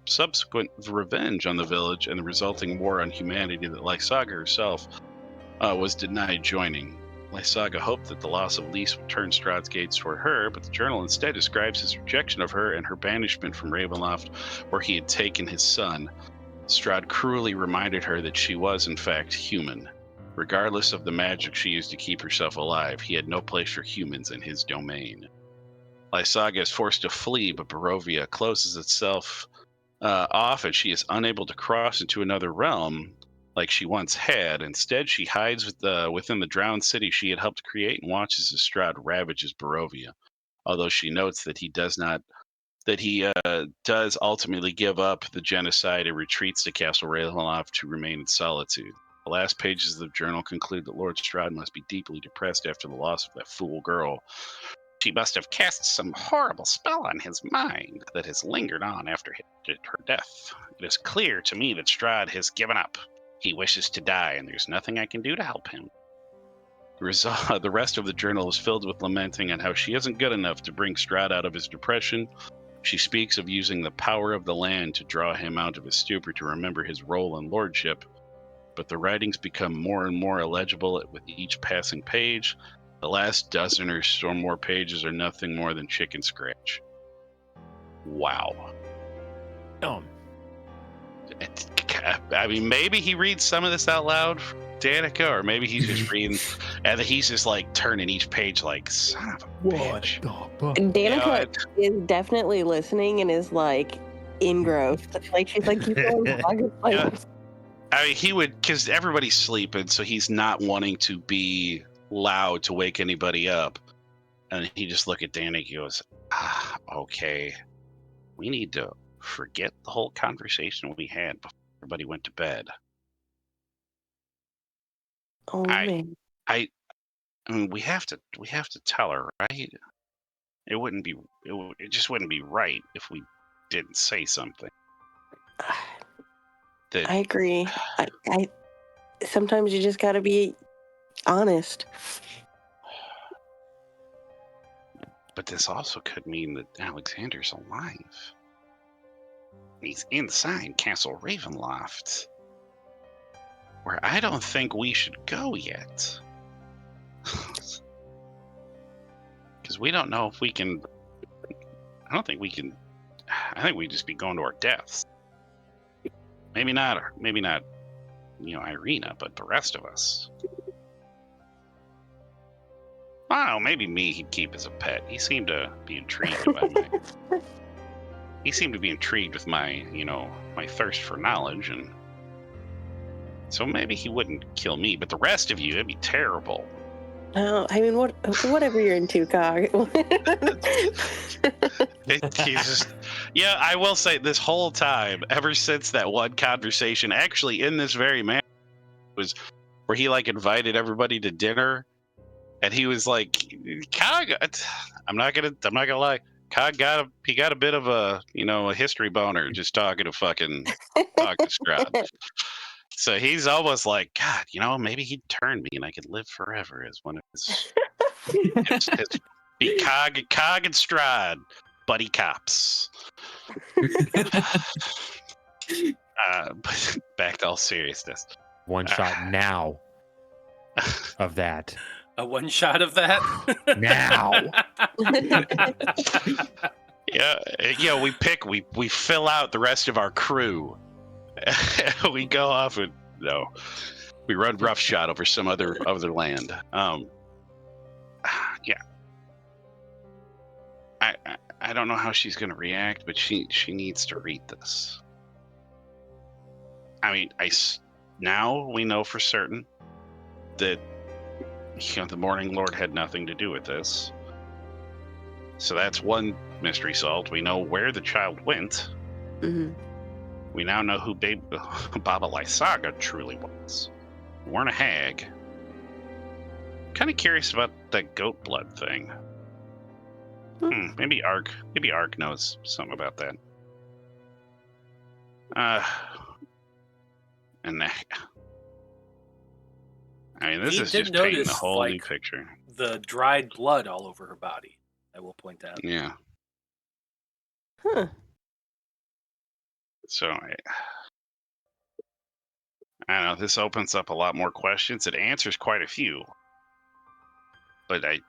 subsequent revenge on the village, and the resulting war on humanity that Lysaga herself was denied joining. Lysaga hoped that the loss of Lys would turn Strahd's gaze toward her, but the journal instead describes his rejection of her and her banishment from Ravenloft, where he had taken his son. Strahd cruelly reminded her that she was, in fact, human. Regardless of the magic she used to keep herself alive, he had no place for humans in his domain. Lysaga is forced to flee, but Barovia closes itself off, and she is unable to cross into another realm like she once had. Instead, she hides within the drowned city she had helped create and watches as Strahd ravages Barovia. Although she notes that he does ultimately give up the genocide and retreats to Castle Ravenloft to remain in solitude. The last pages of the journal conclude that Lord Strahd must be deeply depressed after the loss of that fool girl. She must have cast some horrible spell on his mind that has lingered on after her death. It is clear to me that Strahd has given up. He wishes to die, and there's nothing I can do to help him. The rest of the journal is filled with lamenting on how she isn't good enough to bring Strahd out of his depression. She speaks of using the power of the land to draw him out of his stupor to remember his role in lordship, but the writings become more and more illegible with each passing page. The last dozen or so more pages are nothing more than chicken scratch. Wow. I mean, maybe he reads some of this out loud, Danika, or maybe he's just reading, and he's just like turning each page like, son of a bitch. Danika is definitely listening and is like engrossed. Like she's like, keep going. Like, Yeah. I mean, he would, because everybody's sleeping, so he's not wanting to be loud to wake anybody up. And he just look at Danika and goes, okay, we need to forget the whole conversation we had before everybody went to bed. oh man. I mean, we have to tell her, right? It just wouldn't be right if we didn't say something. I agree. I sometimes you just gotta be honest. But this also could mean that Alexander's alive. He's inside Castle Ravenloft, where I don't think we should go yet. Because we don't know if we can. I don't think we can. I think we'd just be going to our deaths. Maybe not, Irina, but the rest of us. I don't know, maybe me he'd keep as a pet. He seemed to be intrigued by he seemed to be intrigued with my, my thirst for knowledge, and so maybe he wouldn't kill me, but the rest of you, it'd be terrible. No, I mean, whatever you're into, Cog. Yeah, I will say this whole time, ever since that one conversation, actually in this very manner, was where he invited everybody to dinner, and he was like, Cog, I'm not gonna lie, Cog got a bit of a history boner just talking to Strahd. So he's almost like, God, maybe he'd turn me and I could live forever as one of his be Cog and Strahd, buddy cops. But back to all seriousness. One shot now of that. A one shot of that? Now. Yeah, we fill out the rest of our crew. We go off and we run roughshod over some other land. Yeah. I don't know how she's going to react, but she needs to read this. I mean, now we know for certain that the Morning Lord had nothing to do with this. So that's one mystery solved. We know where the child went. Mm-hmm. We now know who Baba Lysaga truly was. We weren't a hag. Kind of curious about that goat blood thing. Maybe Ark knows something about that. And I mean, this He is did just painting notice, the whole new picture. The dried blood all over her body, I will point out. Yeah. Huh. So I don't know. This opens up a lot more questions. It answers quite a few, but I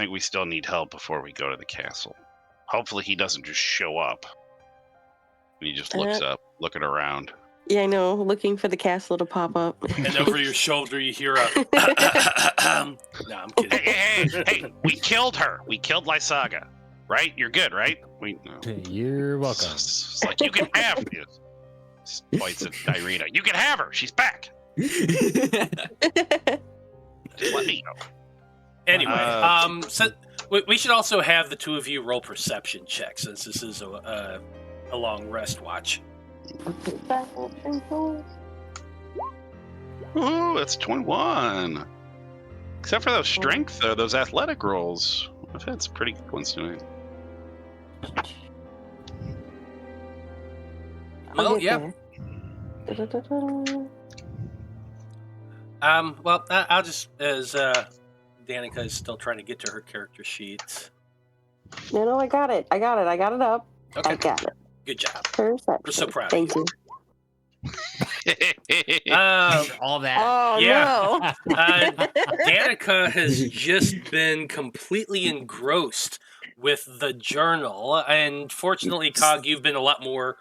think we still need help before we go to the castle. Hopefully, he doesn't just show up and he just looks up, looking around. Yeah, I know. Looking for the castle to pop up. And over your shoulder, you hear a. No, I'm kidding. Hey! We killed her. We killed Lysaga. Right? You're good, right? You're welcome. It's like, you can have this. Points at Irina. You can have her. She's back. Just let me know. Anyway, so we should also have the two of you roll perception checks, since this is a long rest watch. Ooh, that's 21. Except for those strength, though, those athletic rolls. I've had some pretty good ones tonight. Well, yeah. Well, I'll just, as Danika is still trying to get to her character sheet. No, I got it. I got it up. Okay. I got it. Good job. Perception. We're so proud. Thank you. All that. Oh, Yeah. no. Danika has just been completely engrossed with the journal, and fortunately, Cog, you've been a lot more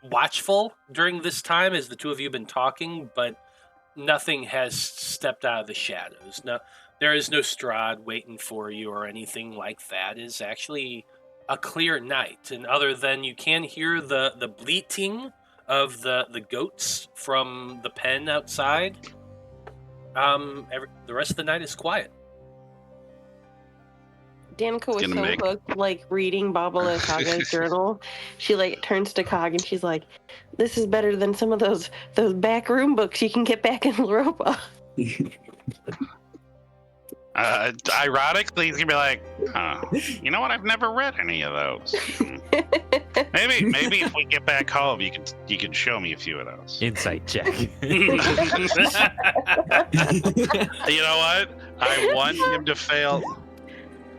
watchful during this time as the two of you have been talking, but nothing has stepped out of the shadows. No, there is no Strahd waiting for you or anything like that. It's actually a clear night, and other than you can hear the bleating of the goats from the pen outside, the rest of the night is quiet. Danika was Gonna so make- hooked, like reading Baba Lysaga's journal. She like turns to Cog and she's like, "This is better than some of those back room books you can get back in Europa." Ironically, he's gonna be like, you know what? I've never read any of those. Maybe if we get back home, you can show me a few of those. Insight check. You know what? I want him to fail.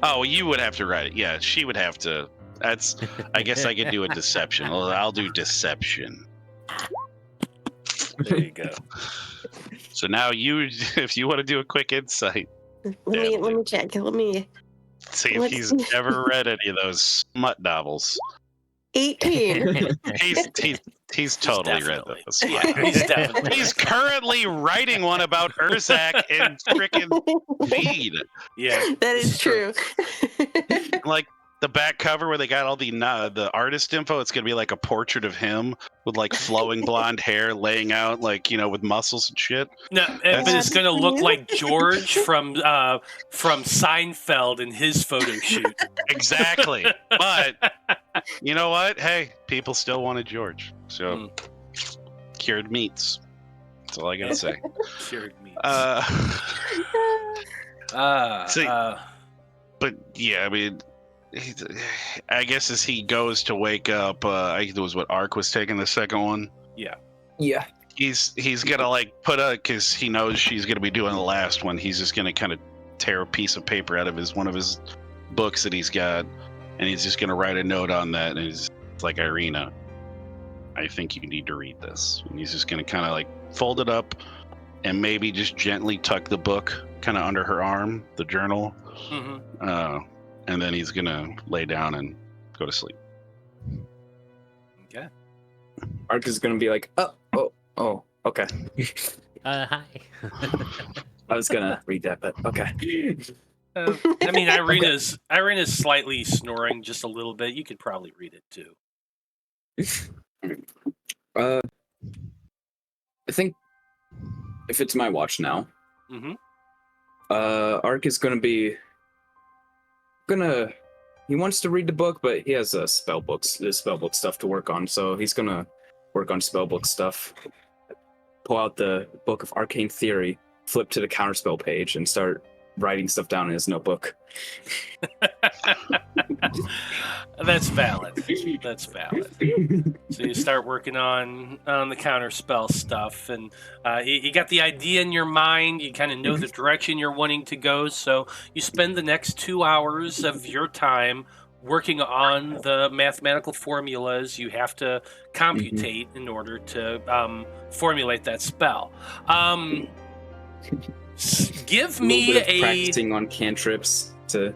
Oh, you would have to write it. Yeah, she would have to. I guess I could do a deception. I'll do deception. There you go. So now if you want to do a quick insight, Let me check. Let me. see if he's ever read any of those smut novels. 18. He's totally read Definitely. those. Yeah, he's definitely. He's currently writing one about Urzak in frickin' Vide. Yeah. That is true. Like the back cover where they got all the artist info, it's gonna be like a portrait of him with like flowing blonde hair laying out like, with muscles and shit. No, but it's going to look like George from Seinfeld in his photo shoot. Exactly. But you know what? Hey, people still wanted George. So cured meats. That's all I gotta say. Cured meats. See, but yeah, I mean, I guess as he goes to wake up, I think it was what Ark was taking the second one. Yeah. Yeah. He's gonna like because he knows she's gonna be doing the last one. He's just gonna kind of tear a piece of paper out of one of his books that he's got, and he's just gonna write a note on that, and he's like, Irina, I think you need to read this. And he's just gonna kind of like fold it up, and maybe just gently tuck the book kind of under her arm, the journal, and then he's gonna lay down and go to sleep. Okay. Ark is gonna be like, oh, okay. Hi. I was gonna read that, but okay. I mean, Irina's slightly snoring just a little bit. You could probably read it too. I think if it's my watch now, Ark is gonna he wants to read the book, but he has spellbook stuff to work on, so he's gonna work on spellbook stuff. Pull out the book of arcane theory, flip to the counterspell page, and start writing stuff down in his notebook. That's valid. That's valid. So you start working on the counterspell stuff, and you got the idea in your mind. You kind of know the direction you're wanting to go. So you spend the next 2 hours of your time working on the mathematical formulas you have to computate in order to formulate that spell. Give me practicing on cantrips to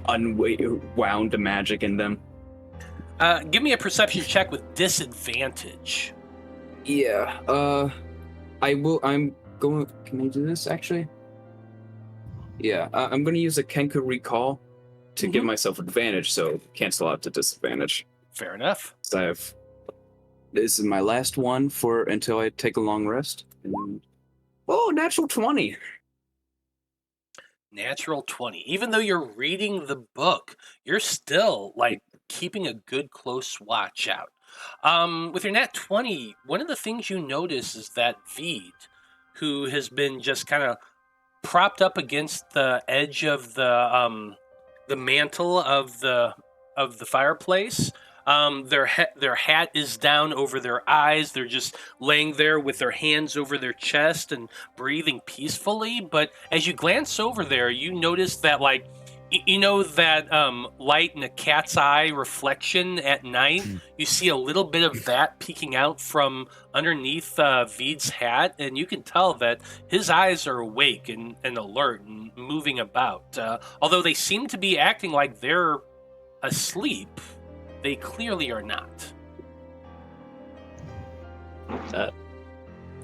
unwound the magic in them. Give me a perception check with disadvantage. Yeah. I will. I'm going. Can I do this actually? Yeah. I'm going to use a Kenku recall to give myself advantage, so cancel out the disadvantage. Fair enough. So this is my last one until I take a long rest. Oh, natural 20. Natural 20. Even though you're reading the book, you're still like keeping a good close watch out. With your nat 20, one of the things you notice is that Vide, who has been just kind of propped up against the edge of the mantle of the fireplace. Their hat is down over their eyes. They're just laying there with their hands over their chest and breathing peacefully. But as you glance over there, you notice that, like, you know that light in a cat's eye reflection at night? You see a little bit of that peeking out from underneath Vide's hat, and you can tell that his eyes are awake and alert and moving about. Although they seem to be acting like they're asleep, they clearly are not.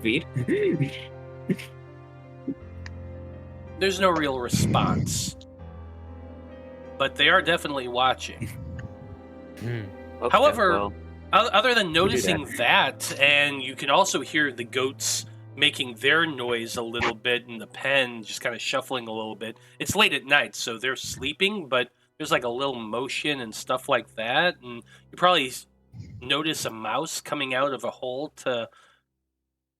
Vide? There's no real response. But they are definitely watching. Okay, However, well, other than noticing that. that, and you can also hear the goats making their noise a little bit in the pen, just kind of shuffling a little bit. It's late at night, so they're sleeping, but there's like a little motion and stuff like that, and you probably notice a mouse coming out of a hole to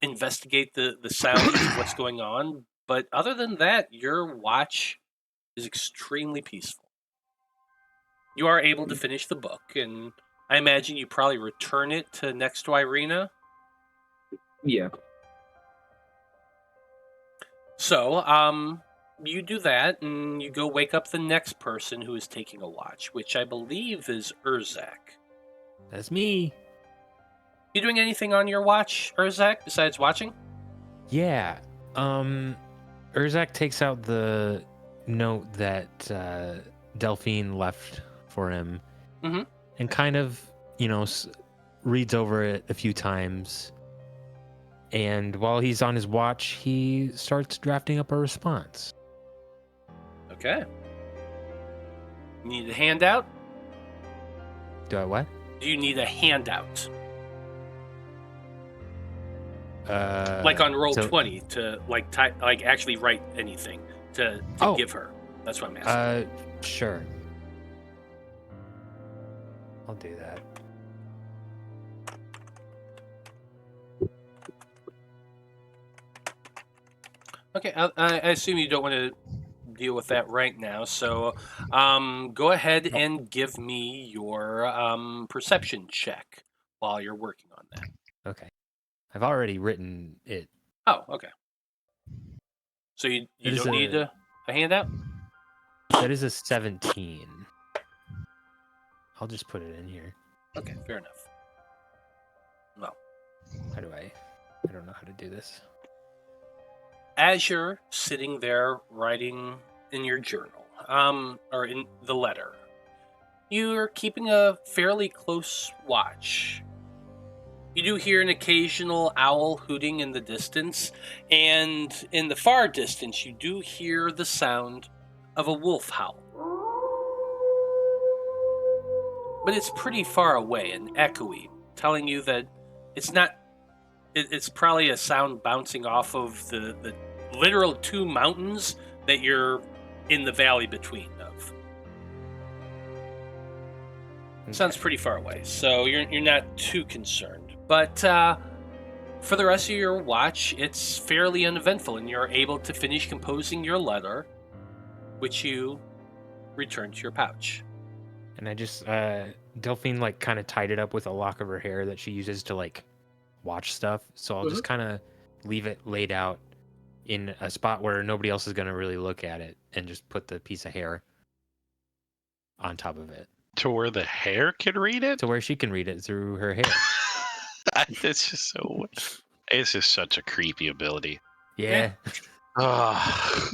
investigate the sounds of what's going on. But other than that, your watch is extremely peaceful. You are able to finish the book, and I imagine you probably return it to next to Irina. Yeah. So, you do that, and you go wake up the next person who is taking a watch, which I believe is Urzak. That's me. You doing anything on your watch, Urzak, besides watching? Yeah. Urzak takes out the note that Delphine left for him, Mhm. and kind of, reads over it a few times. And while he's on his watch, he starts drafting up a response. Okay. Need a handout? Do I what? Do you need a handout? Like on roll 20 to like actually write anything to give her. That's what I'm asking. Sure. I'll do that. Okay, I assume you don't want to deal with that right now. So, go ahead and give me your perception check while you're working on that. Okay. I've already written it. Oh, okay. So you don't need a handout? That is a 17. I'll just put it in here. Okay, fair enough. Well, How do I don't know how to do this. as you're sitting there writing in your journal, or in the letter, you're keeping a fairly close watch. You do hear an occasional owl hooting in the distance, and in the far distance, you do hear the sound of a wolf howl. But it's pretty far away and echoey, telling you that it's not. It's probably a sound bouncing off of the literal two mountains that you're in the valley between of. Sounds pretty far away, so you're not too concerned. But for the rest of your watch, it's fairly uneventful, and you're able to finish composing your letter, which you return to your pouch. And I just Delphine kind of tied it up with a lock of her hair that she uses to watch stuff. So I'll just kind of leave it laid out in a spot where nobody else is going to really look at it, and just put the piece of hair on top of it To where the hair can read it? to where she can read it through her hair. It's just so. It's just such a creepy ability. Yeah. Oh.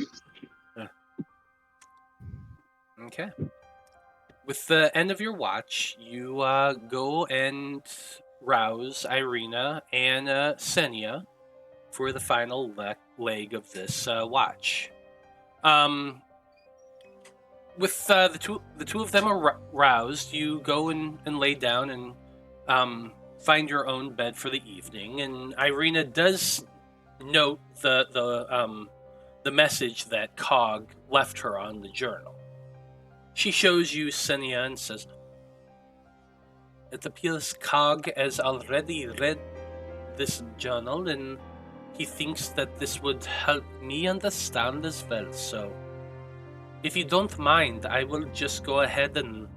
Okay. With the end of your watch, you go and rouse Irina and Ksenia for the final leg of this watch. With the two of them roused, you go and lay down and find your own bed for the evening. And Irina does note the message that Cog left her on the journal. She shows you Ksenia and says, "It appears Cog has already read this journal, and he thinks that this would help me understand as well. So, if you don't mind, I will just go ahead and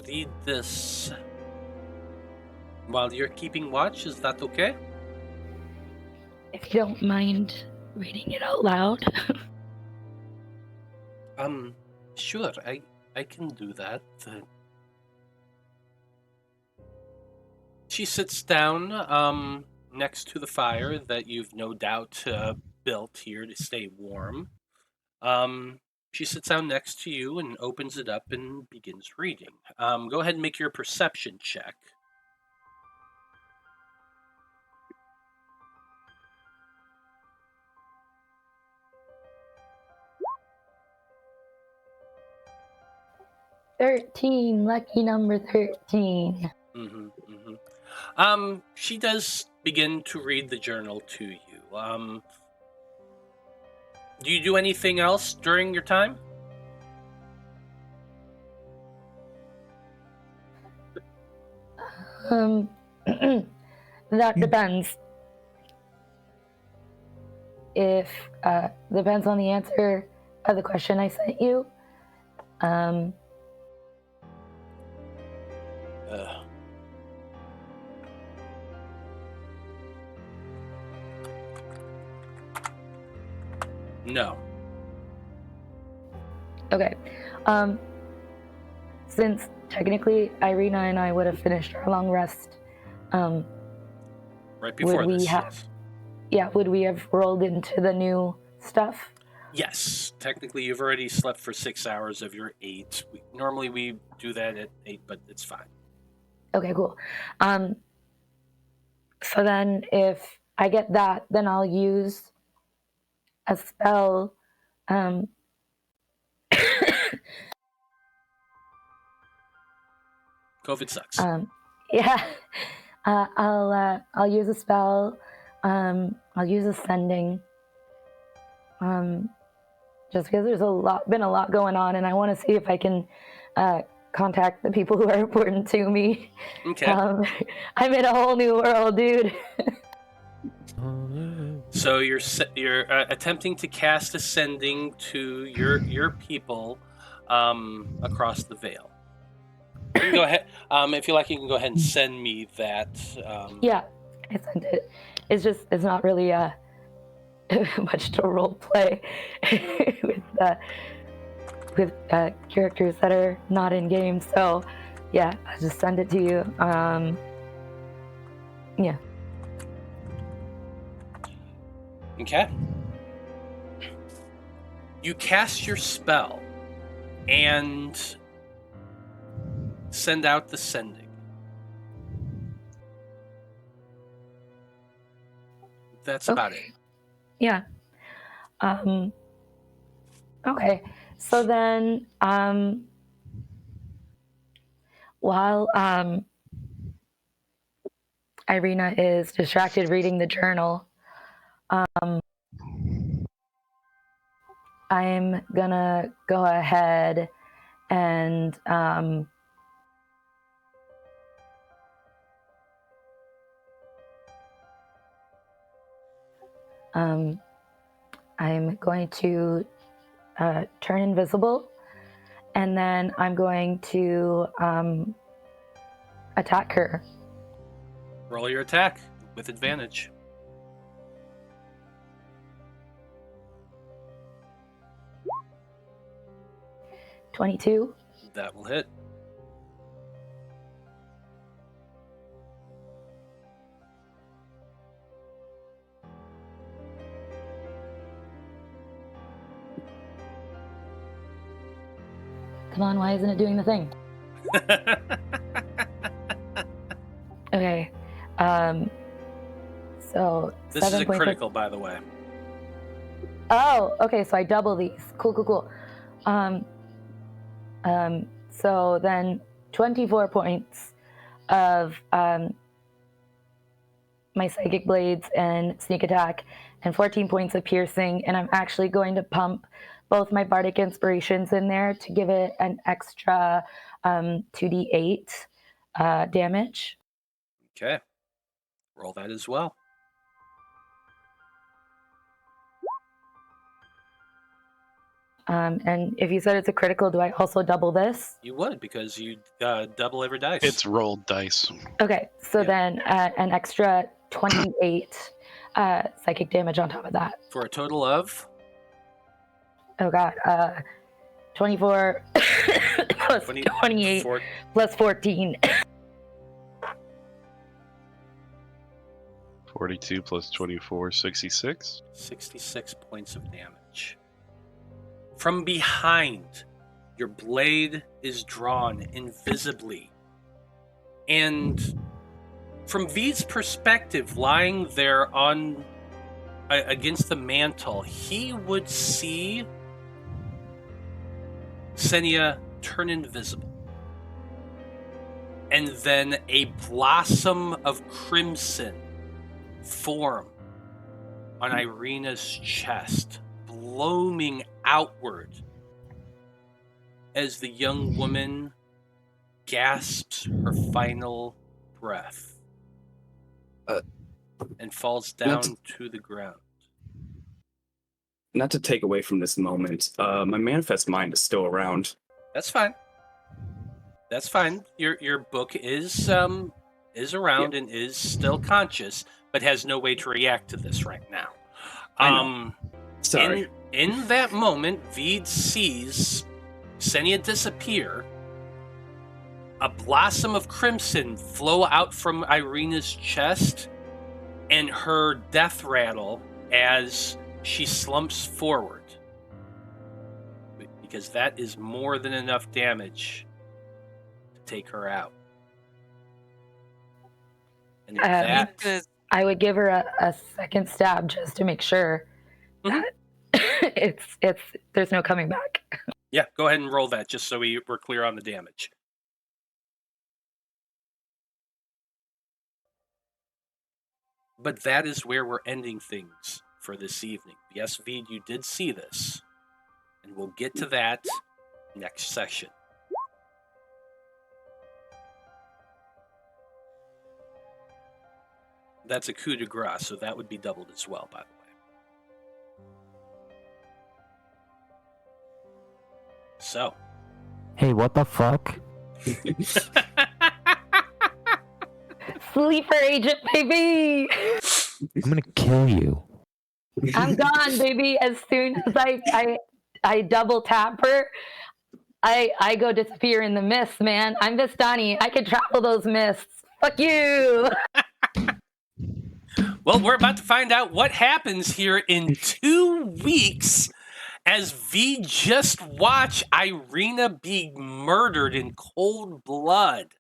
read this while you're keeping watch. Is that okay?" If you don't mind reading it out loud. Sure, I can do that. She sits down next to the fire that you've no doubt built here to stay warm. She sits down next to you and opens it up and begins reading. Go ahead and make your perception check. Lucky number 13. She does begin to read the journal to you. Do you do anything else during your time? That depends. If depends on the answer of the question I sent you. No. Okay. Since technically Irina and I would have finished our long rest, Right before we this. have- would we have rolled into the new stuff? Yes. Technically, you've already slept for 6 hours of your 8. Normally, we do that at 8, but it's fine. Okay, cool. So then if I get that, then I'll use a spell. COVID sucks. Yeah. I'll use a spell. I'll use ascending. Just because there's been a lot going on, and I want to see if I can contact the people who are important to me. Okay. I'm in a whole new world, dude. So you're attempting to cast ascending to your people across the Vale. You can go ahead. If you like, you can go ahead and send me that. Yeah, I sent it. It's not really much to role play with characters that are not in game. So yeah, I'll just send it to you. Yeah. Okay. You cast your spell and send out the sending. That's about it. Yeah. Okay. So then, while Irina is distracted reading the journal, I'm gonna go ahead and I'm going to turn invisible, and then I'm going to attack her. Roll your attack with advantage. $22. That will hit. Come on, why isn't it doing the thing? Okay. So This is 7 a points. critical, by the way. Oh, okay. So I double these. Cool. So then 24 points of my psychic blades and sneak attack, and 14 points of piercing. And I'm actually going to pump both my bardic inspirations in there to give it an extra 2d8 damage. Okay. Roll that as well. And if you said it's a critical, do I also double this? You would, because you double every dice. It's rolled dice. Okay, so Yeah. then an extra 28 psychic damage on top of that. For a total of Oh god, 24 plus 28 plus 14. 42 plus 24, 66. 66 points of damage. From behind, your blade is drawn invisibly. And from Vide's perspective, lying there on against the mantle, he would see Ksenia turn invisible. And then a blossom of crimson form on Irina's chest, blooming outward as the young woman gasps her final breath Uh, and falls down to the ground. Not to take away from this moment, my manifest mind is still around. That's fine. That's fine. Your book is around and is still conscious, but has no way to react to this right now. I know. Sorry. In that moment, Vide sees Ksenia disappear. A blossom of crimson flow out from Irina's chest, and her death rattle as she slumps forward. Because that is more than enough damage to take her out. And that... I would give her a second stab just to make sure that there's no coming back. Yeah, go ahead and roll that just so we're clear on the damage. But that is where we're ending things for this evening. Yes, Vide, you did see this. And we'll get to that next session. That's a coup de grace, so that would be doubled as well, by the way. So. Hey, what the fuck? Sleeper agent, baby! I'm gonna kill you. I'm gone, baby. As soon as I double tap her, I go disappear in the mist, man. I'm Vistani. I can travel those mists. Fuck you! Well, we're about to find out what happens here in 2 weeks as we just watch Irina be murdered in cold blood.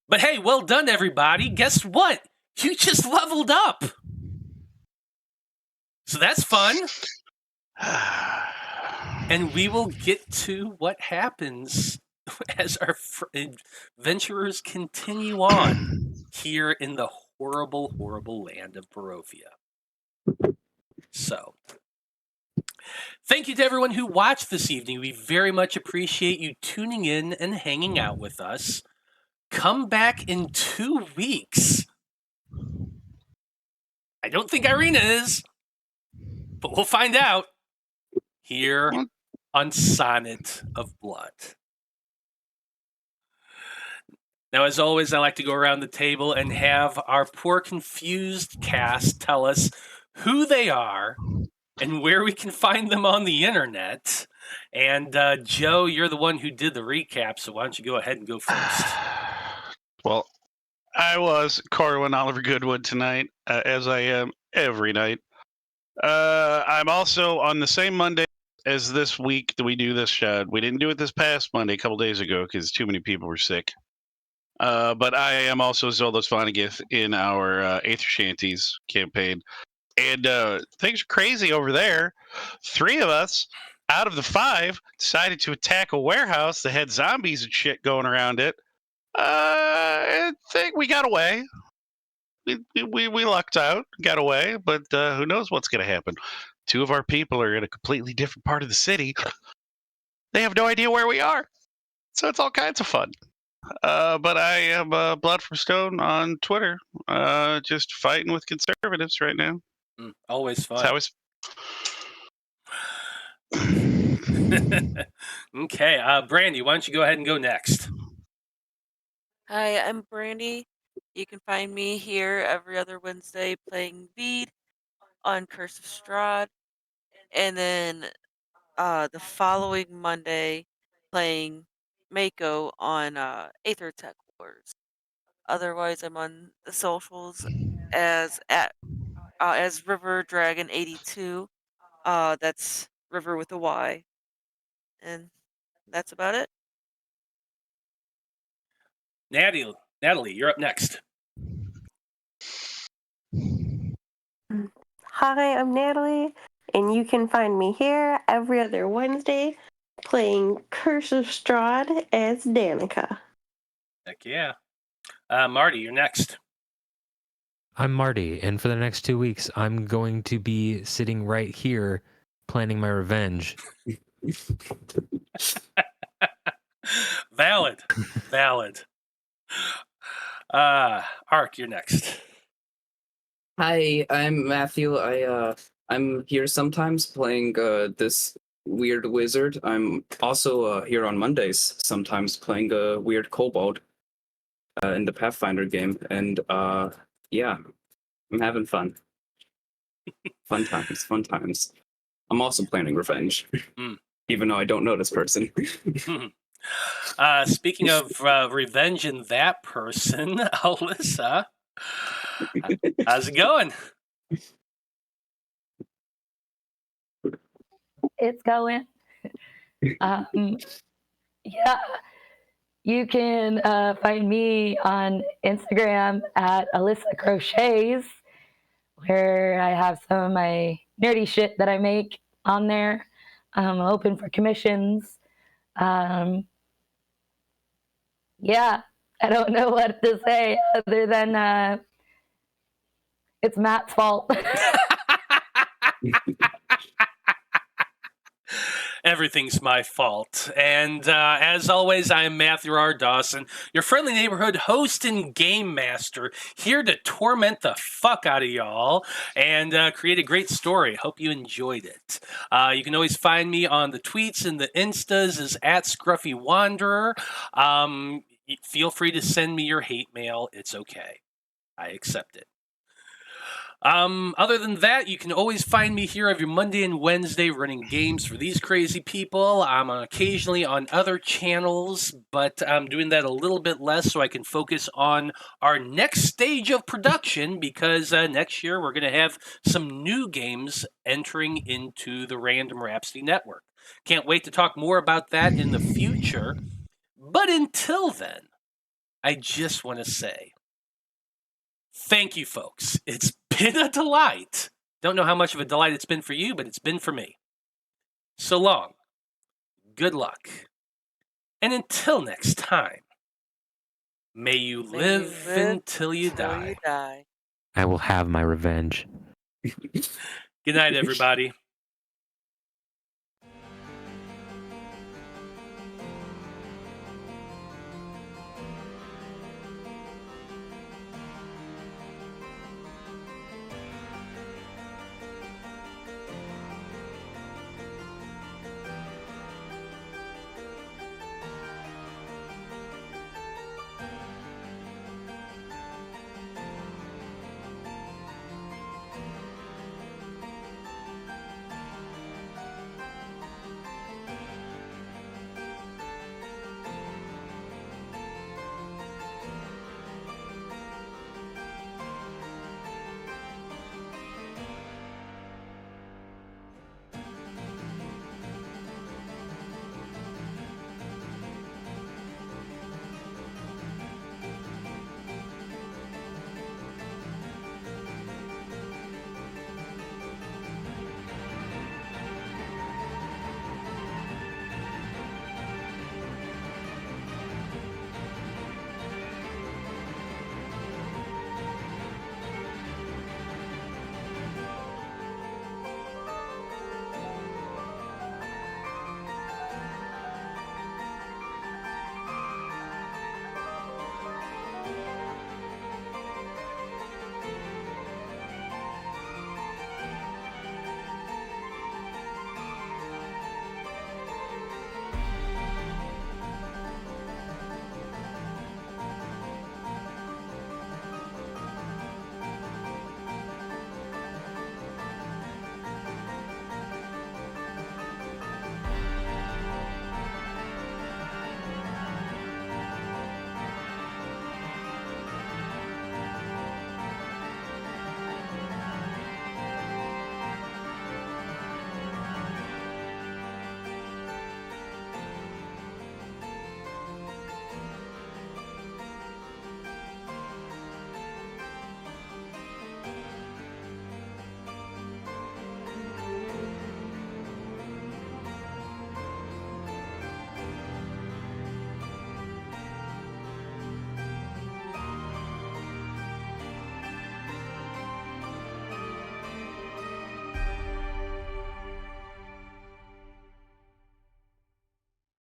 But hey, well done, everybody. Guess what? You just leveled up. So that's fun. And we will get to what happens as our adventurers continue on here in the horrible, horrible land of Barovia. So, thank you to everyone who watched this evening. We very much appreciate you tuning in and hanging out with us. Come back in 2 weeks. I don't think Irina is, but we'll find out here on Sonnet of Blood. Now, as always, I like to go around the table and have our poor confused cast tell us who they are and where we can find them on the internet. And Joe, you're the one who did the recap, so why don't you go ahead and go first? Well, I was Corwan Oliver Goodwood tonight, as I am every night. I'm also on the same Monday as this week that we do this show. We didn't do it this past Monday, a couple days ago, because too many people were sick. But I am also Zoldos Vonnegut in our Aether Shanties campaign. And things are crazy over there. 3 of us out of the 5 decided to attack a warehouse that had zombies and shit going around it. I think we got away. We lucked out, got away, but who knows what's going to happen. 2 of our people are in a completely different part of the city. They have no idea where we are. So it's all kinds of fun. But I am Blood from Stone on Twitter, just fighting with conservatives right now. Always fun. That's how Okay, Brandie, why don't you go ahead and go next? Hi, I'm Brandie. You can find me here every other Wednesday playing Vide on Curse of Strahd. And then the following Monday playing Mako on Aether Tech Wars. Otherwise, I'm on the socials as River Dragon 82. That's River with a Y. And that's about it. Natalie, you're up next. Hi, I'm Natalie, and you can find me here every other Wednesday playing Curse of Strahd as Danika. Heck yeah. Marty, you're next. I'm Marty, and for the next 2 weeks, I'm going to be sitting right here planning my revenge. Valid. Ark, you're next. Hi, I'm Matthew. I'm here sometimes playing this weird wizard. I'm also here on Mondays sometimes playing a weird kobold in the Pathfinder game, and yeah, I'm having fun. Fun times. I'm also planning revenge, even though I don't know this person. Speaking of revenge and that person, Alyssa, how's it going? It's going. Yeah, you can find me on Instagram at Alyssa Crochets, where I have some of my nerdy shit that I make on there. I'm open for commissions. Yeah, I don't know what to say other than it's Matt's fault. Everything's my fault. And as always, I am Matthew R. Dawson, your friendly neighborhood host and game master, here to torment the fuck out of y'all and create a great story. Hope you enjoyed it. You can always find me on the tweets and the Instas as at Scruffy Wanderer. Feel free to send me your hate mail. It's okay. I accept it. Other than that, you can always find me here every Monday and Wednesday running games for these crazy people. I'm occasionally on other channels, but I'm doing that a little bit less so I can focus on our next stage of production because next year we're going to have some new games entering into the Random Rhapsody Network. Can't wait to talk more about that in the future. But until then, I just want to say, thank you, folks. It's been a delight. Don't know how much of a delight it's been for you, but it's been for me. So long. Good luck. And until next time, may you live until you die. I will have my revenge. Good night, everybody.